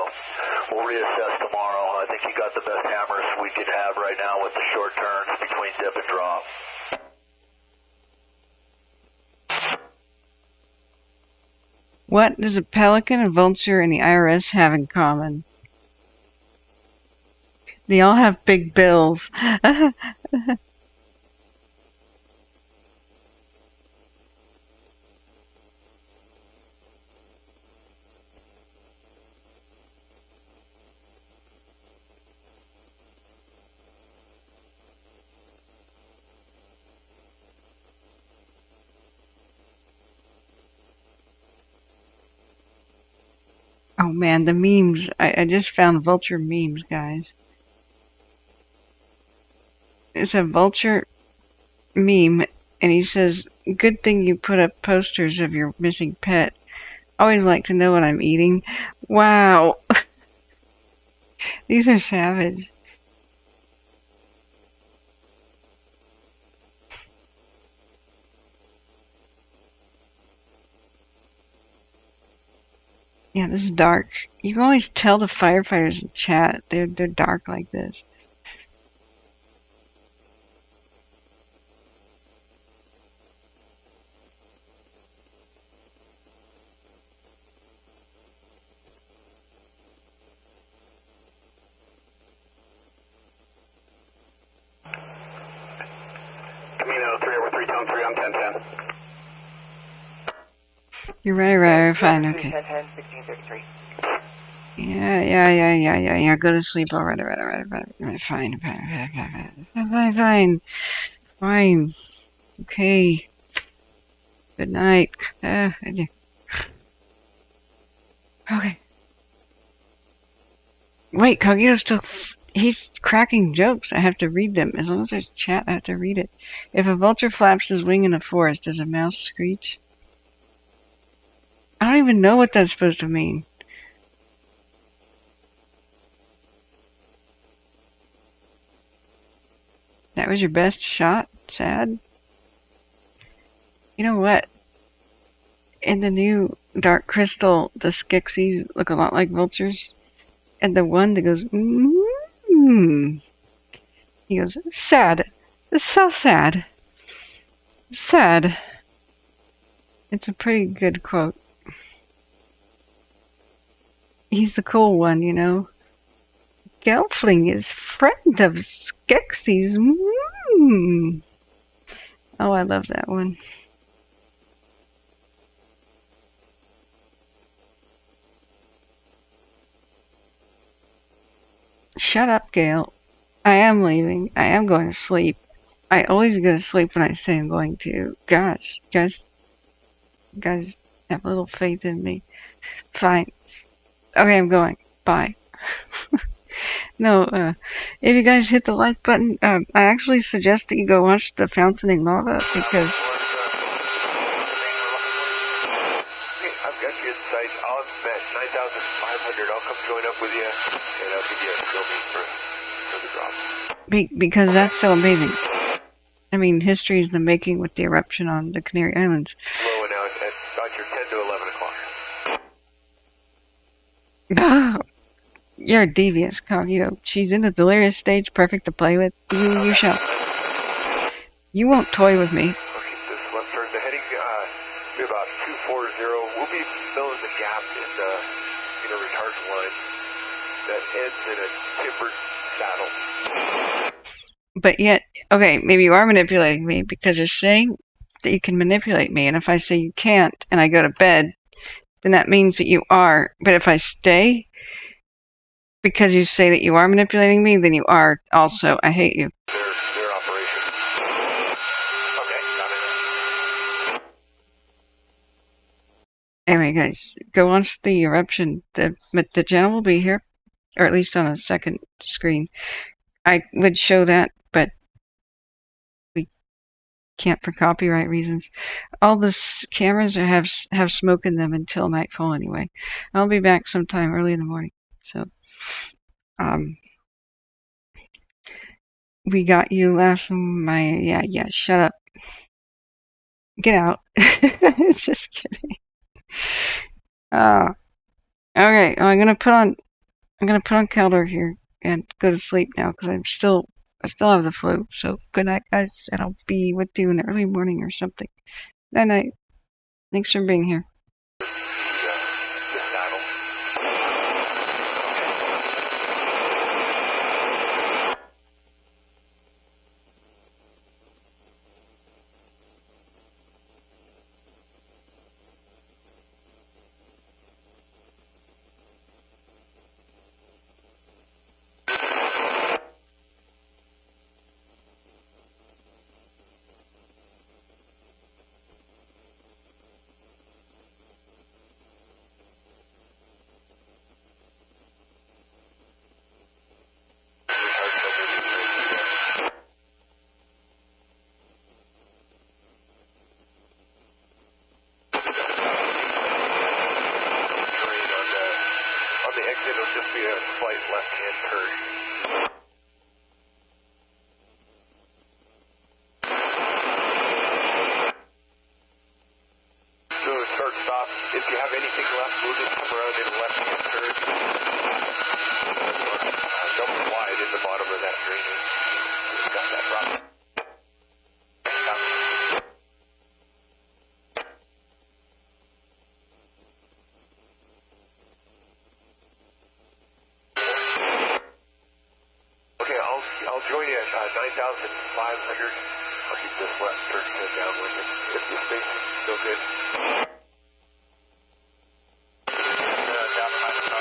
we'll reassess tomorrow. I think you got the best hammers we could have right now with the short turns between dip and drop. What does a pelican, a vulture, and the IRS have in common? They all have big bills. Oh man, the memes. I just found vulture memes, guys. It's a vulture meme, and he says, good thing you put up posters of your missing pet. Always like to know what I'm eating. Wow. These are savage. Yeah, this is dark. You can always tell the firefighters in chat. They're dark like this. Camino 3 over 3 tone 3 on 1010. You're right, fine, okay. 1010, 1633. Yeah. Go to sleep. All right. Fine. Okay. Good night. Okay. Wait, Cogito's still. He's cracking jokes. I have to read them. As long as there's chat, I have to read it. If a vulture flaps his wing in a forest, does a mouse screech? I don't even know what that's supposed to mean. That was your best shot? Sad? You know what? In the new Dark Crystal, the Skeksis look a lot like vultures. And the one that goes, he goes, sad. It's so sad. Sad. It's a pretty good quote. He's the cool one, you know. Gelfling is friend of Skeksis. Oh, I love that one. Shut up, Gail. I am leaving. I am going to sleep. I always go to sleep when I say I'm going to. Gosh, guys have a little faith in me. Fine. Okay, I'm going. Bye. No, if you guys hit the like button, I actually suggest that you go watch the Fountaining Lava because... I've got you in sight. I'll bet 9,500. I'll come join up with you, and I'll give you a filming for the drop. Because that's so amazing. I mean, history is the making with the eruption on the Canary Islands. Blowing out at about your 10 to 11 o'clock. You're a devious, Cogito. She's in the delirious stage, perfect to play with. You shall. You won't toy with me. Okay, this left turn. The heading be about 240. We'll be filling the gap in the retardant line that ends in a timbered saddle. But yet, okay, maybe you are manipulating me because you're saying that you can manipulate me, and if I say you can't and I go to bed, then that means that you are. But if I stay, because you say that you are manipulating me, then you are also. I hate you. Their operation. Okay, got it. Anyway, guys, go watch the eruption. The channel will be here, or at least on a second screen. I would show that, but we can't for copyright reasons. All the cameras have smoke in them until nightfall anyway. I'll be back sometime early in the morning. So, we got you laughing. Yeah, shut up. Get out. Just kidding. Okay, I'm gonna put on Caldor here and go to sleep now because I still have the flu. So good night, guys, and I'll be with you in the early morning or something. Night. Thanks for being here. I'll join you at 9,500. I'll keep this left turn head downwind if the space is still good. Down to minus 9.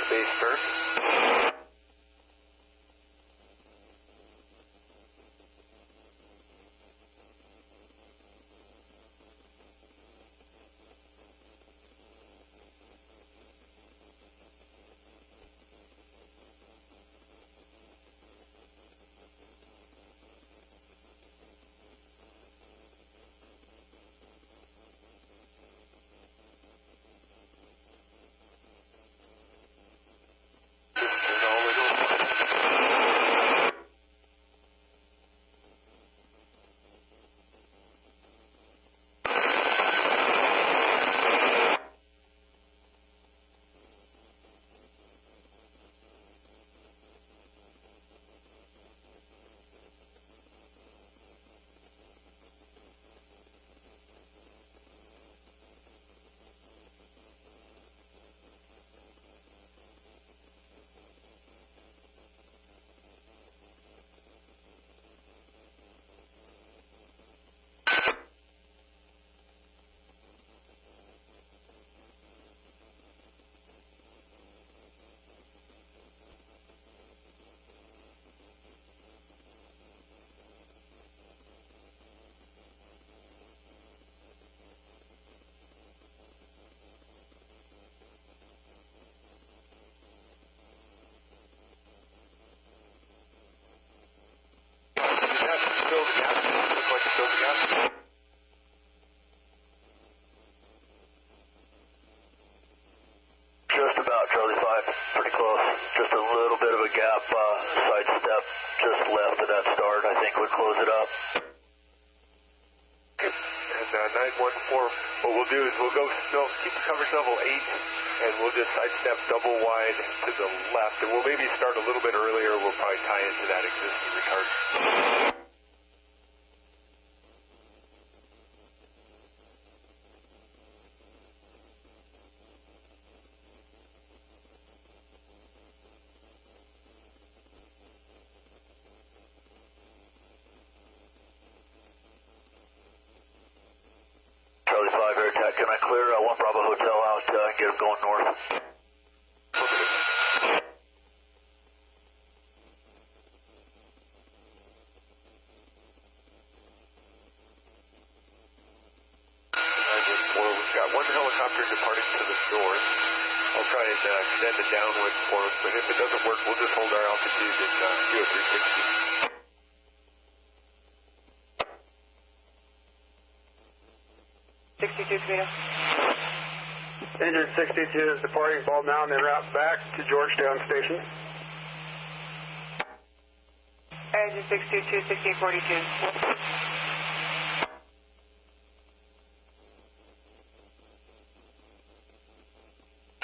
Base turn. Just about, Charlie 5. Pretty close. Just a little bit of a gap, side step just left of that start. I think we'll close it up. Okay. And 914, what we'll do is we'll go keep the coverage level 8, and we'll just sidestep double wide to the left, and we'll maybe start a little bit earlier. We'll probably tie into that existing retard. Charlie 5, air attack, can I clear 1 Bravo Hotel out and get them going north? We've got 1 helicopter departing to the north. I'll try and extend it downwind for us, but if it doesn't work, we'll just hold our altitude at QO 360. 62 Tomato. Engine 62 is departing Bald Mountain en route back to Georgetown Station. Engine 622, 6842.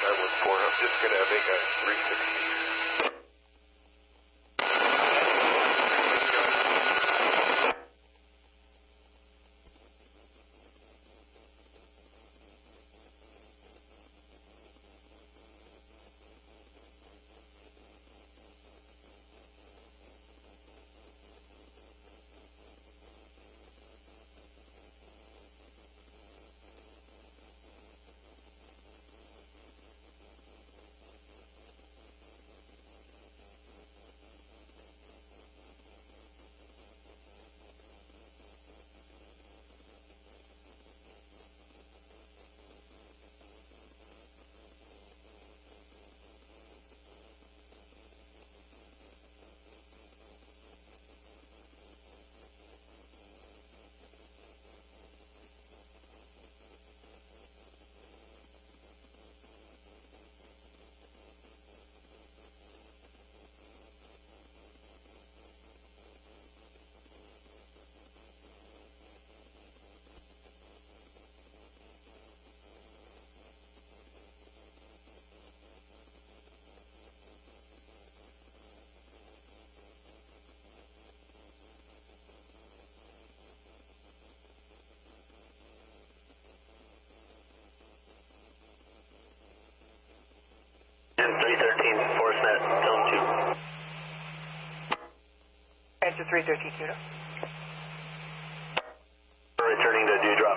I'm just going to make a 360. 313 Kudo. Returning to Dewdrop.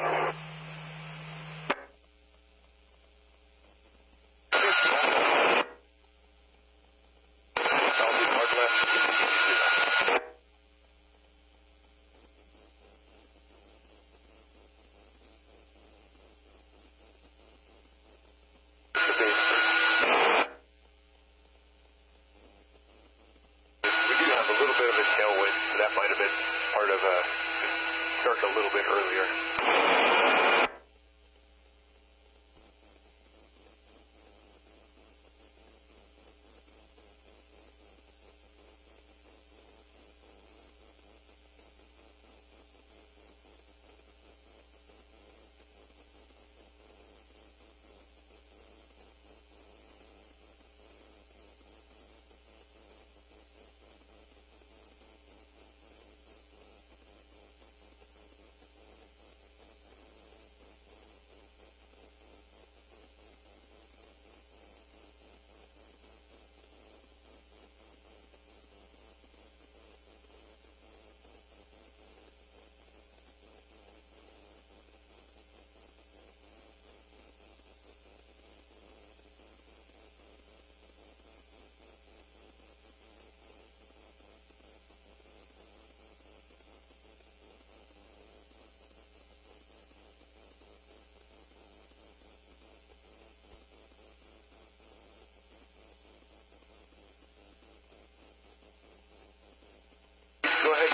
Go ahead,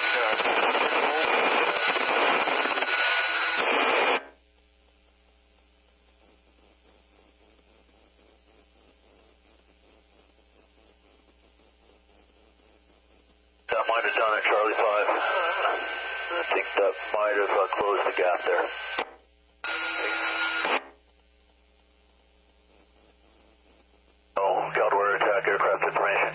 That might have done it, Charlie 5. I think that might have closed the gap there. Oh, Caldor attack aircraft information.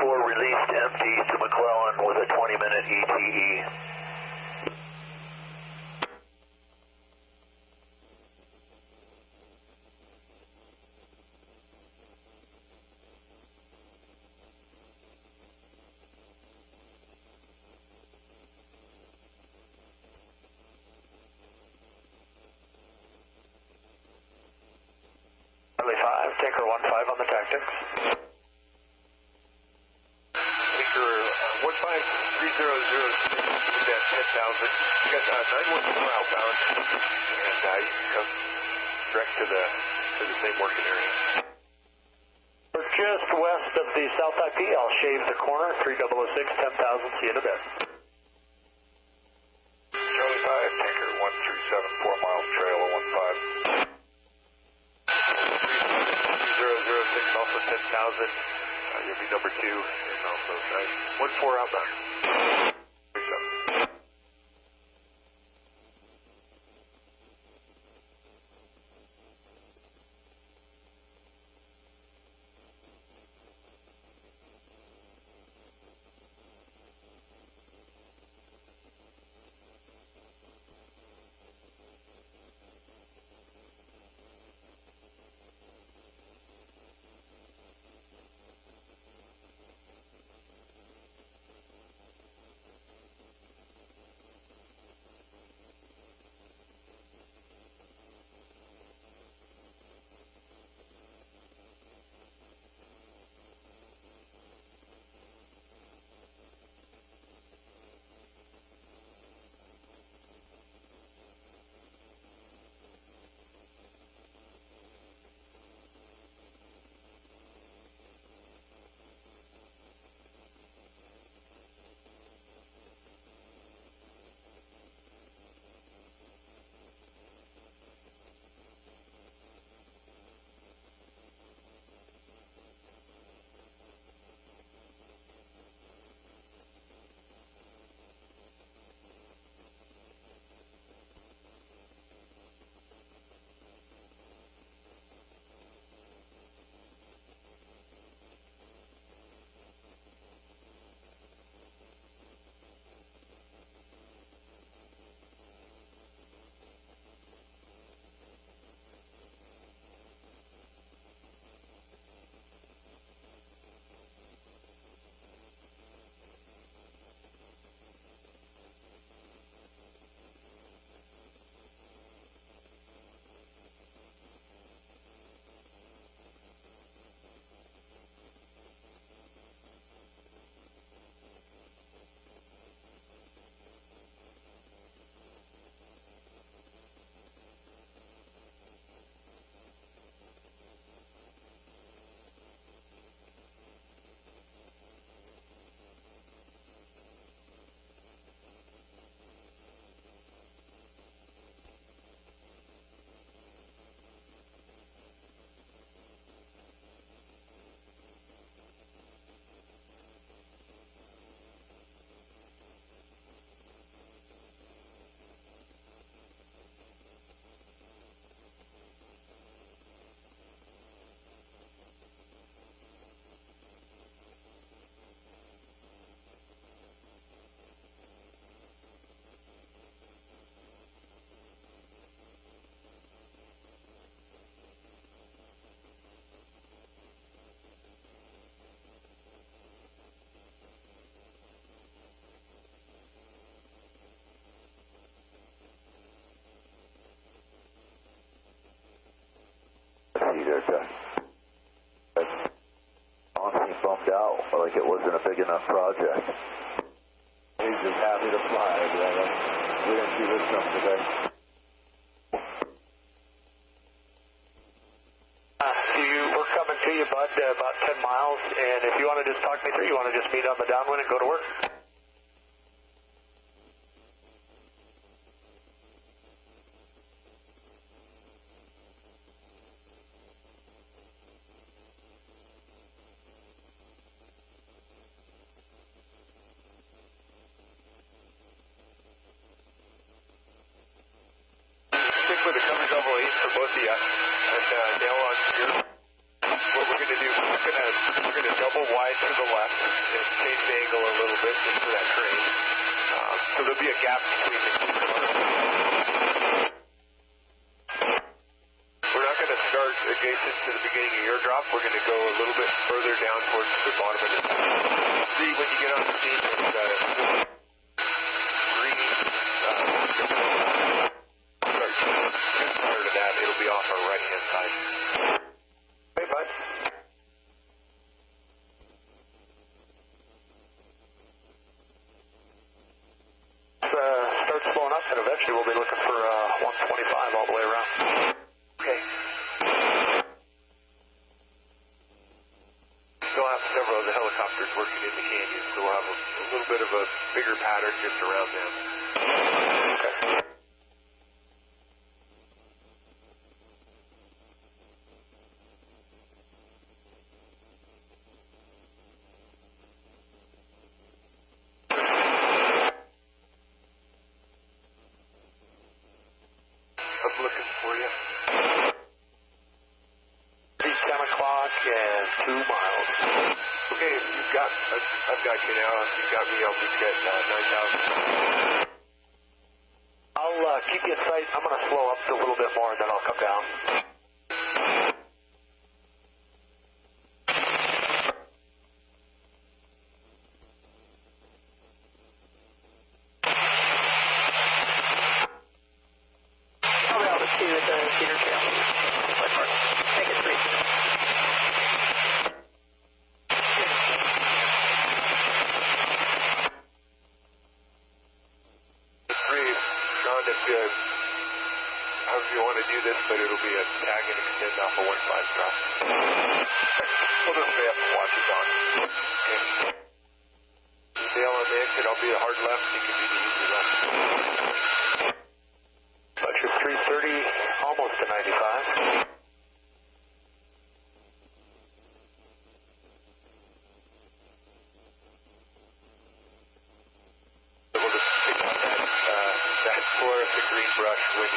Released empty to McFarland with a 20-minute ETE. Charlie 5, Tanker 1-5 on the tactics. 15300 at 10,000. You got 914 outbound, and you can come direct to the same working area. We're just west of the South IP. I'll shave the corner. 3006, 10,000. See you in a bit. Charlie 5, Tanker 137, 4 miles, trail 15. 3006, also 10,000. You'll be number 2, and also 14 outbound. 37. see there, Jack. Honestly bummed out, like it wasn't a big enough project. He's just happy to fly, brother. We didn't see this stuff today. We're coming to you, bud, about 10 miles, and if you want to just talk me through, you want to just meet on the downwind and go to work? Stick with the cover double A's for both of you, and Dale on your. What we're going to do, we're going to double wide to the left and change the angle a little bit into that train. So there'll be a gap between the two. We're not going to start adjacent to the beginning of your drop. We're going to go a little bit further down towards the bottom of the See, when you get on the scene, it's green. Prior to that, it'll be off our right-hand side. Hey, bud. Start slowing up, and eventually we'll be looking for 125 all the way around. Okay. We'll have several of the helicopters working in the canyon, so we'll have a little bit of a bigger pattern just around them. Okay. I'm looking for you. 10 o'clock and 2 miles. Okay, I've got you now. You've got me. I'll just get 9,000. I'll keep you in sight. I'm going to slow up a little bit more, and then I'll come down. However you want to do this, but it'll be a tag and extend off a 1-5 drop. We'll just stay up and watch it on. Okay. Dale on the exit, I'll be a hard left, you can do the easy left. But you're 330, almost to 95. Green brush when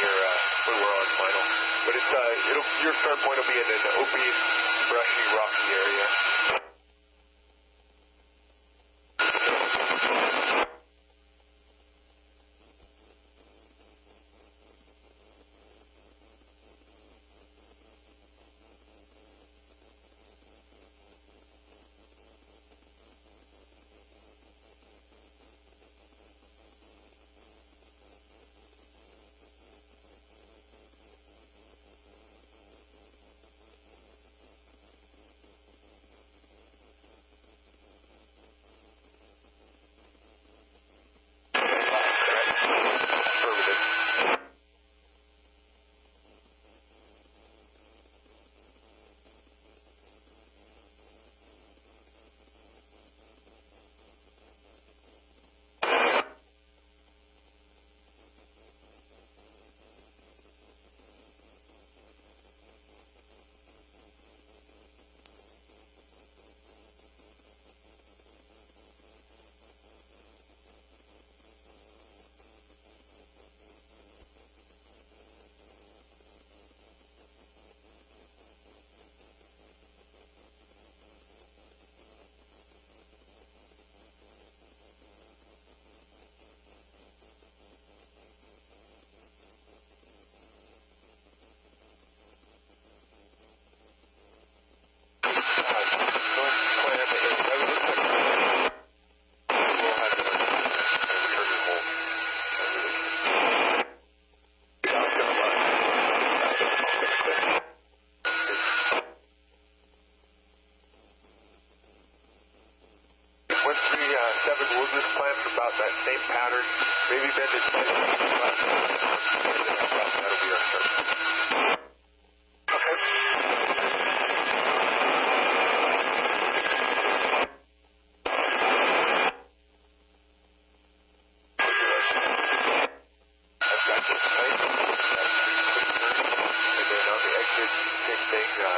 we're on final, but it's your start point will be in an open, brushy, rocky area.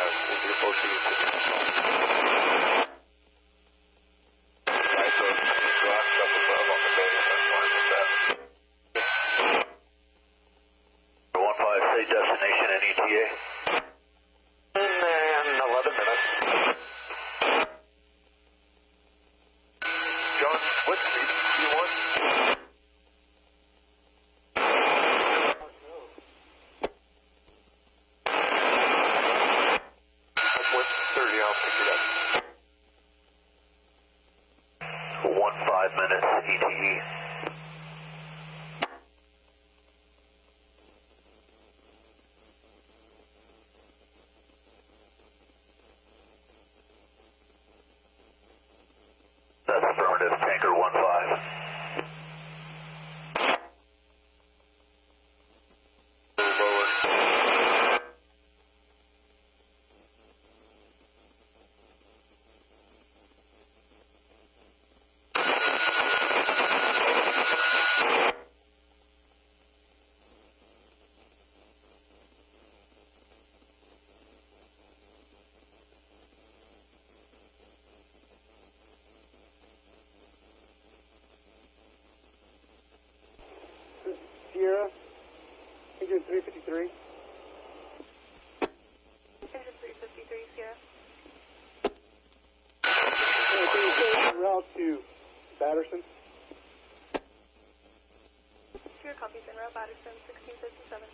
you're supposed to use it. Right, so glass stuff above on the base, I'm fine with that. 15, say destination and ETA. And 11 minutes. John, what speed do you want? 130, I'll pick it up. 15 minutes ETE. That's affirmative, tanker 15. Sierra, engine 353. Engine 353, Sierra. Route to Batterson. Sierra copies en route Batterson, 1657.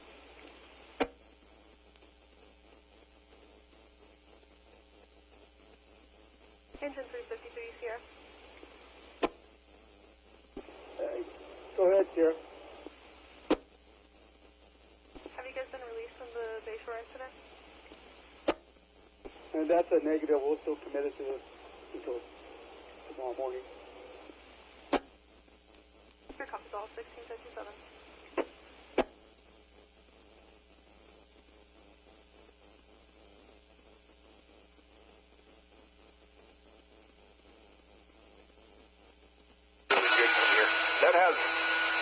Engine 353, Sierra. Go ahead, Sierra. Have you guys been released from the Bayshore incident? And that's a negative. We'll still commit it to until tomorrow morning. Sierra copies all, 1657. That has,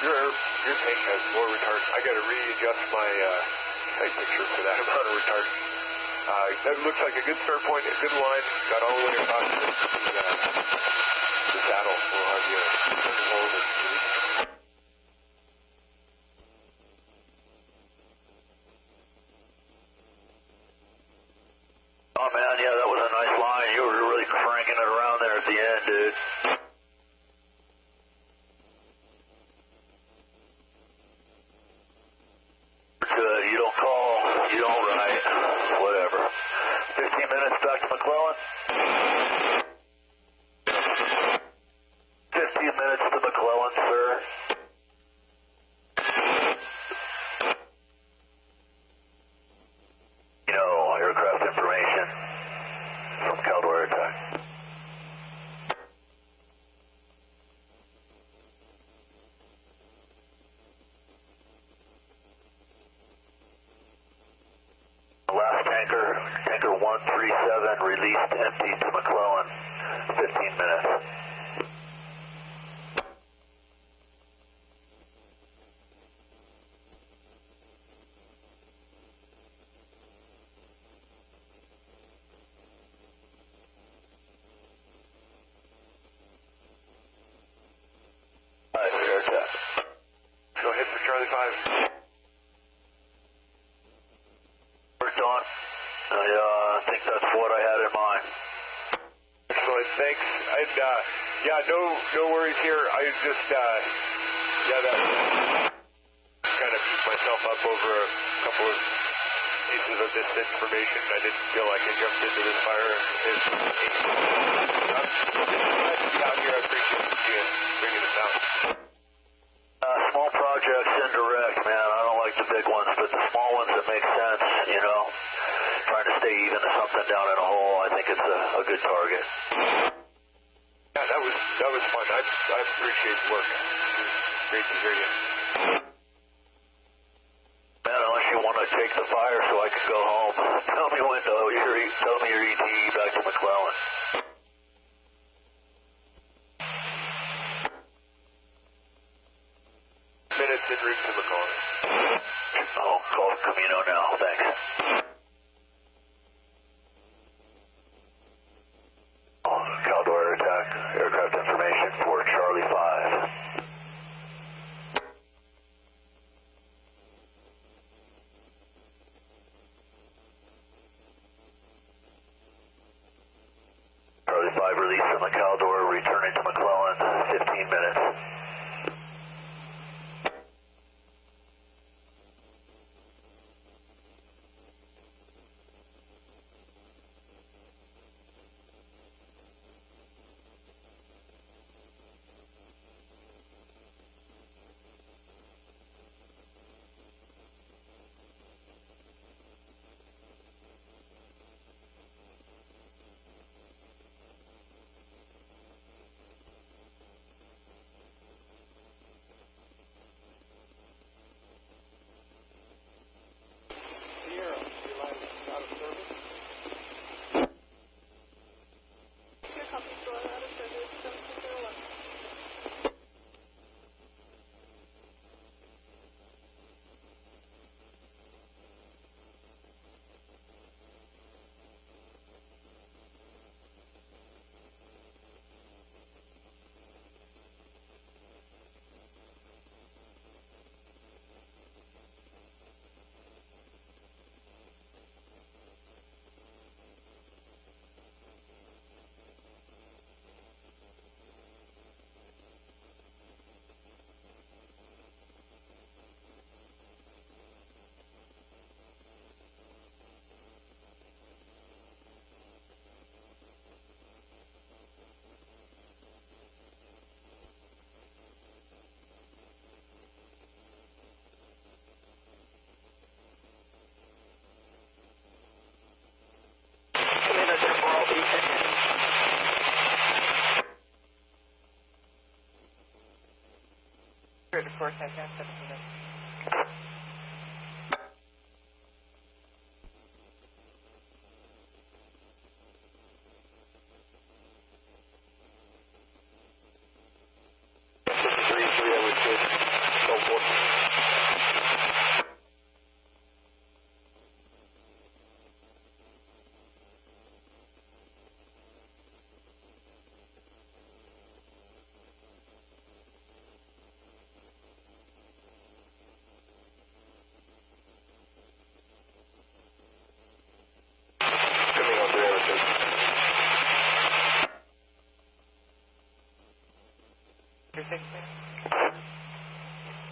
your tank has more retard. I got to readjust my tank picture for that amount of retard. That looks like a good start point, a good line. Got all the way across the saddle. We'll have you hold it. Oh man, yeah, that was a nice line. You were really cranking it around there at the end, dude. Good. You don't call, you don't write, whatever. 15 minutes back to McClellan. 15 minutes to McClellan, sir. You know, aircraft information from Caldor attack. Last tanker 137, released empty to McClellan, 15 minutes. Alright, air check. Go ahead for Charlie 5. Dawn. I think that's what I had in mind. Excellent, thanks. And yeah, no worries here. I just that kind of beat myself up over a couple of pieces of this information. I didn't feel like I jumped into this fire. It's nice to be out here. I appreciate you bringing us out. Small projects, indirect, man. I don't like the big ones, but the small ones that make sense, you know. Trying to stay even to something down in a hole, I think it's a good target. Yeah, that was fun. I appreciate the work. Great to hear you. Man, unless you want to take the fire so I can go home, tell me when to, tell me your ETE back to McClellan. Minutes en route to McClellan. Oh, call Camino now, thanks. 5 release on the Caldor, returning to McFarland, 15 minutes. Of course, I've got 17 minutes.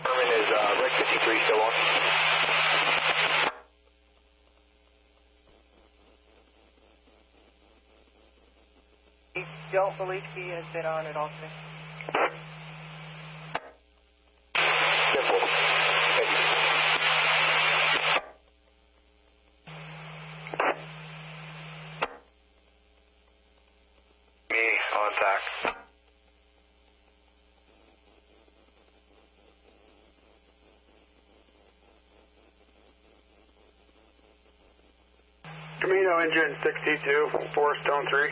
Herman is Rec 53 still on? I don't believe he has been on at all today. Simple. Thank you. Me on tack. Camino engine 62, 4 Stone 3.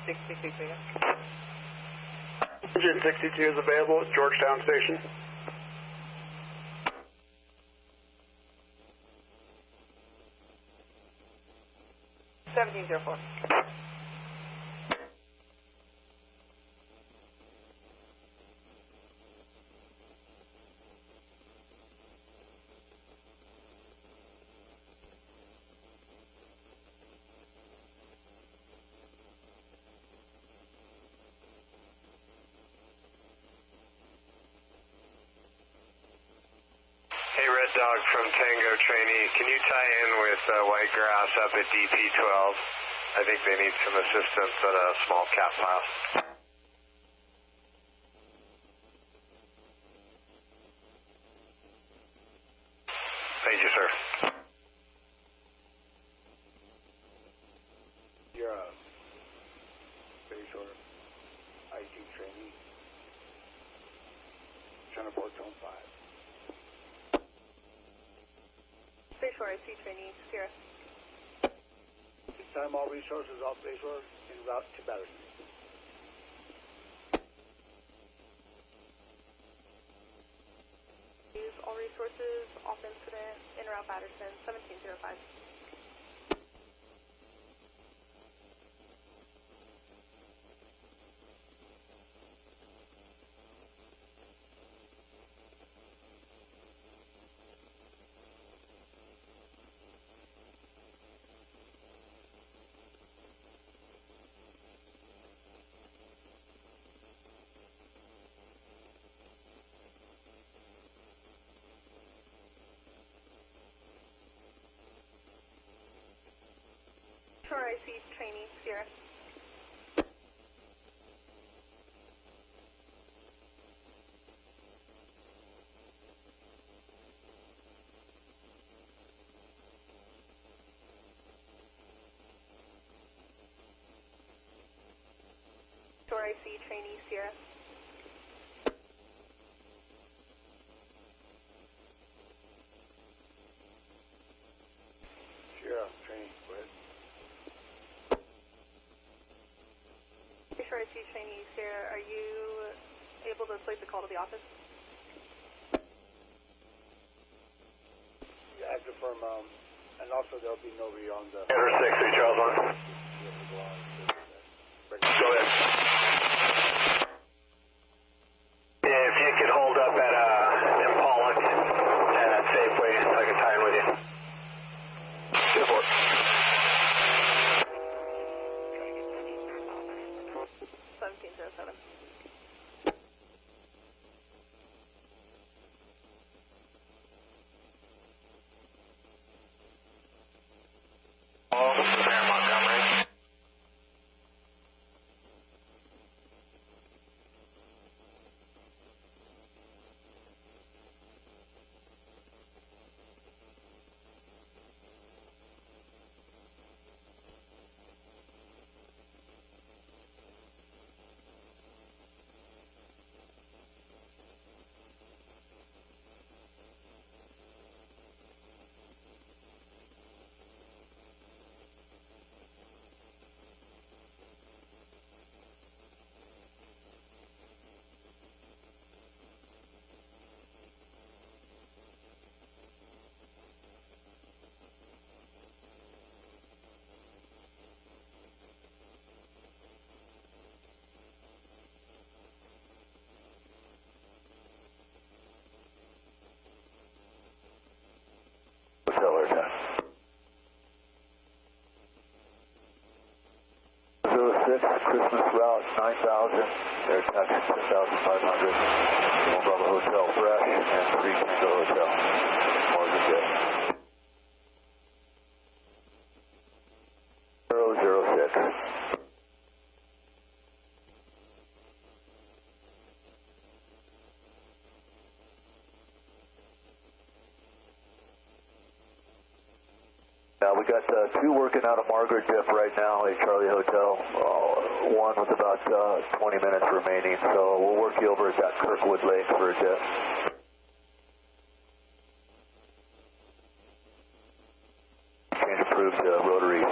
62, yeah. Engine 62 is available at Georgetown Station. $17.04. Hey, Red Dog from Tango Trainee, can you tie in with Whitegrass up at DP-12? I think they need some assistance at a small cap pile. Thank you, sir. You're a very short IT trainee. Channel 4 Tone 5. Bayshore IC trainee, Sherriff. This time all resources off Bayshore en route to Battersea. Use all resources off incident en route Batterson, 1705. trainee, Sierra. Shore IC trainee, Sierra. Sierra, trainee, go ahead. Shore IC trainee, Sierra, are you able to place a call to the office? Yeah, I confirm, and also there'll be nobody on the... Air 6, Charles 1. Go ahead. If you could hold up at Impala and at Safeway, I can tie in with you. Good work. 1707. Air Montgomery. Hotel air 10. 06, Christmas route 9000, air taxi 10,500. 1 Bravo Hotel fresh and 3 Tango Hotel. More than good. 006. We got 2 working out of Margaret Dip right now at Charlie Hotel. One with about 20 minutes remaining, so we'll work you over at that Kirkwood Lake for a dip. Change approved to rotary.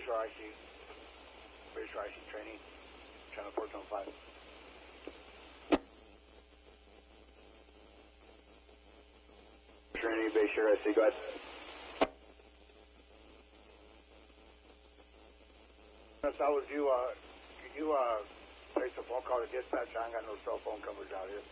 Bayshore IC. Bayshore IC training. Channel 4.5. Trinity, Bayshore IC, go ahead. If I was you, can you place a phone call to dispatch? I ain't got no cell phone coverage out here.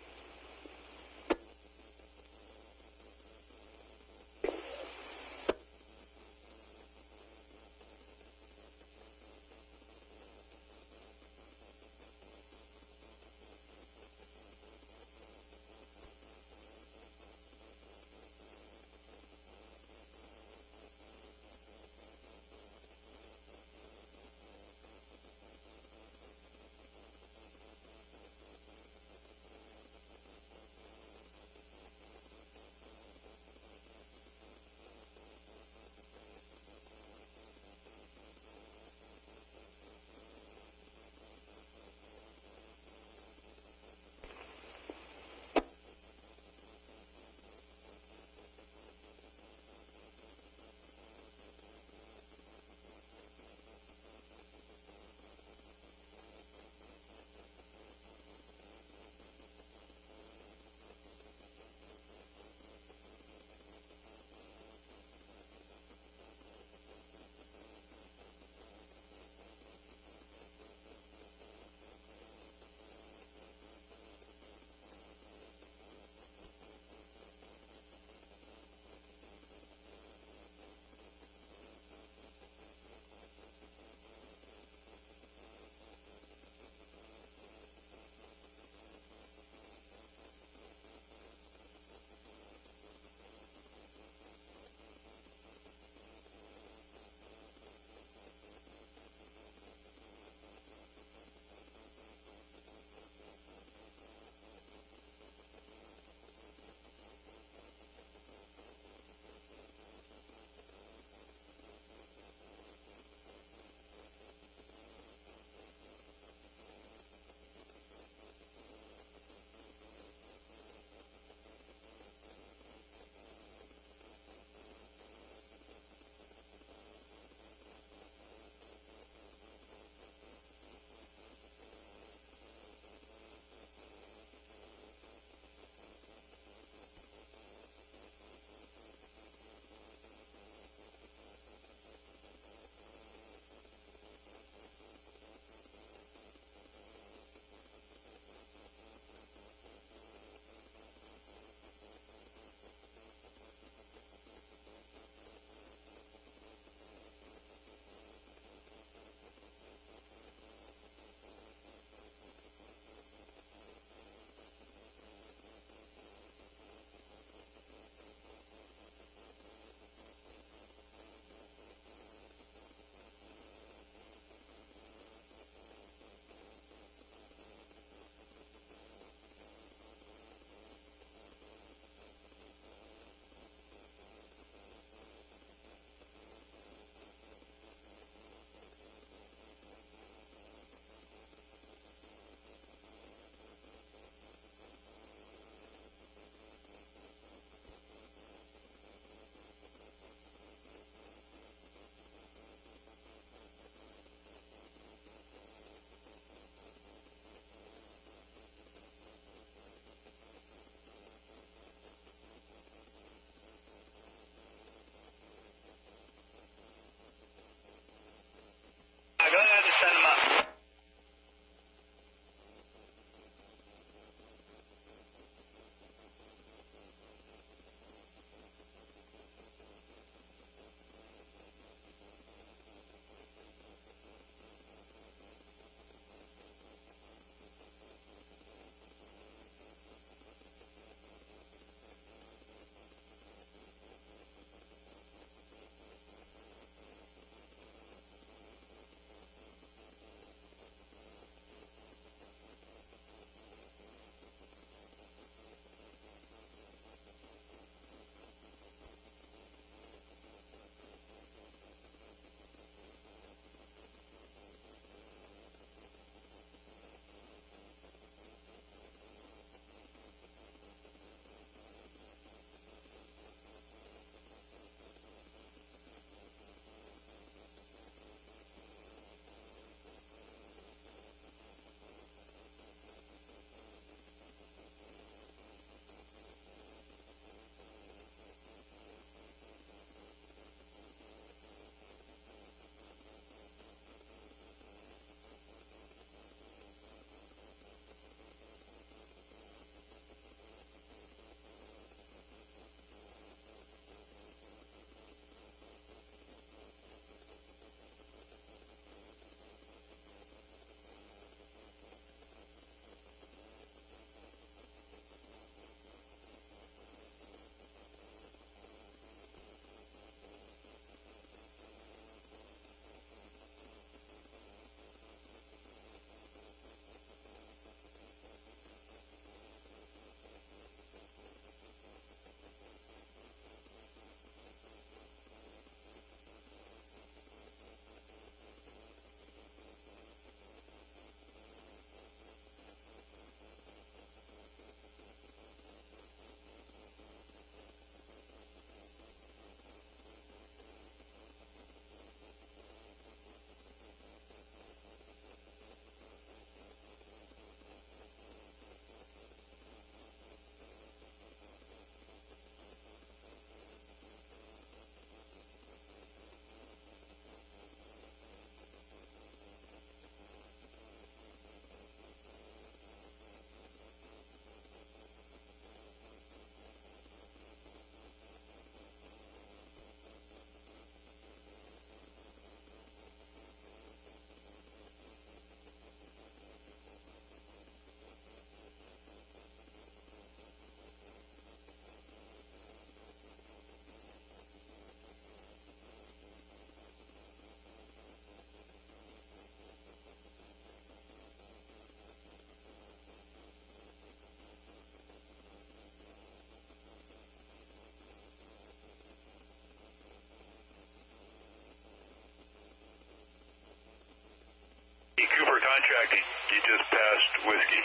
contact, he just passed Whiskey.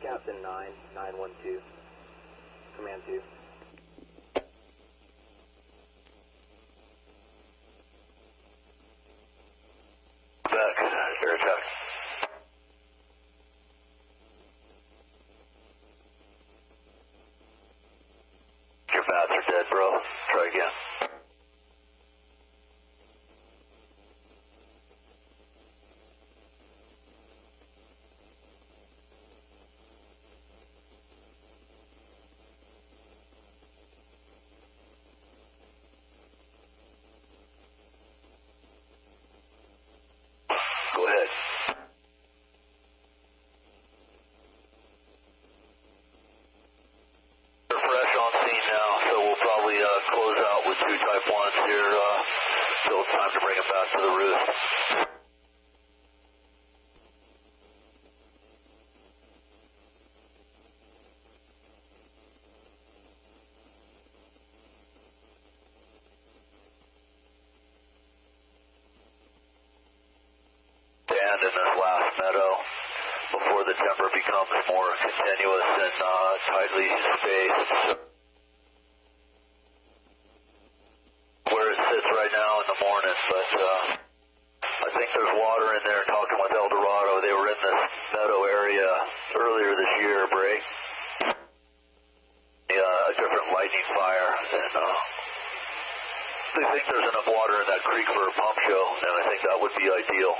Captain 912, Command 2. Back, air attack. Your bats are dead, bro. Try again. Go ahead. We're fresh on scene now, so we'll probably close out with 2 Type 1s here till it's time to bring them back to the roost. And in this last meadow, before the timber becomes more continuous and tightly spaced. Where it sits right now in the morning, but I think there's water in there. Talking with El Dorado, they were in this meadow area earlier this year, Bray. A different lightning fire, and they think there's enough water in that creek for a pump show, and I think that would be ideal.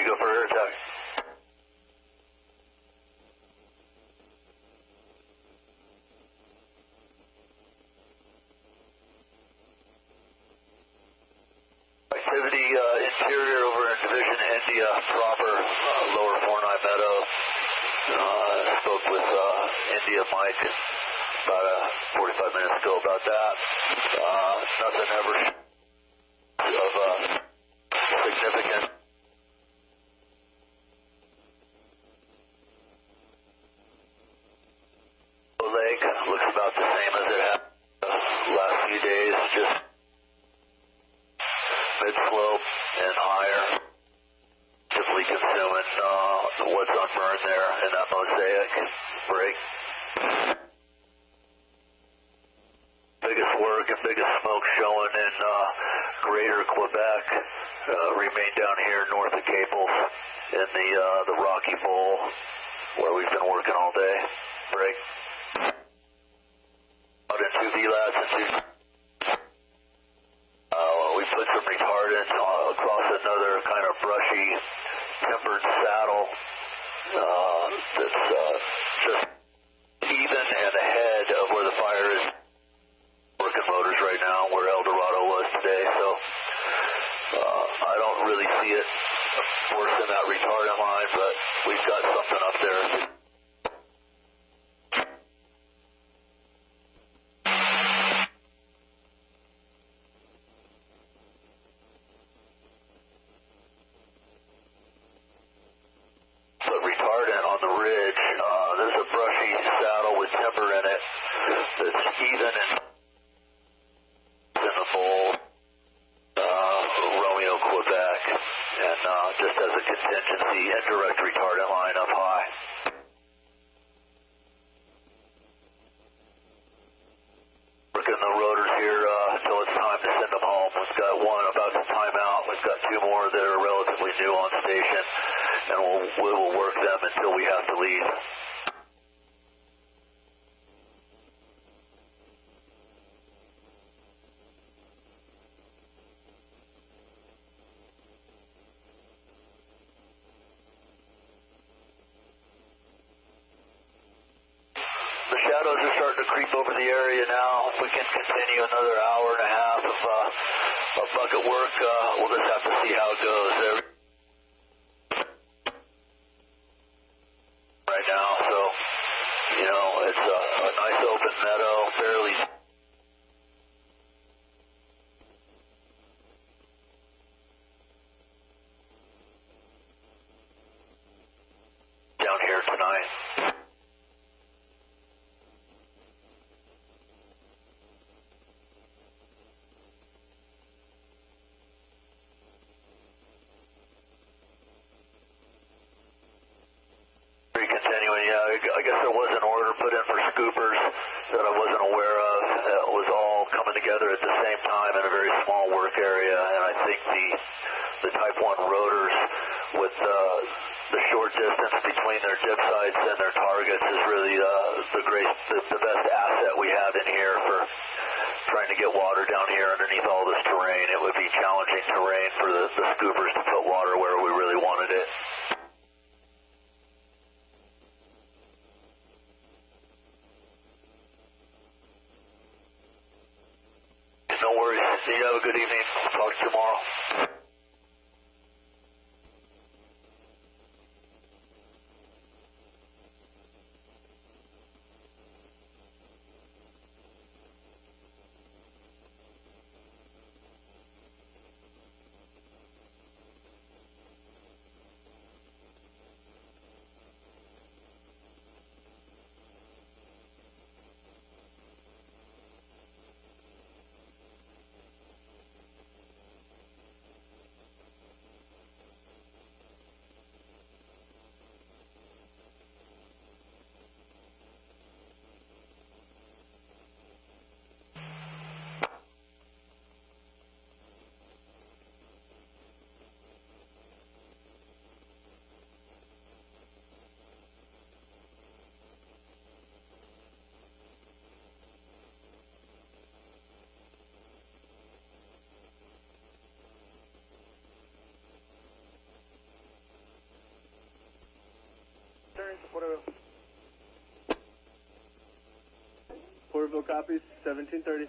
Go for air attack. Activity interior over in Division India proper, lower 49 Meadow. Spoke with India Mike. about 45 minutes ago about that. Nothing ever of significant. The lake looks about the same as it has the last few days, just mid-slope and higher, actively consuming what's unburned there in that mosaic break. Biggest work and biggest smoke showing in greater Quebec. Remain down here north of Caples in the Rocky Bowl where we've been working all day. Break. Out in 2 VLADs and 2. We put some retardants across another kind of brushy timbered saddle that's just even and ahead of where the fire is. Working motors right now where El Dorado was today, so I don't really see it worse than that retardant line, but we've got something up there. Put retardant on the ridge. There's a brushy saddle with timber in it that's even and in the bowl, Romeo, Quebec, and just as a contingency, indirect retardant line up high. Working the rotors here until it's time to send them home. We've got one about to time out. We've got 2 more that are relatively new on station, and we will work them until we have to leave. Shadows are starting to creep over the area now. If we can continue another hour and a half of bucket work, we'll just have to see how it goes. Right now, so, you know, it's a nice open meadow, fairly down here tonight. Continuing, yeah, I guess there was an order put in for scoopers that I wasn't aware of. It was all coming together at the same time in a very small work area, and I think the Type 1 rotors with the short distance between their dip sites and their targets is really the best asset we have in here for trying to get water down here underneath all this terrain. It would be challenging terrain for the scoopers to put water where we really wanted it. No worries. See you. Have a good evening. Talk to you tomorrow. Porterville copies, 1730.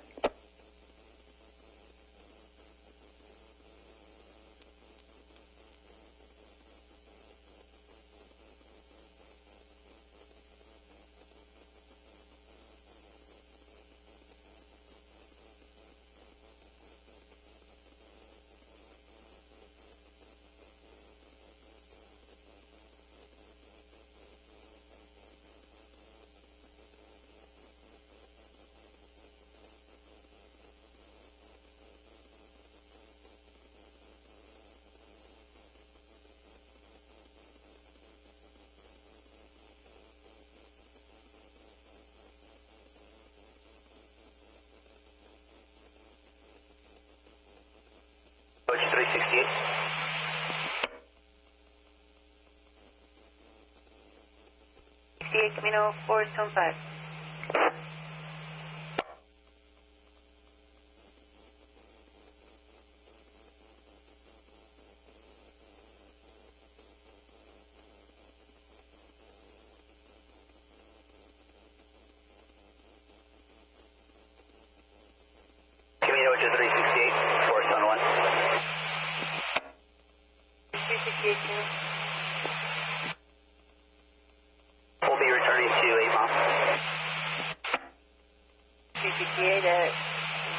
368. Camino 415. Camino to 368, 471. 368, Camino. We'll be returning to 8 miles. 368 at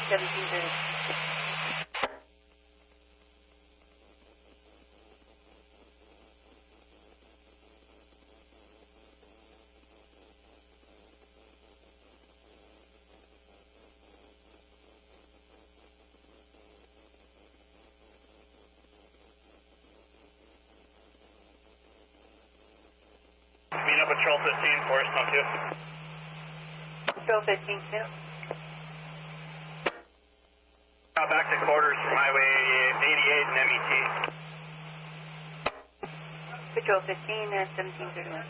1730. Camino Patrol 15, Forest 12. Patrol 15, Camino. Back to quarters from Highway 88 and MET. Patrol 15 at 1731.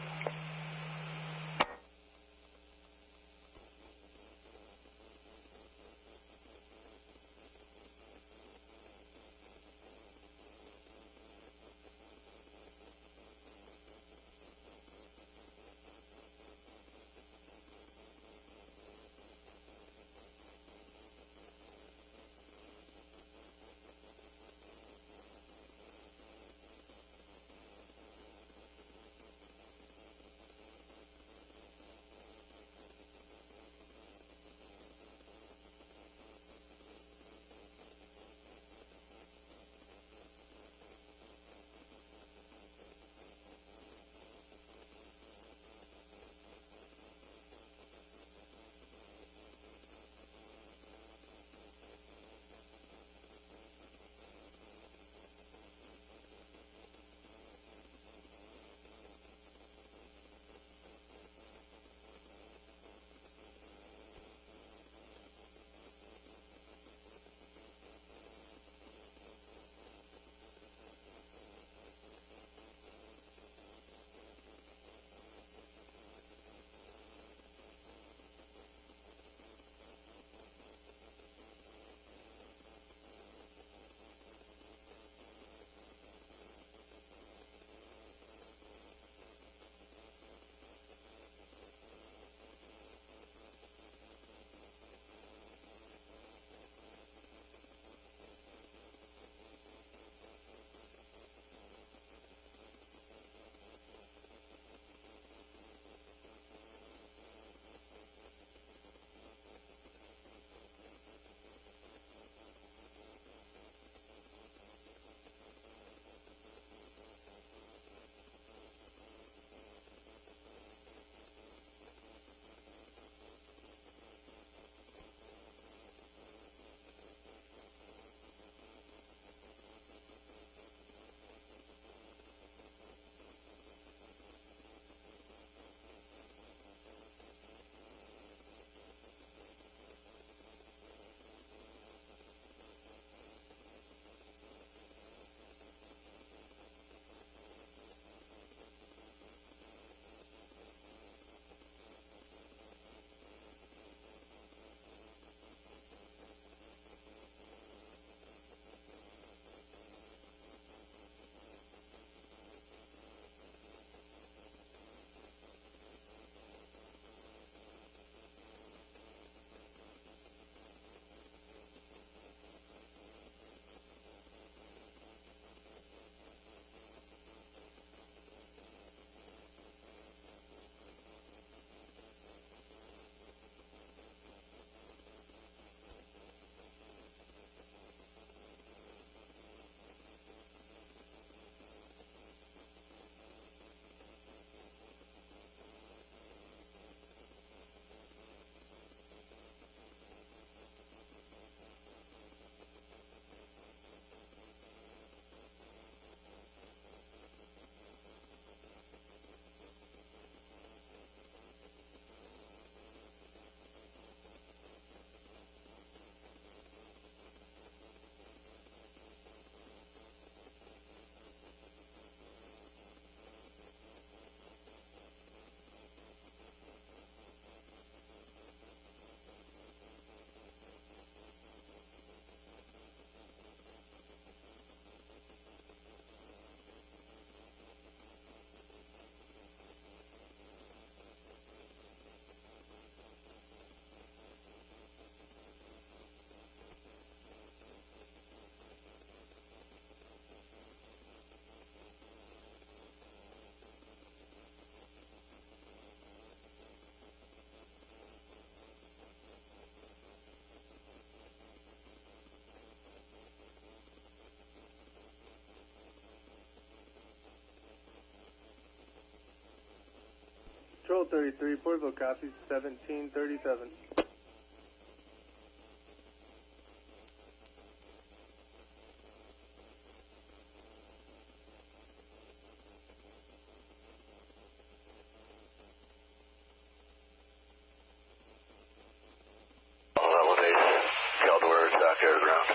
Control 33, Porterville copies 1737. Caldor, attack air ground.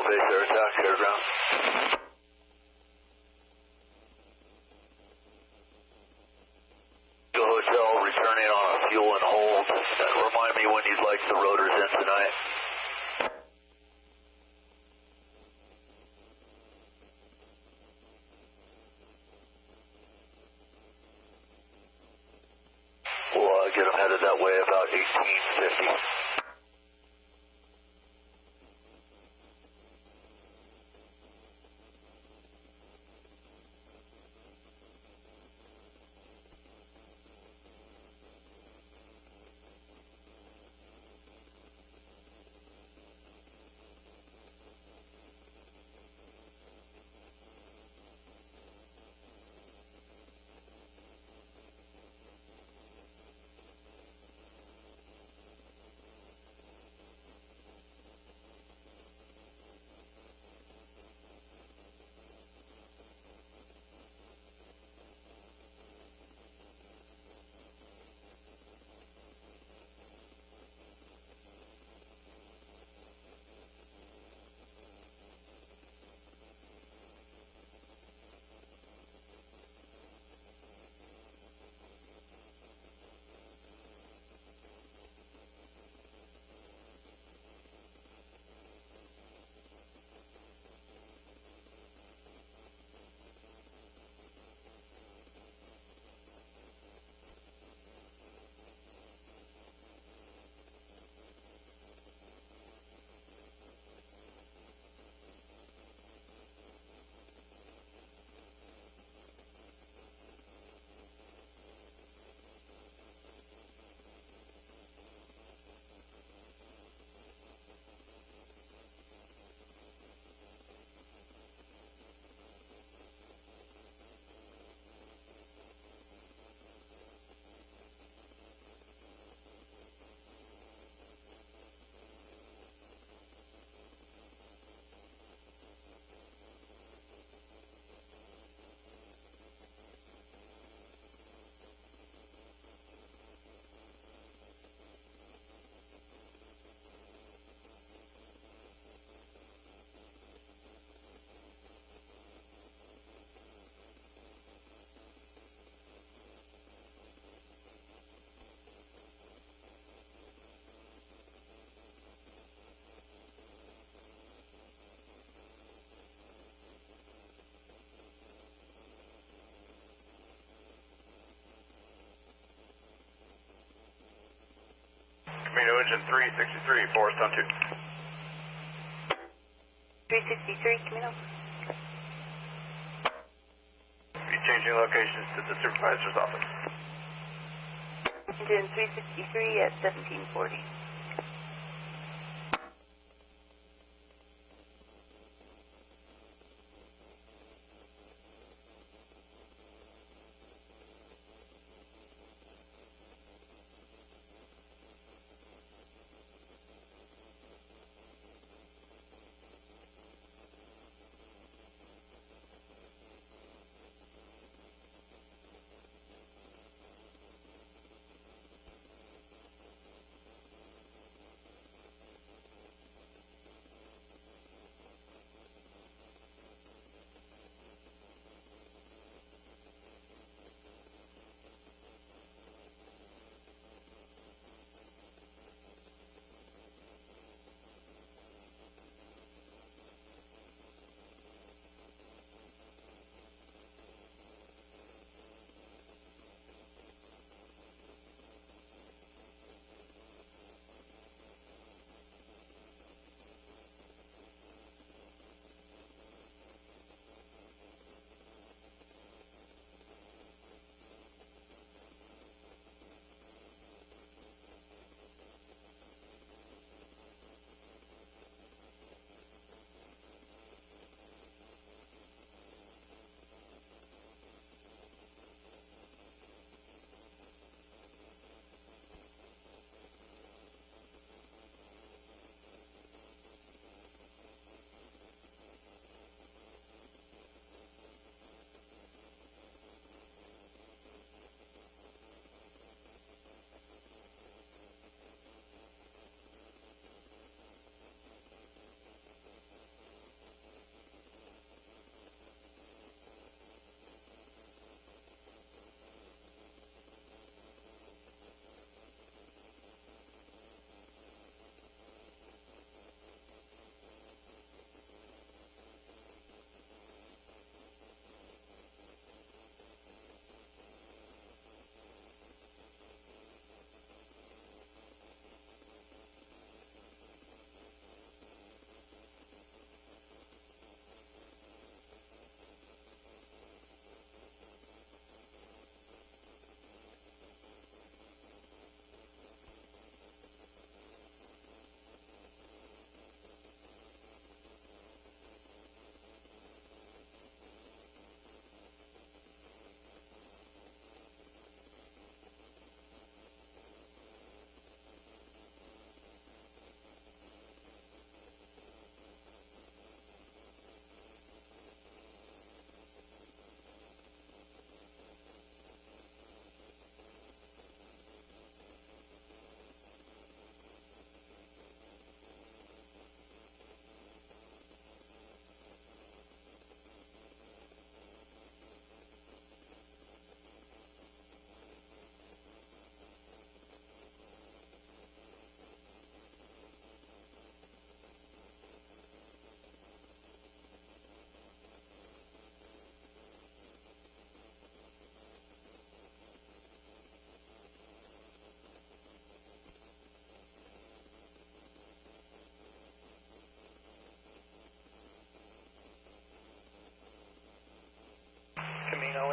Base air attack, air ground. The hotel returning on a fuel and hold. Remind me when you'd like the rotors in tonight. We'll get them headed that way about 1850. Camino engine 363, Forest on 2. 363, Camino. Be changing locations to the supervisor's office. Engine 363 at 1740.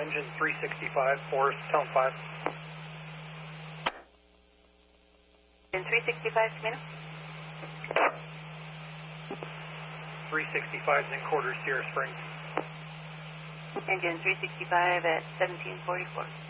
engine 365, Forest, tone 5. Engine 365, Camino. 365 is in quarters, Sierra Springs. Engine 365 at 1744.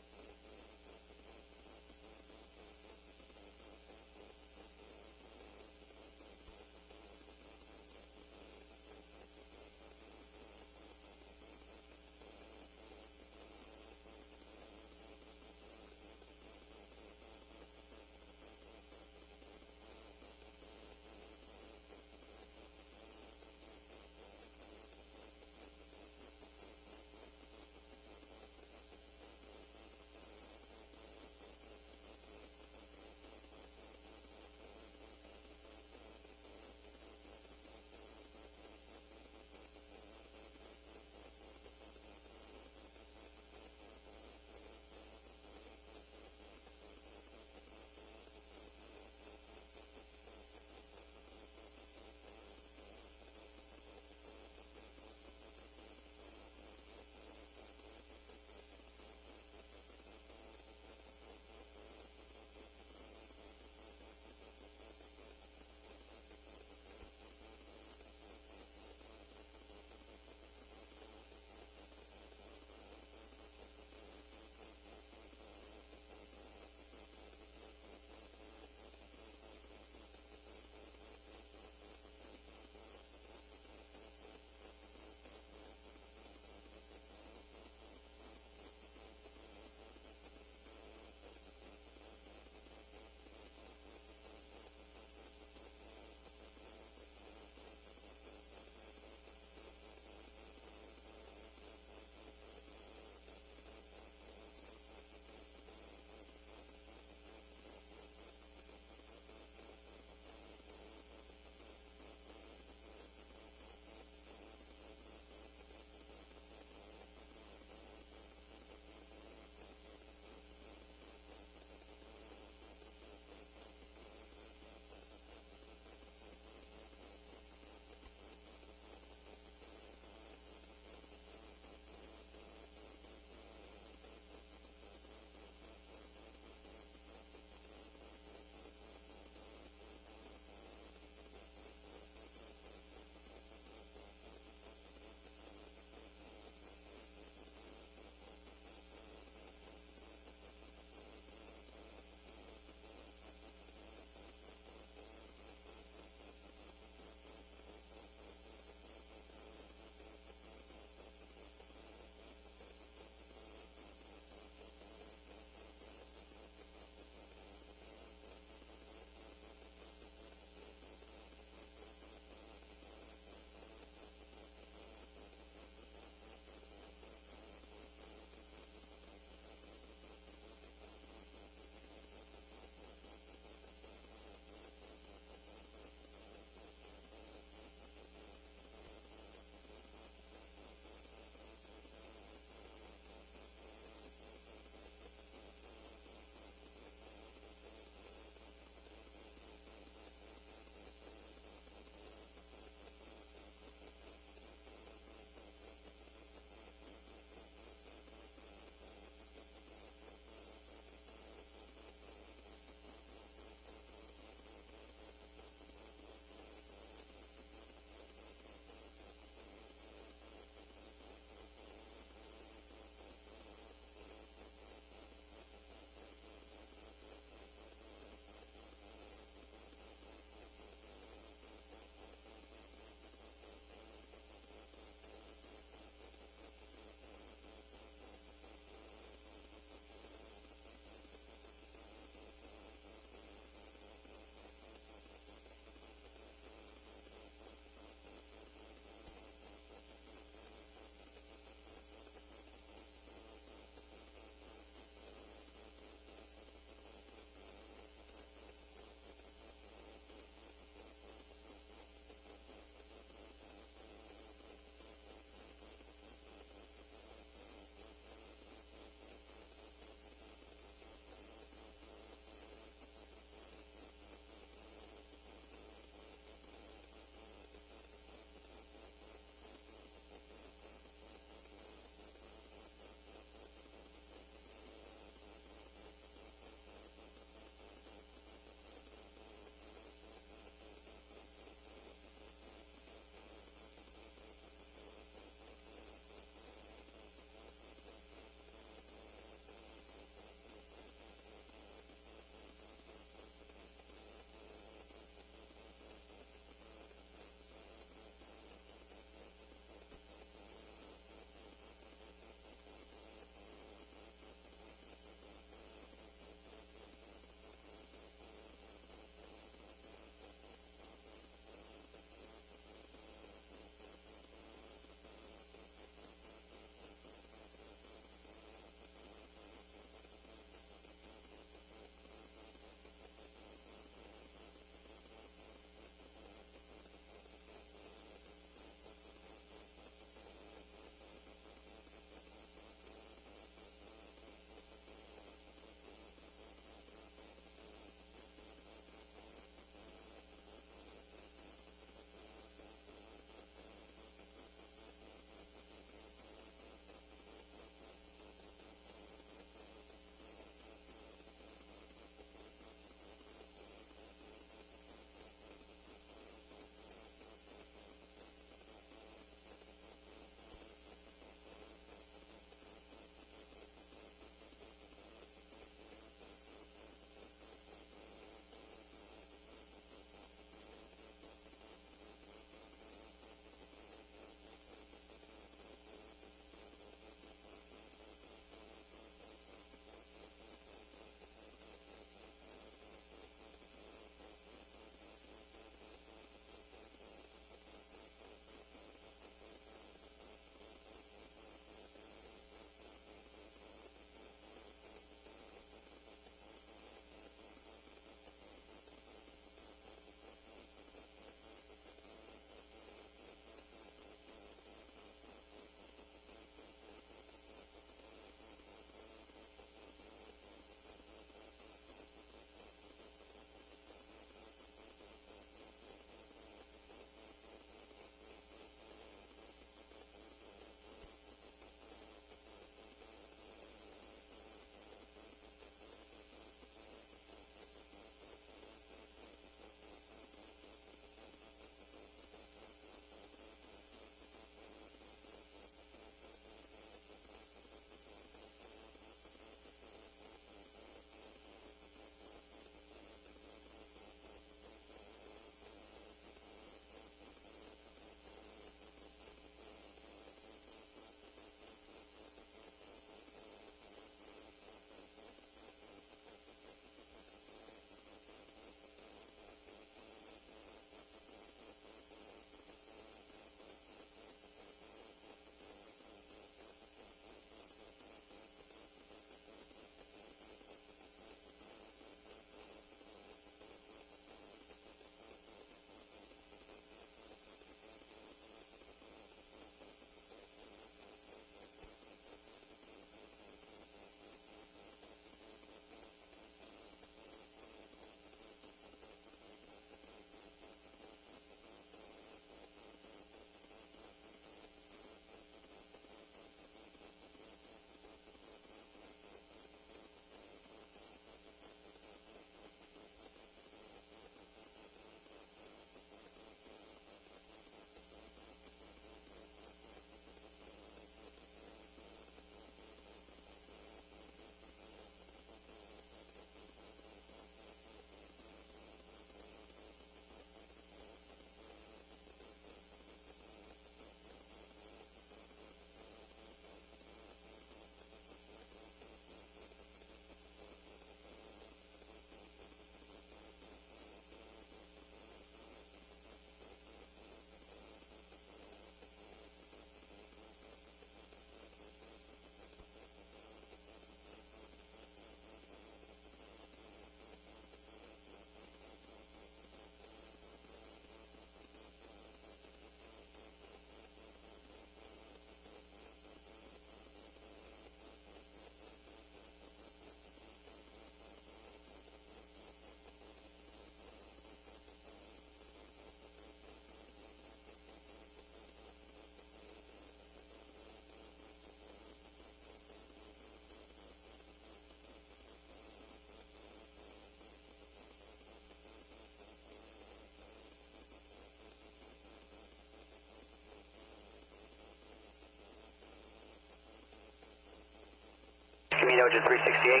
Camino engine 368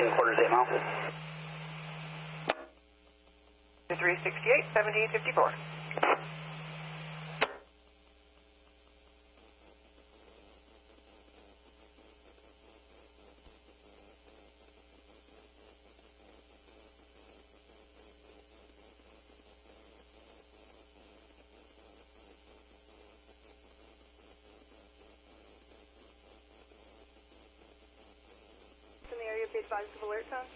in quarters 8 miles. 368, 1754. In the area, be advised of alert tone.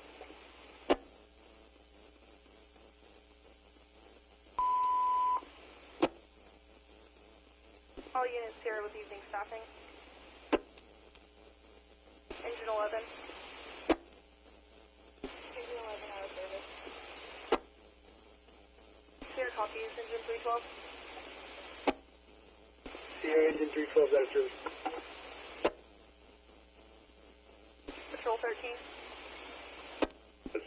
All units here with evening staffing. Engine 11. Engine 11 out of service. Sierra copies, engine 312. Sierra engine 312 out of service. Patrol 13.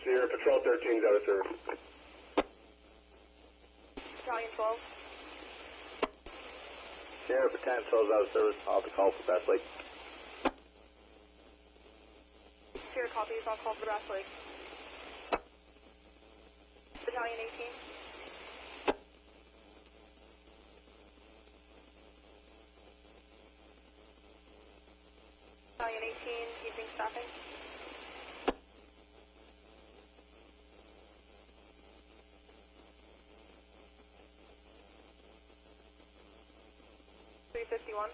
Sierra Patrol 13 is out of service. Battalion 12. Sierra Battalion 12 is out of service. I'll have to call for Bass Lake. Sierra copies, I'll call for Bass Lake. Battalion 18. Battalion 18, evening staffing. $351.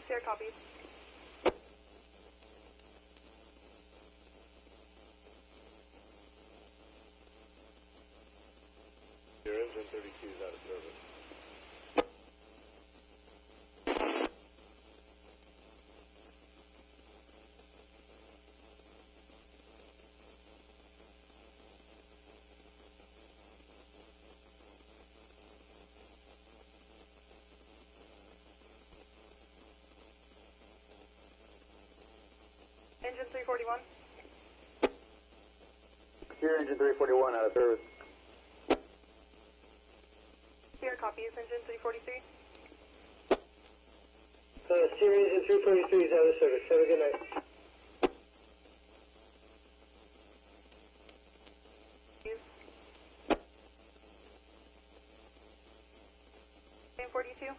Sierra copies. Your engine 32 is out of service. Engine 341. Sierra engine 341 out of service. Sierra copies, engine 343. Sierra engine 343 is out of service. Have a good night. Engine 42.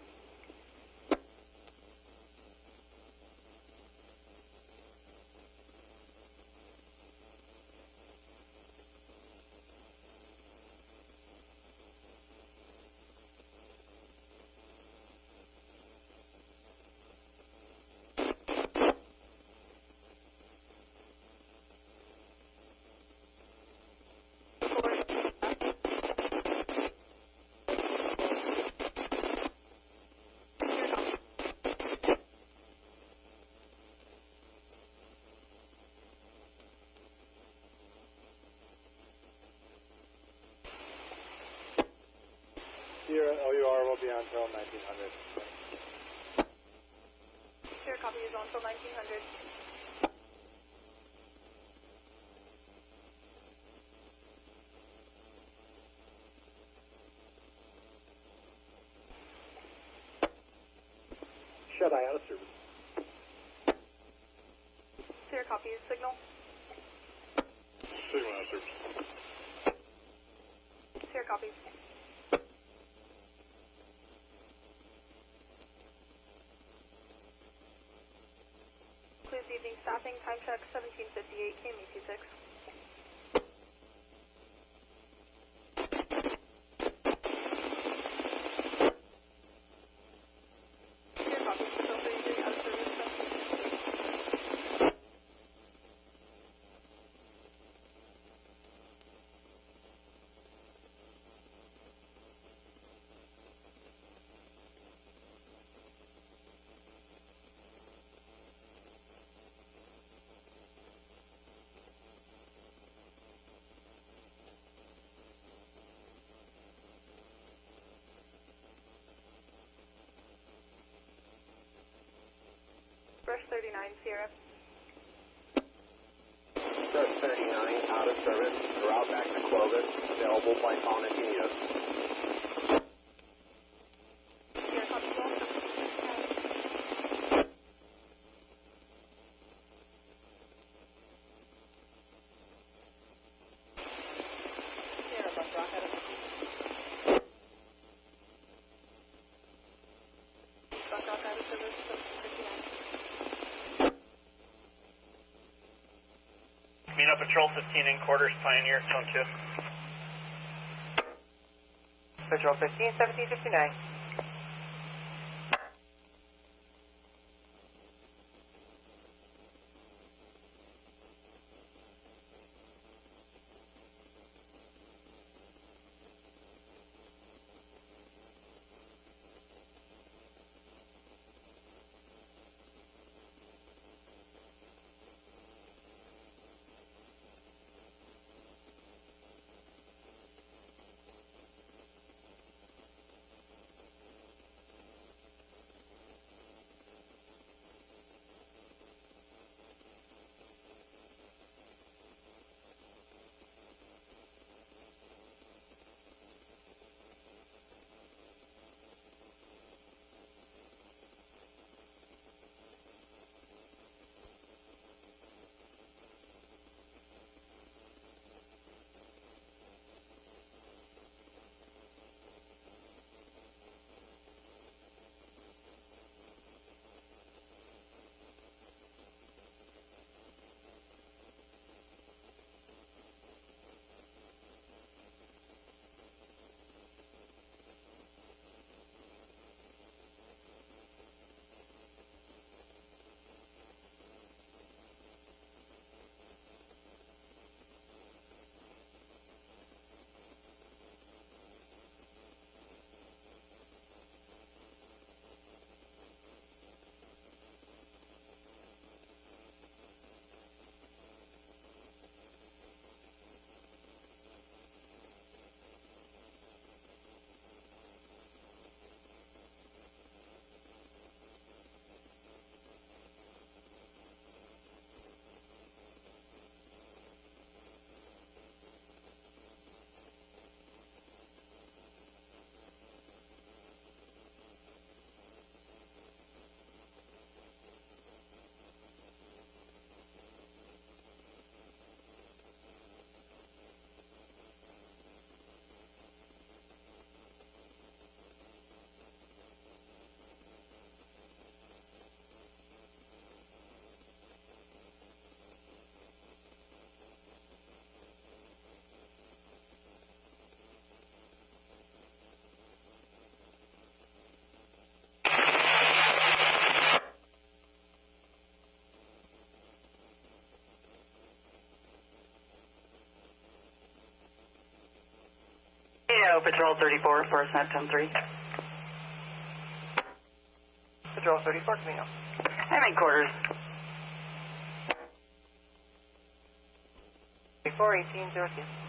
Sierra LUR will be on until 1900. Sierra copy is on until 1900. Shut eye out of service. Sierra copy is signal. Signal out of service. Sierra copy. Includes evening staffing, time check 1758, KME 26. Sierra copy, Patrol 33 out of service. Brush 39, Sierra. Brush 39, out of service. Route back to Clovis. Available by phone if you need us. Sierra copy. Meet up Patrol 15 in quarters, Pioneer, Zone 2. Patrol 15, 1759. Patrol 34, first net 10-3. Patrol 34, Camino. I'm in quarters. 34, 1802.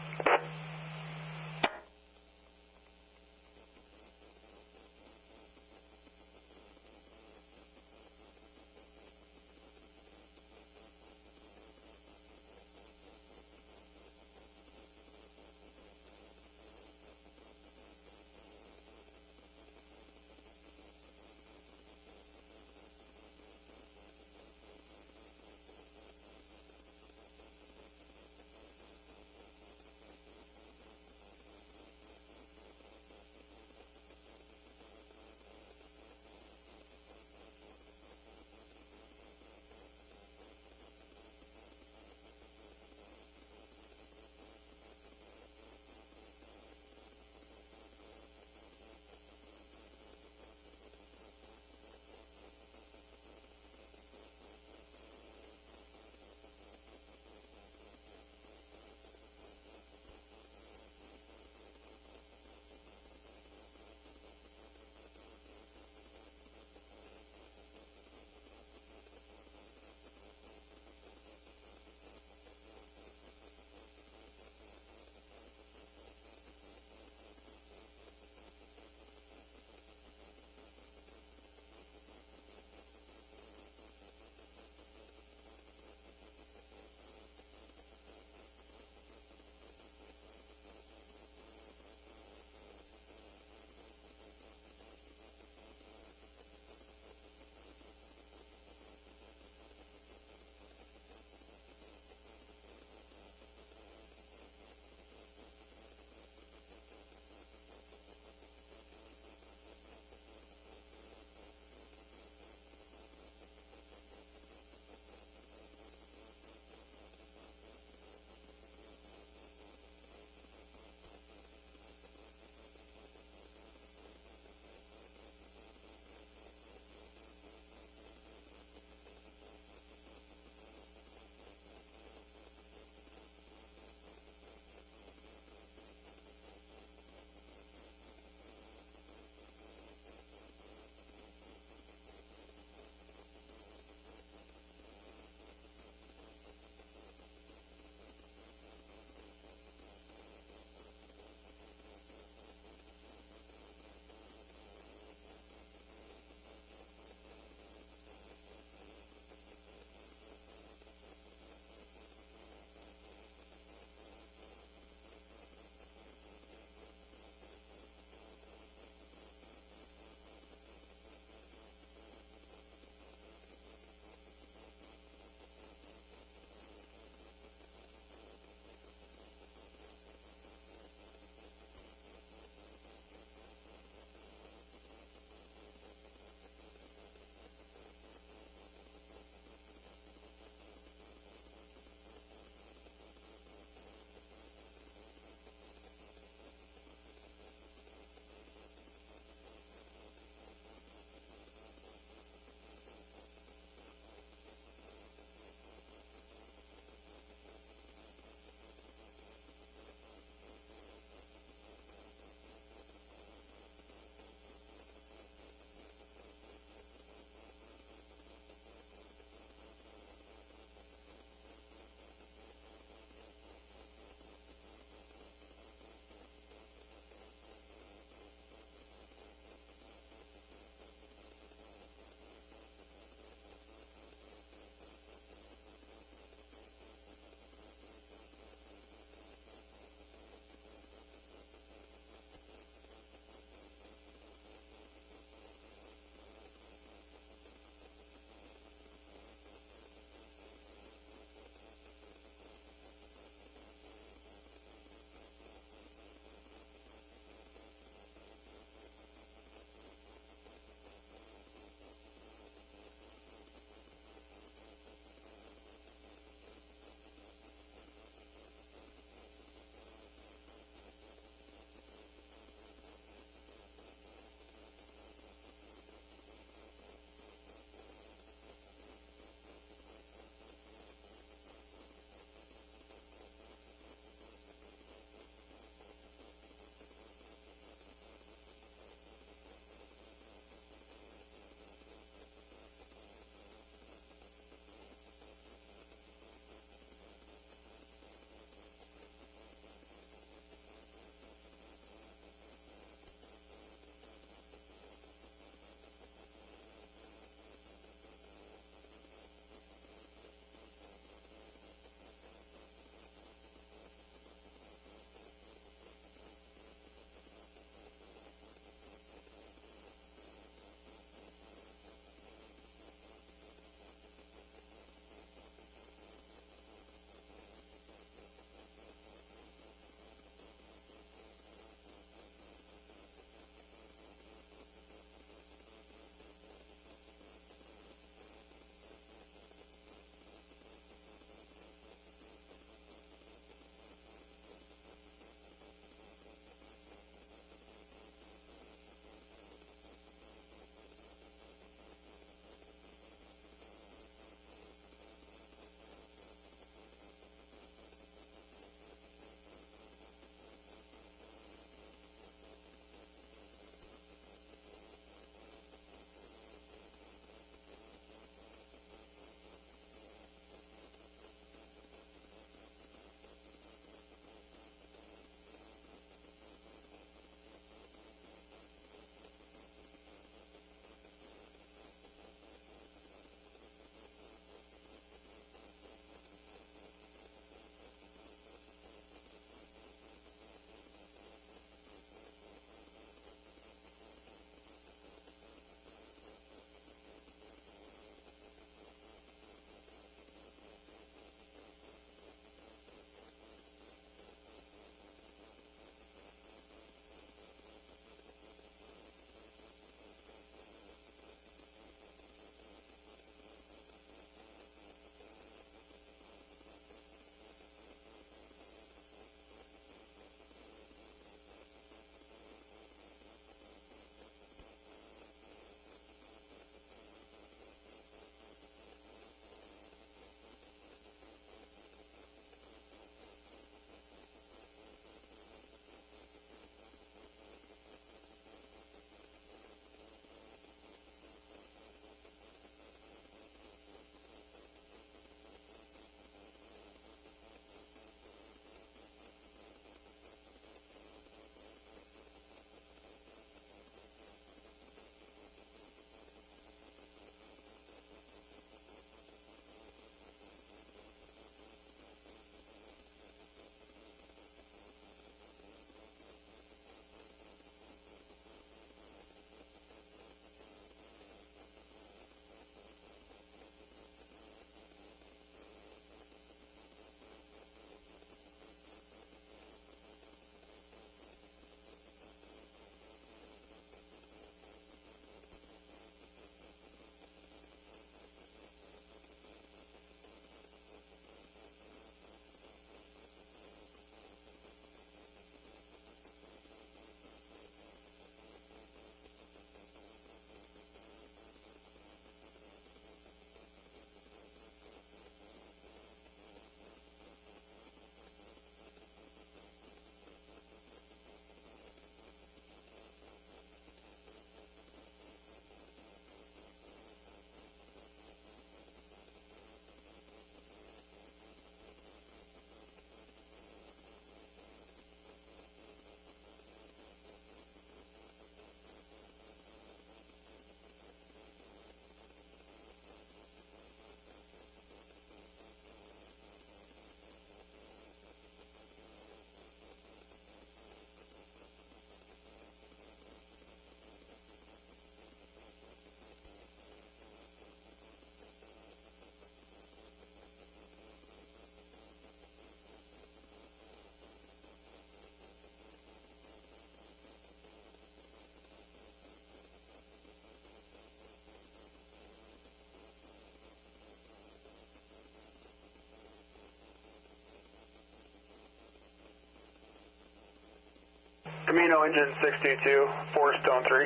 Camino, engine 622, 4 Stone 3.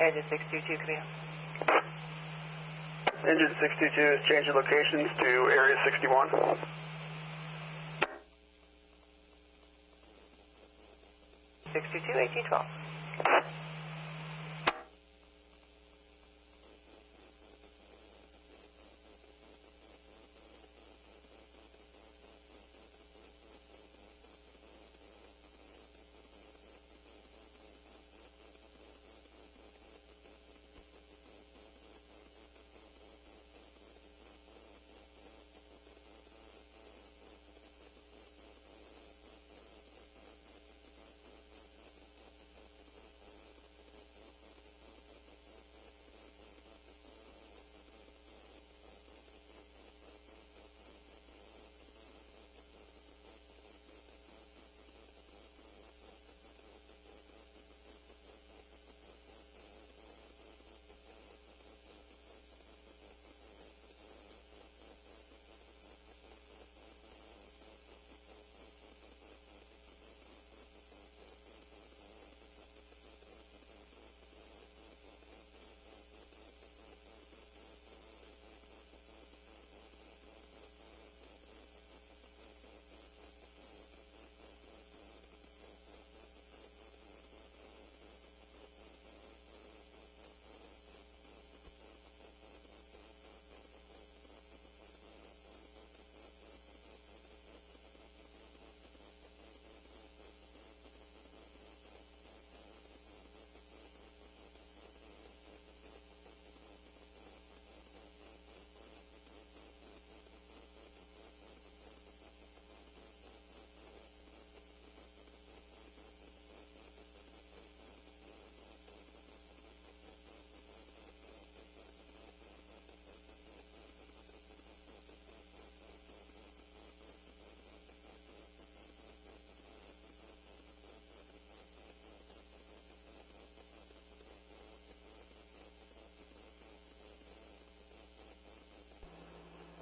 Engine 622, Camino. Engine 622 is changing locations to Area 61. Six two two 1812.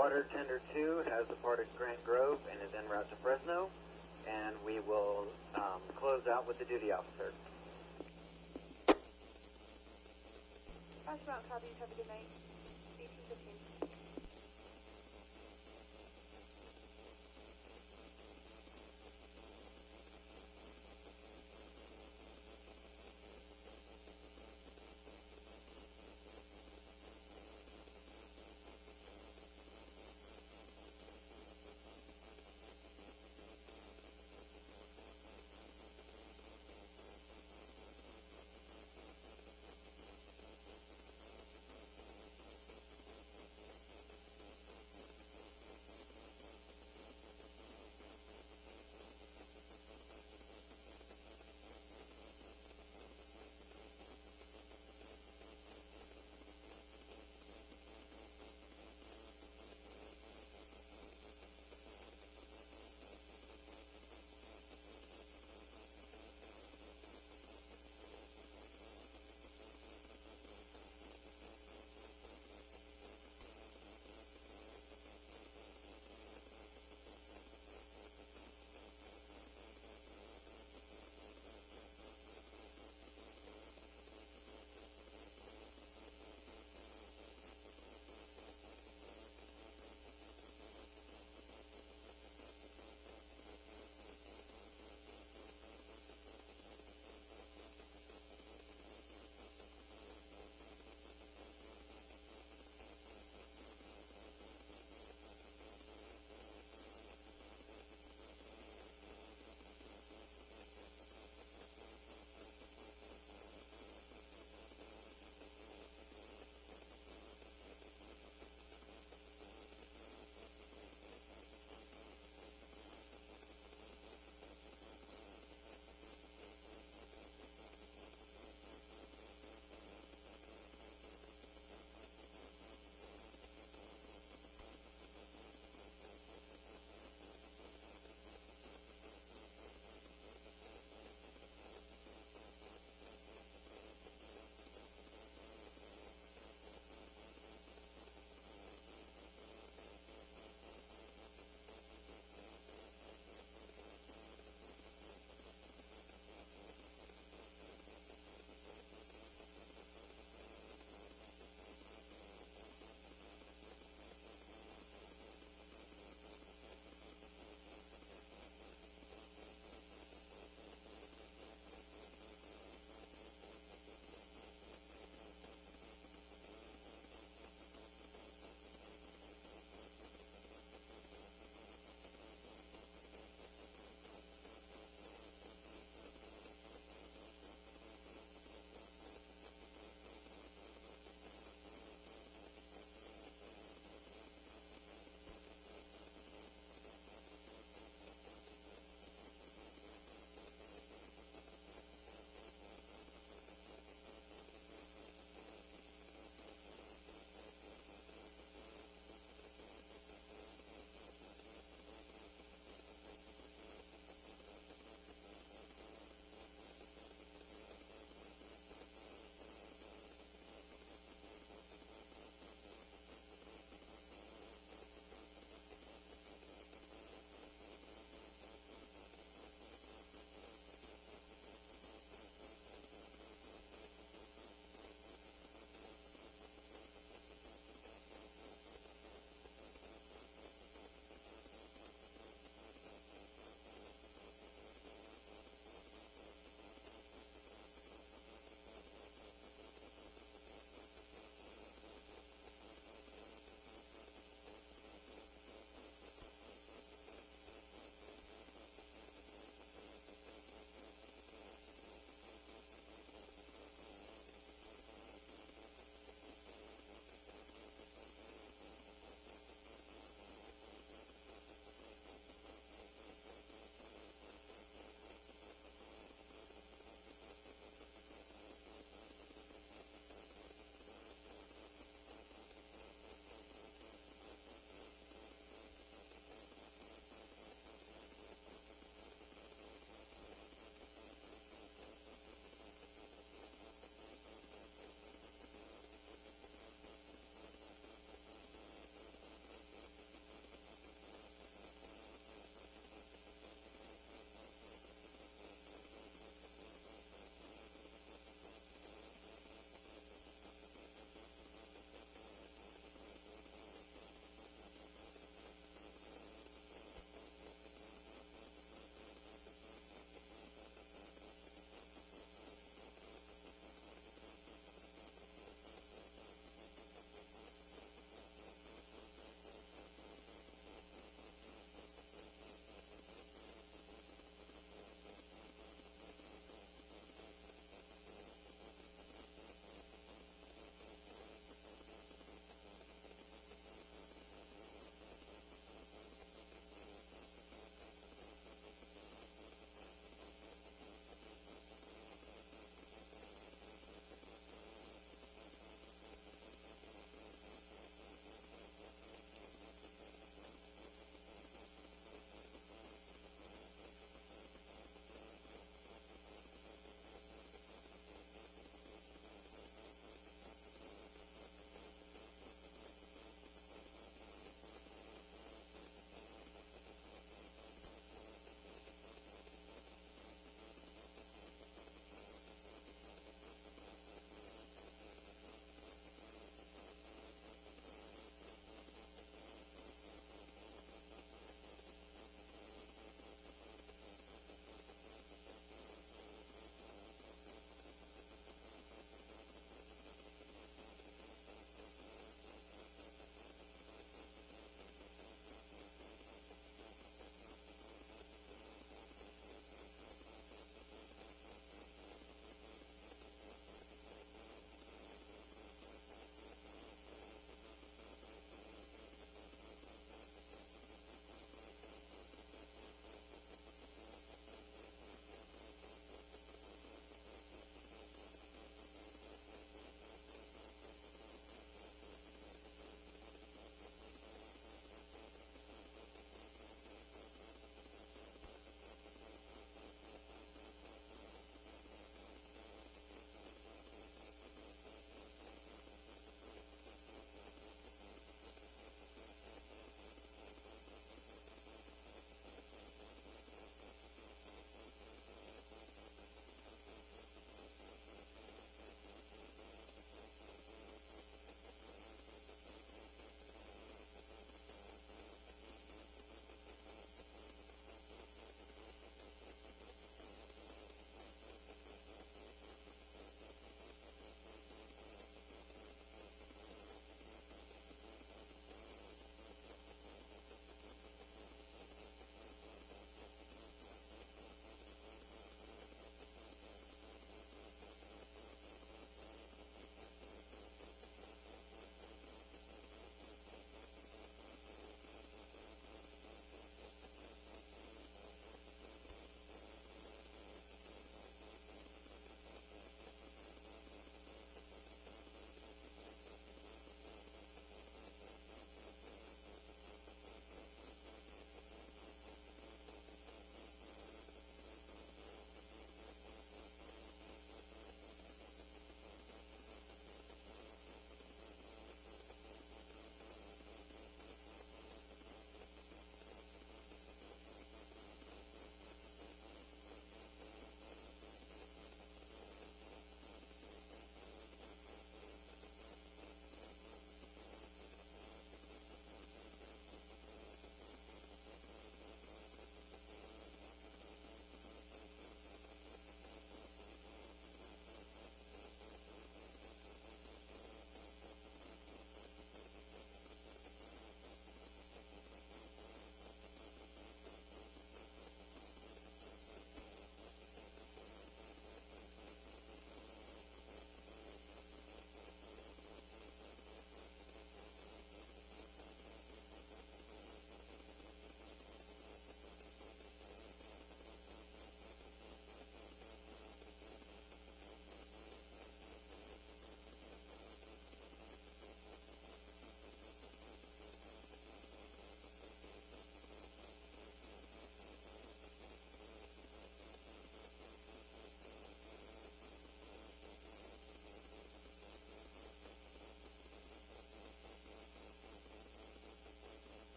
Water Tender 2 has departed Grant Grove and is en route to Fresno, and we will close out with the duty officer. Roger, Mount Copy, have a good night. 1815.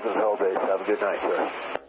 south of Hell Base. Have a good night, sir.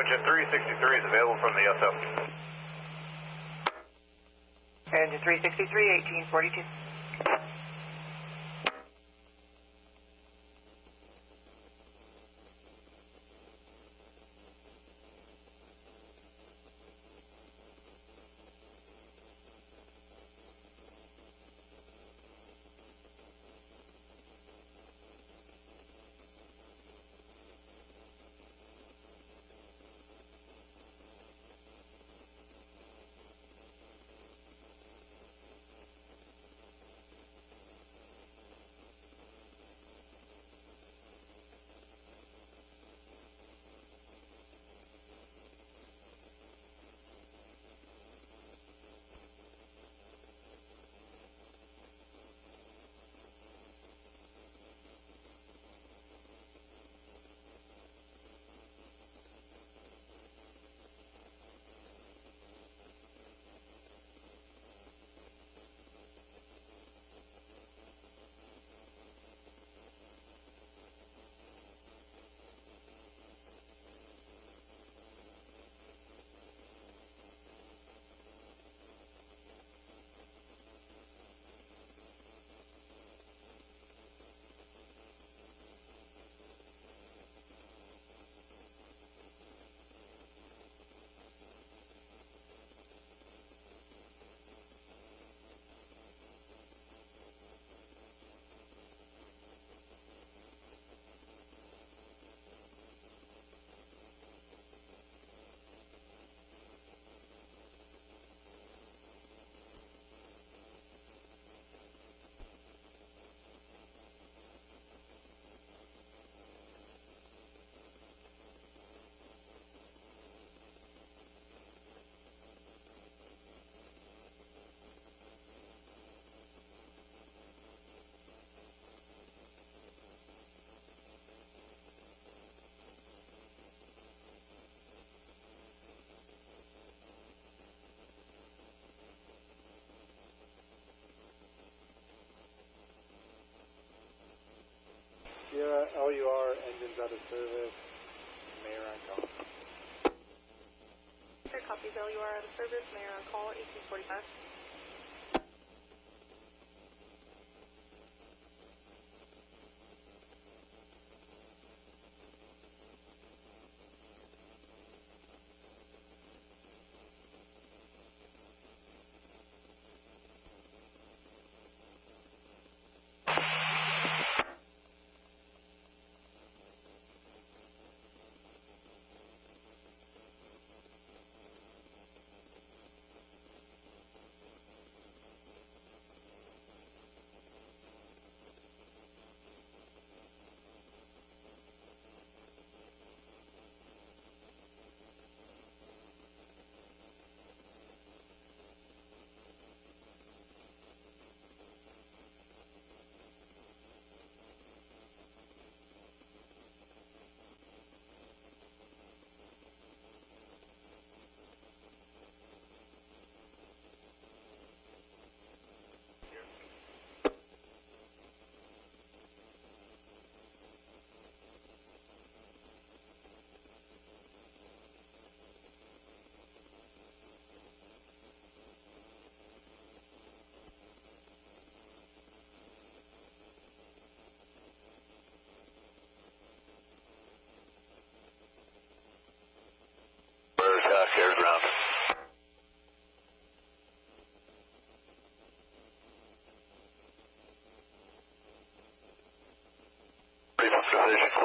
Engine 363 is available from the SO. Engine 363, 1842. Sierra, LUR, engines out of service. Mayor on call. Sure, copies LUR out of service. Mayor on call, 1845.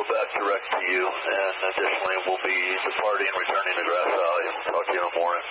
back direct to you, and additionally, we'll be departing, returning to Grass Valley. We'll talk to you in the morning.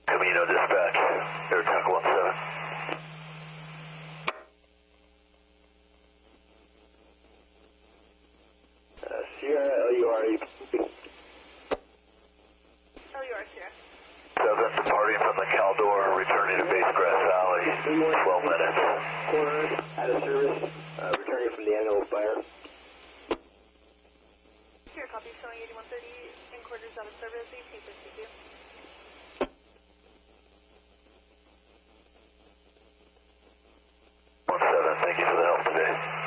Camino dispatch, Air Tank 17. Sheriff. 7, departing from the Caldor, returning to Base Grass Valley, 12 minutes. Corner, out of service, returning from the annual fire. Sheriff, copy showing 8130 in quarters out of service, 1852. 1-7, thank you for the help today.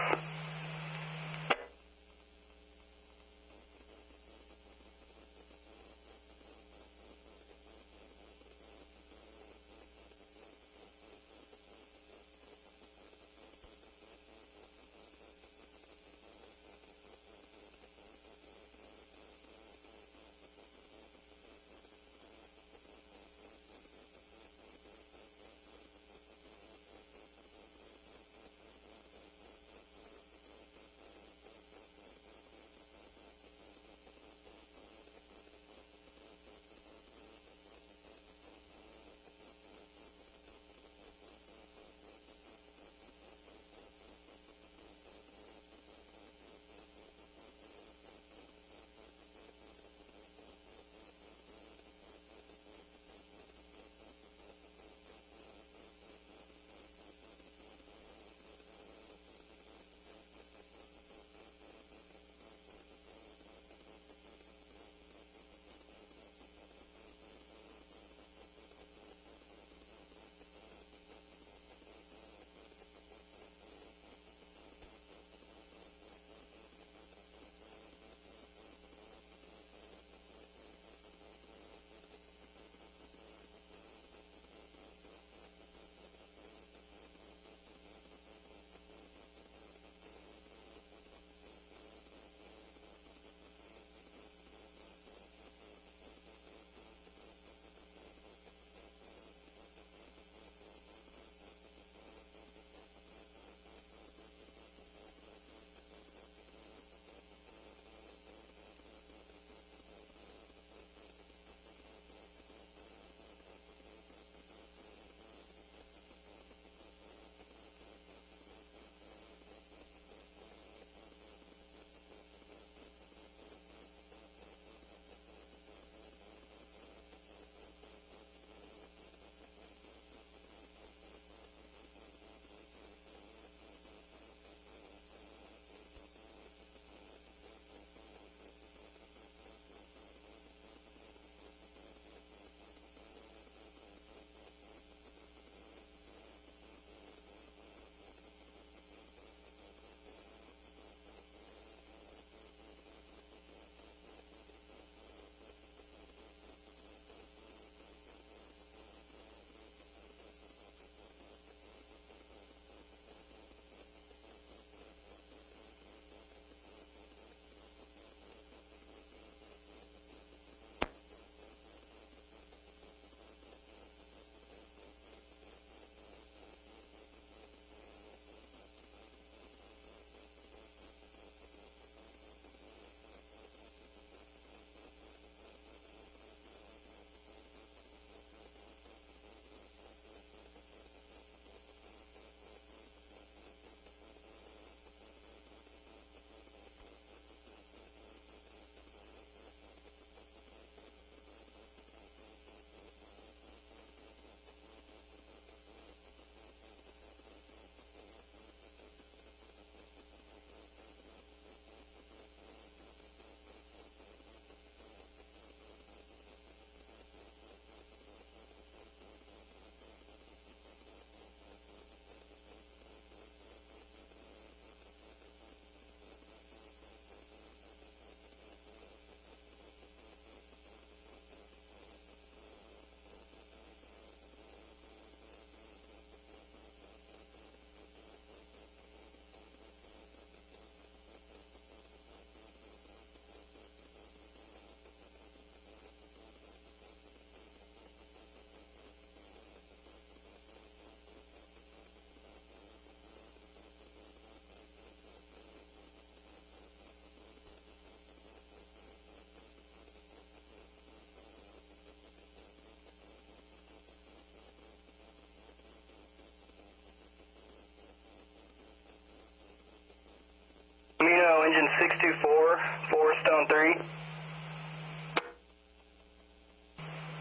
engine 624, 4 Stone 3.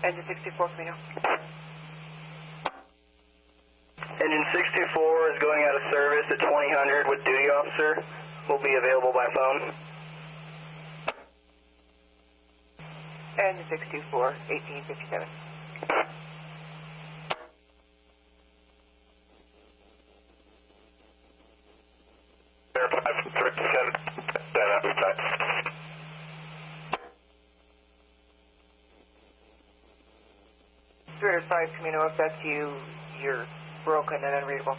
Engine 64, Camino. Engine 64 is going out of service at 2000 with duty officer. Will be available by phone. Engine 64, 1857. Spirit 5, Camino, if that's you, you're broken and unreadable.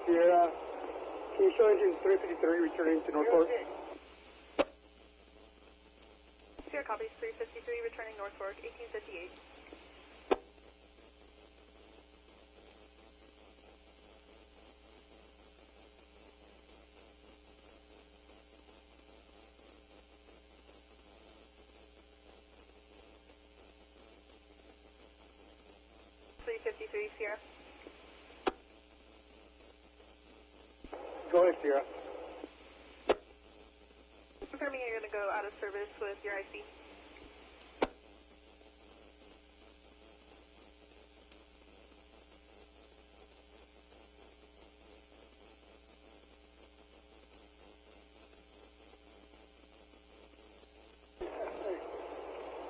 Sierra, can you show engine 353 returning to Northport? Sierra copies 353 returning North Fork, 1858. Sierra. Go ahead, Sierra. Confirming you're going to go out of service with your IC.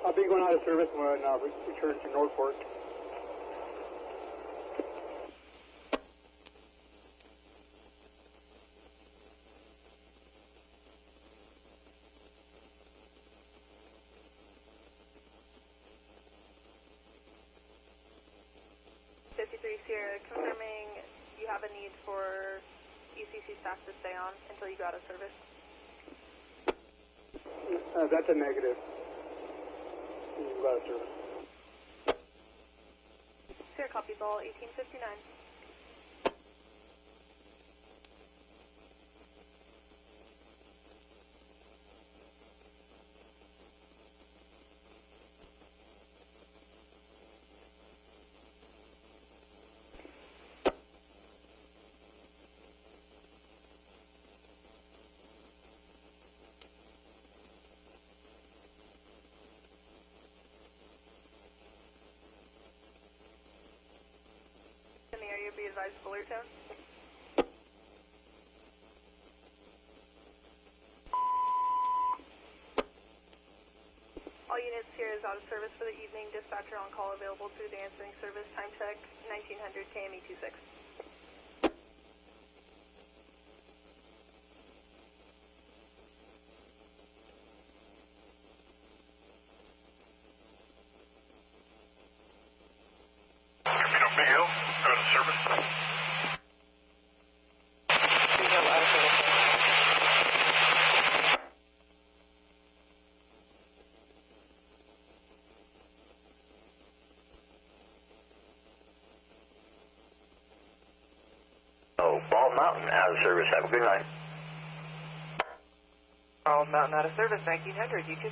I'll be going out of service when return to Northport. Sierra, confirming you have a need for ECC staff to stay on until you go out of service. That's a negative. You go out of service. Sierra copies all, 1859. In the area, be advised of alert tone. All units here is out of service for the evening. Dispatcher on call available through the answering service. Time check 1900 KME 26. Bald Mountain out of service. Have a good night. Bald Mountain out of service, 1900. You could.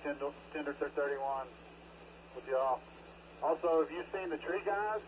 Tender 31 with y'all. Also, have you seen the tree guys?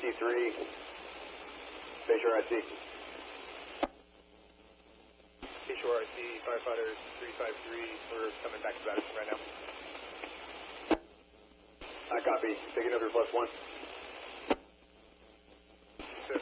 RC3, Bayshore RC. Bayshore RC, firefighters 353, we're coming back to Madison right now. I copy. Taking over +1. Good.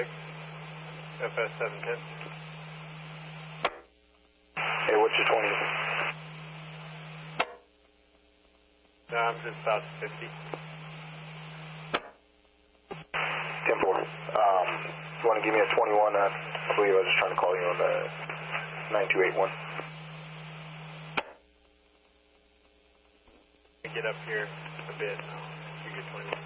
FS 710. Hey, what's your 20? No, I'm just about 50. 10-4. You want to give me a 21? I believe I was just trying to call you on the 9281. Get up here a bit. You get 21.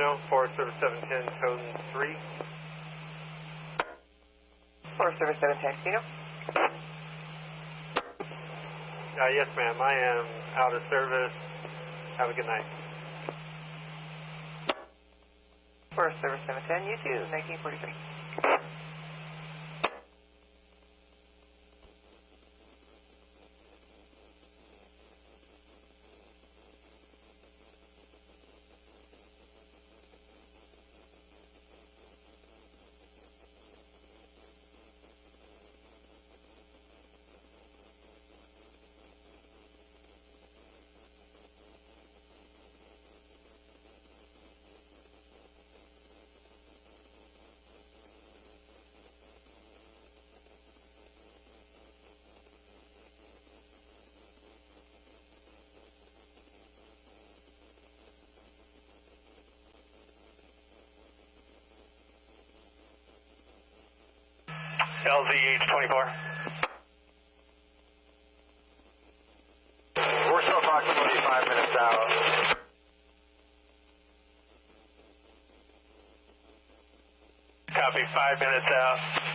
now, Forest Service 710, code 3. Forest Service 710, Casino. Yes, ma'am. I am out of service. Have a good night. Forest Service 710, you too, 1943. LZH24. We're still approximately 5 minutes out. Copy, 5 minutes out.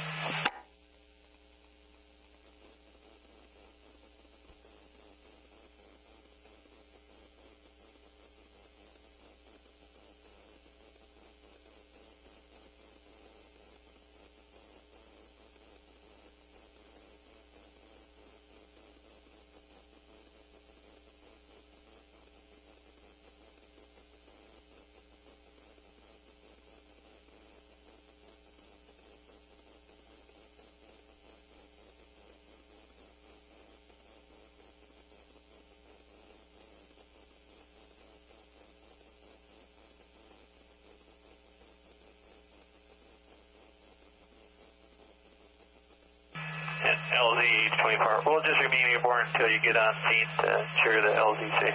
LZ24. We'll just remain airborne until you get on scene to ensure the LZC.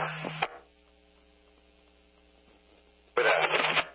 For that.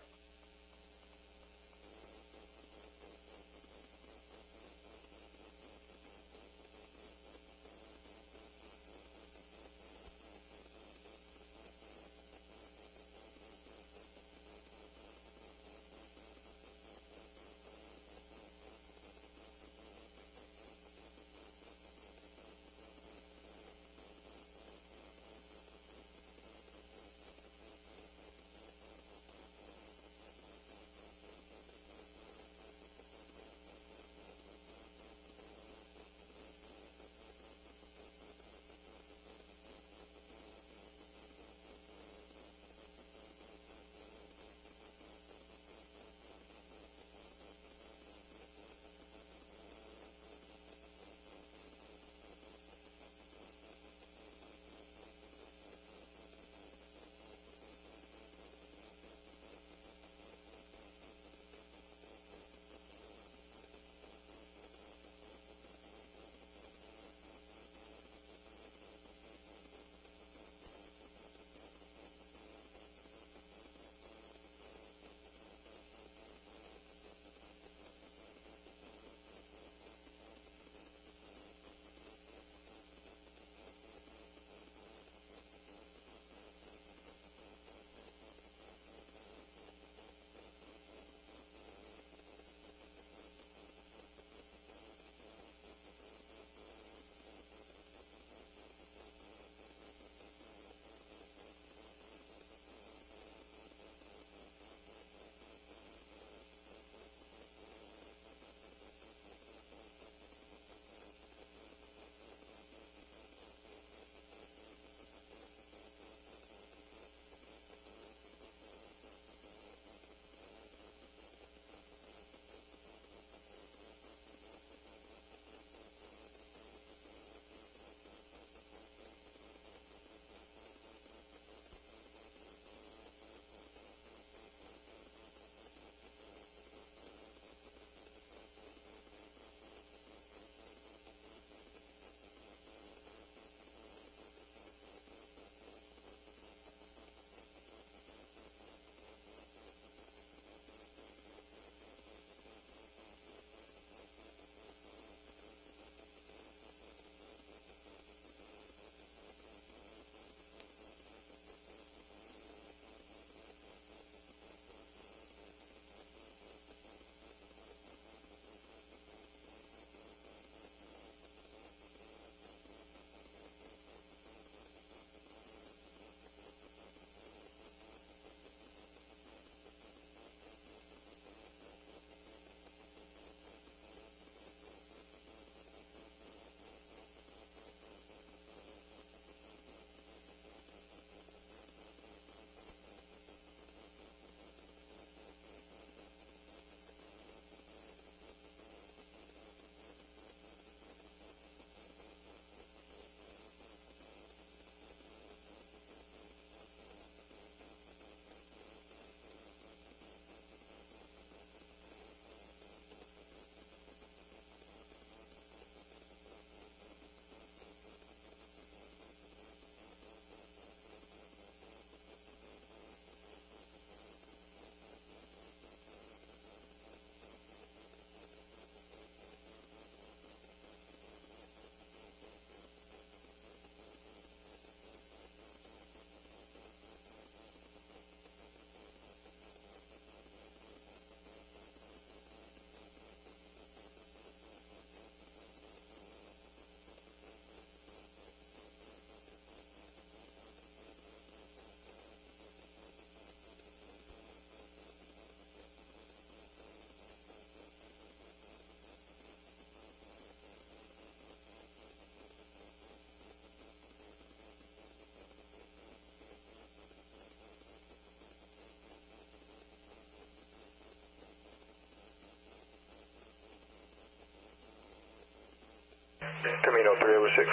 Camino 306.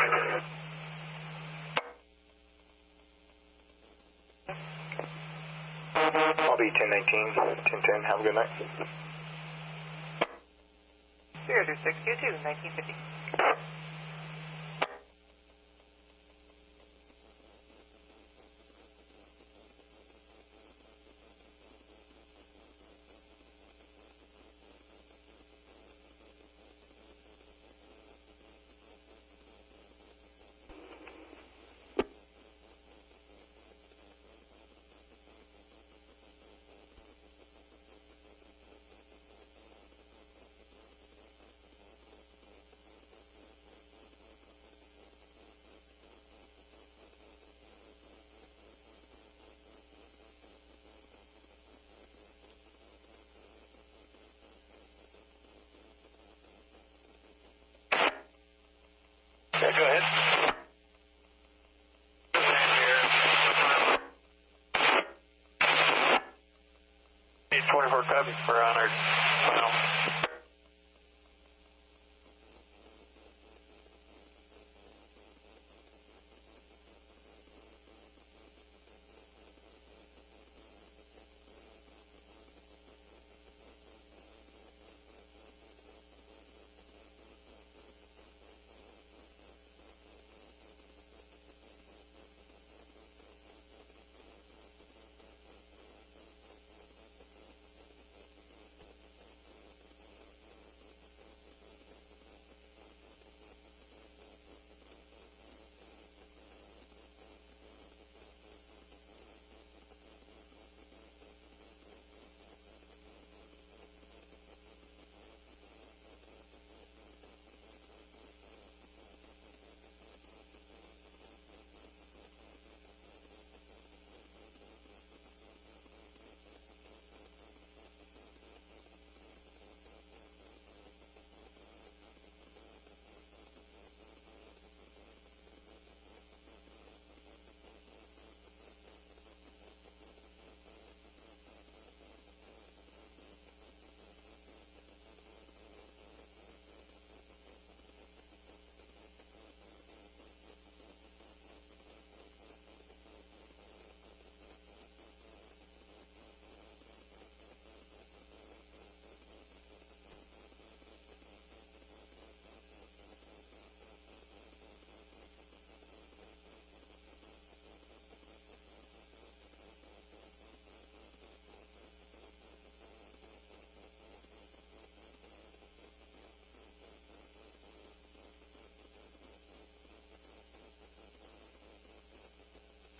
I'll be 1019, 1010. Have a good night. 02622, 1950. Yeah, go ahead. 24 copies per honored. Wow.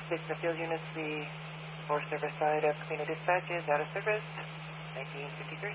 Six in the field units, the 4 service side of Camino Dispatch is out of service, 1953.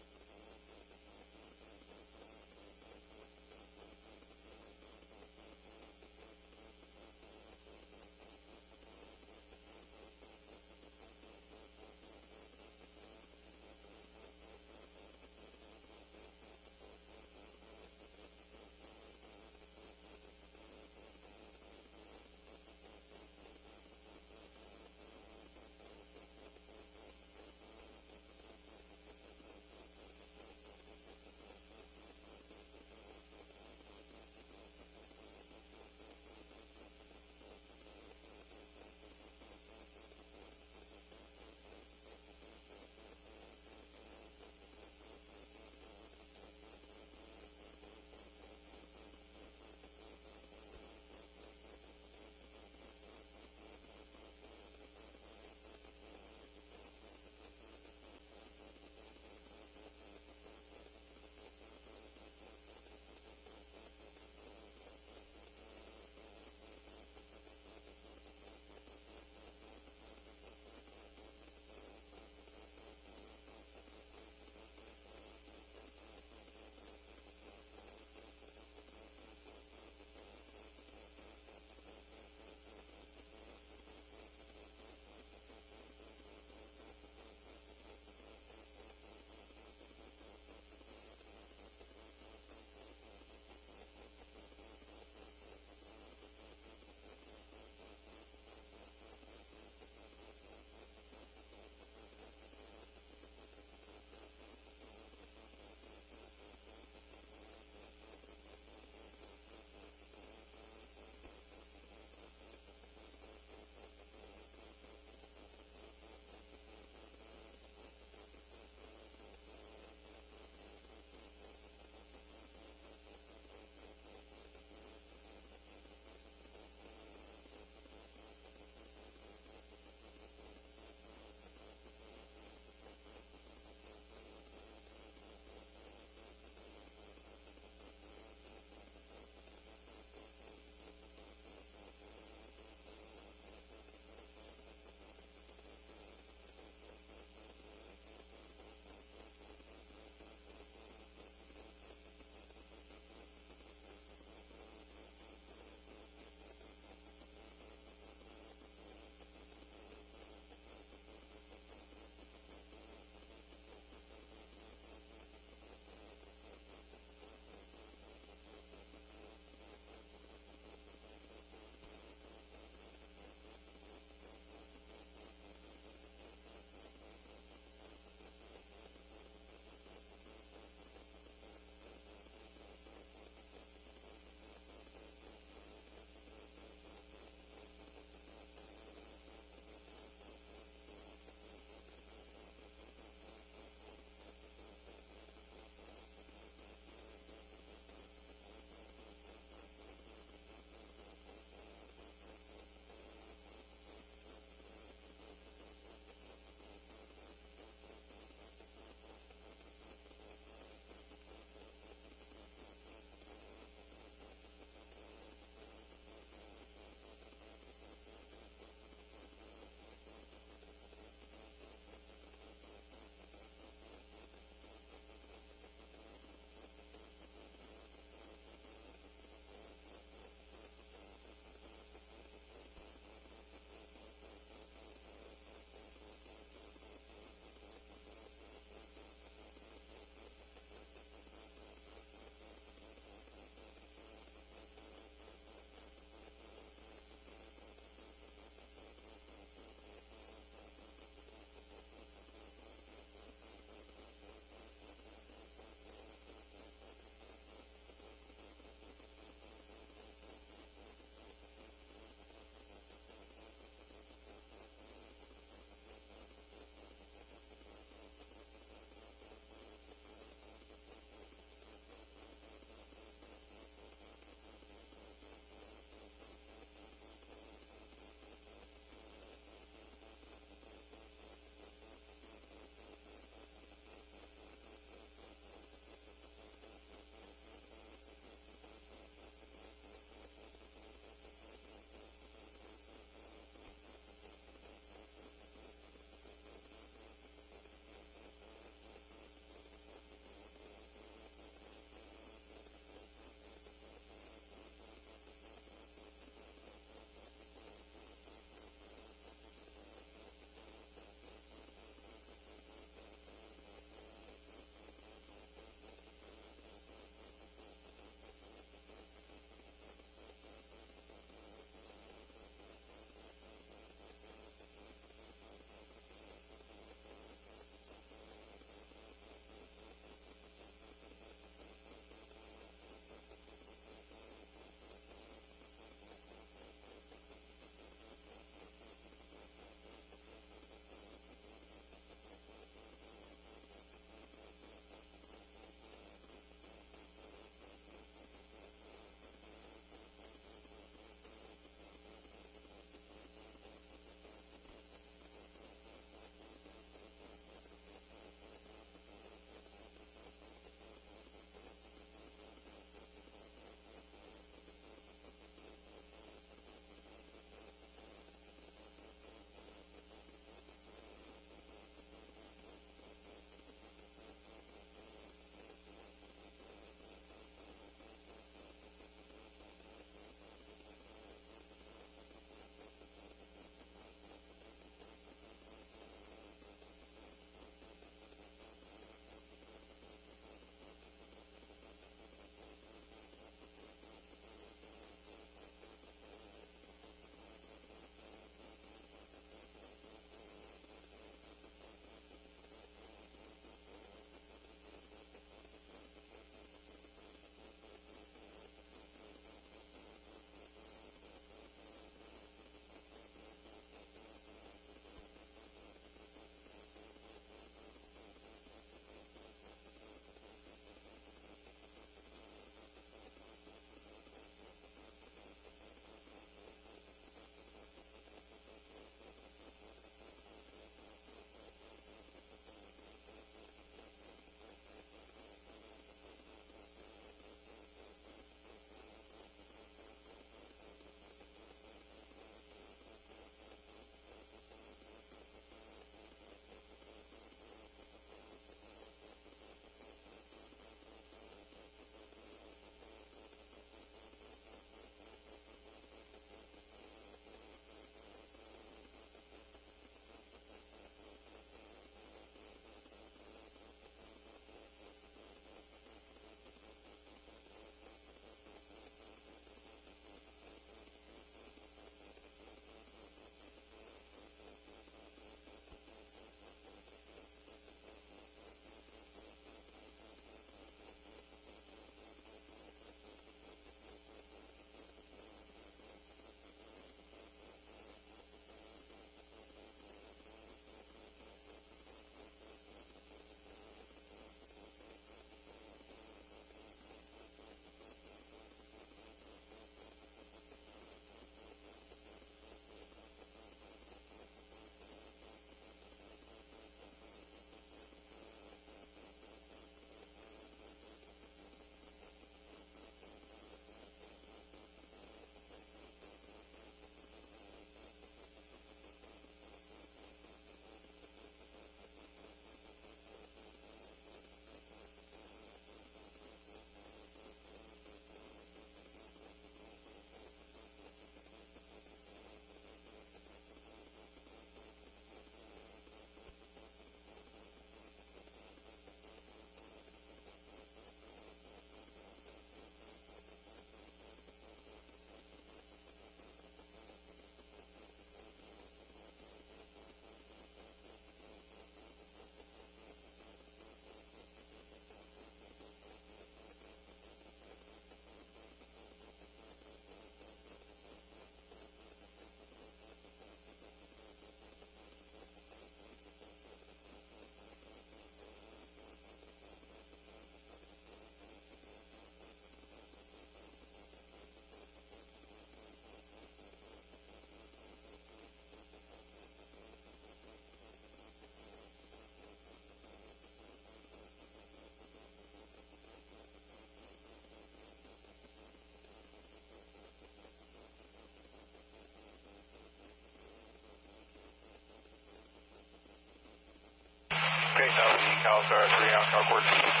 Caldor 3 on Caldor.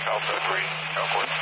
Caldor 3, Caldor.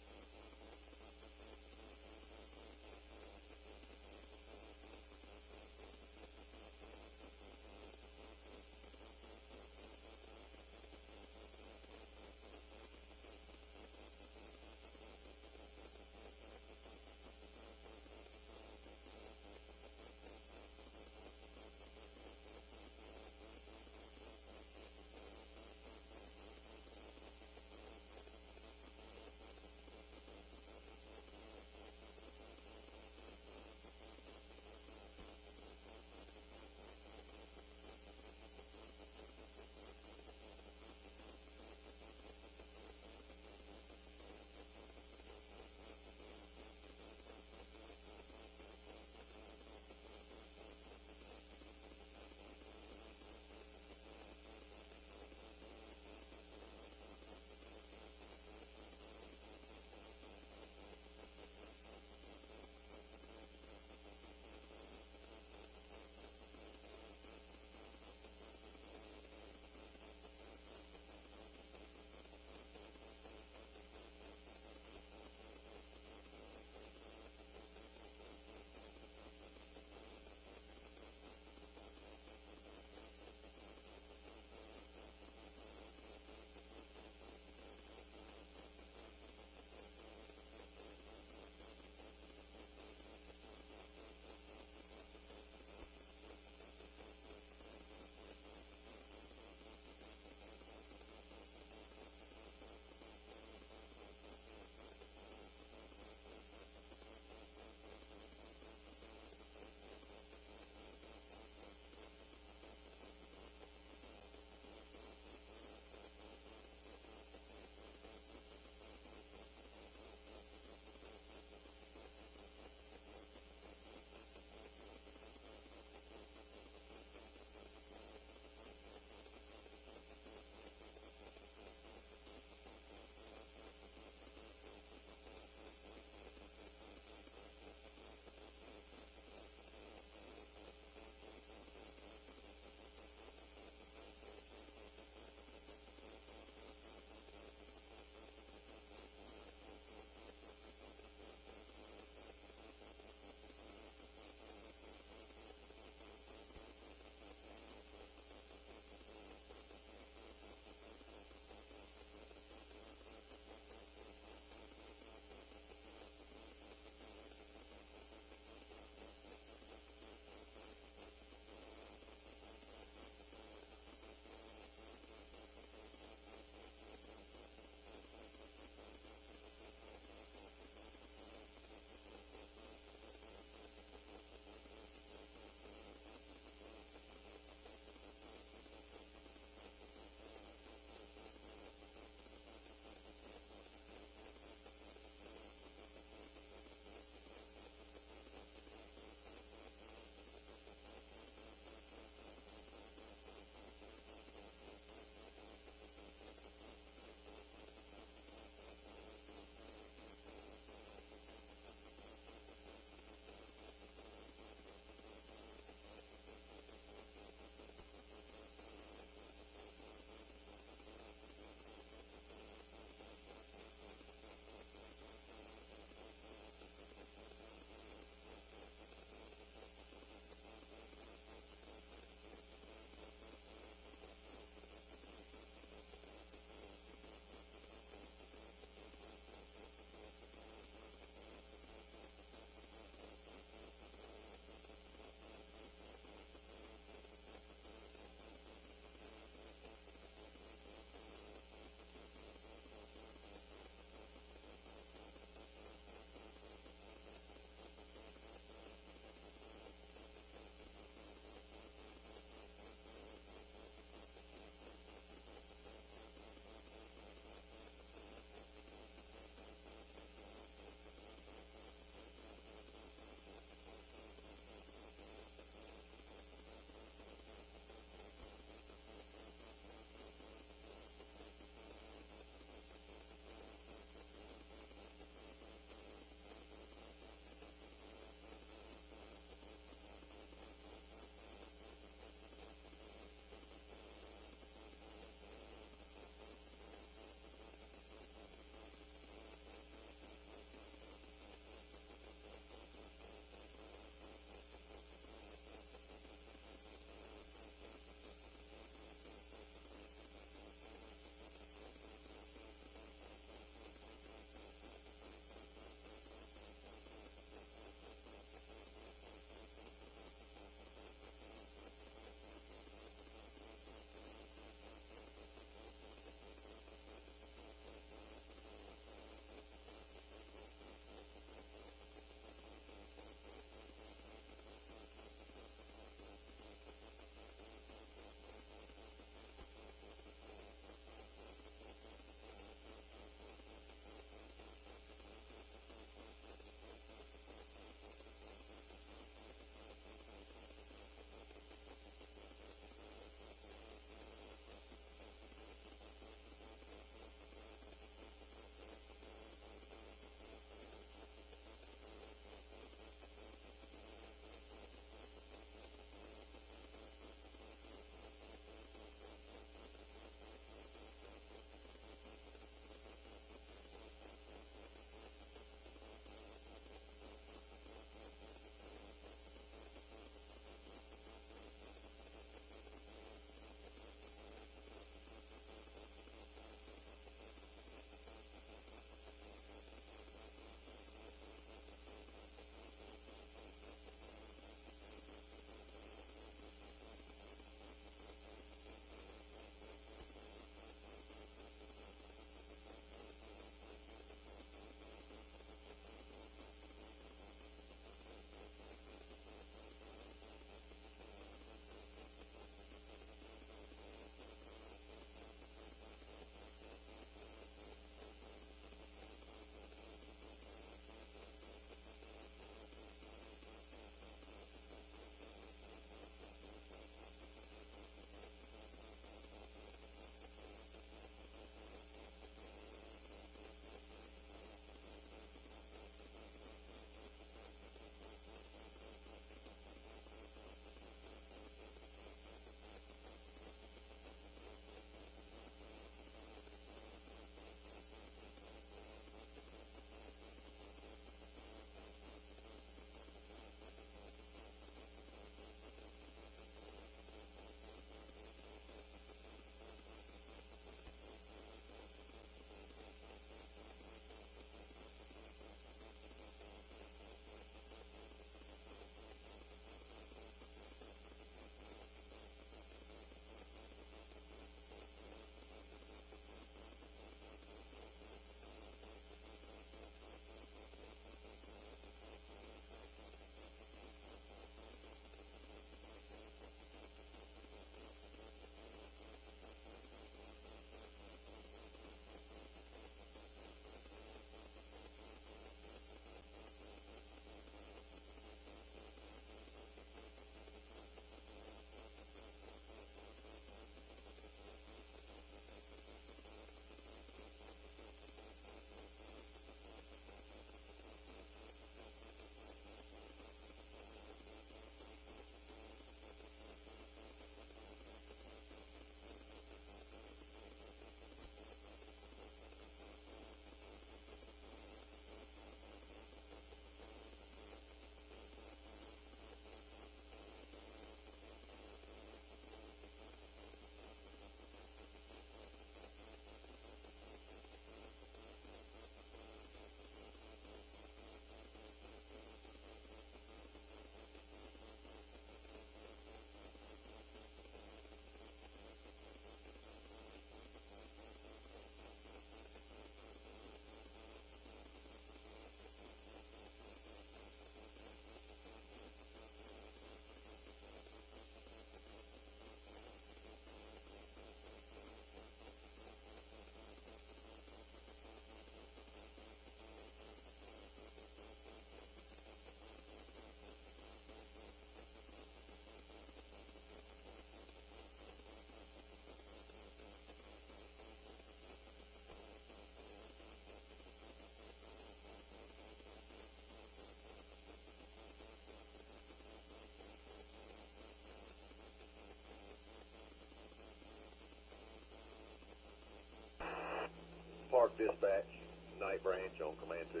Dispatch, Night Branch on command to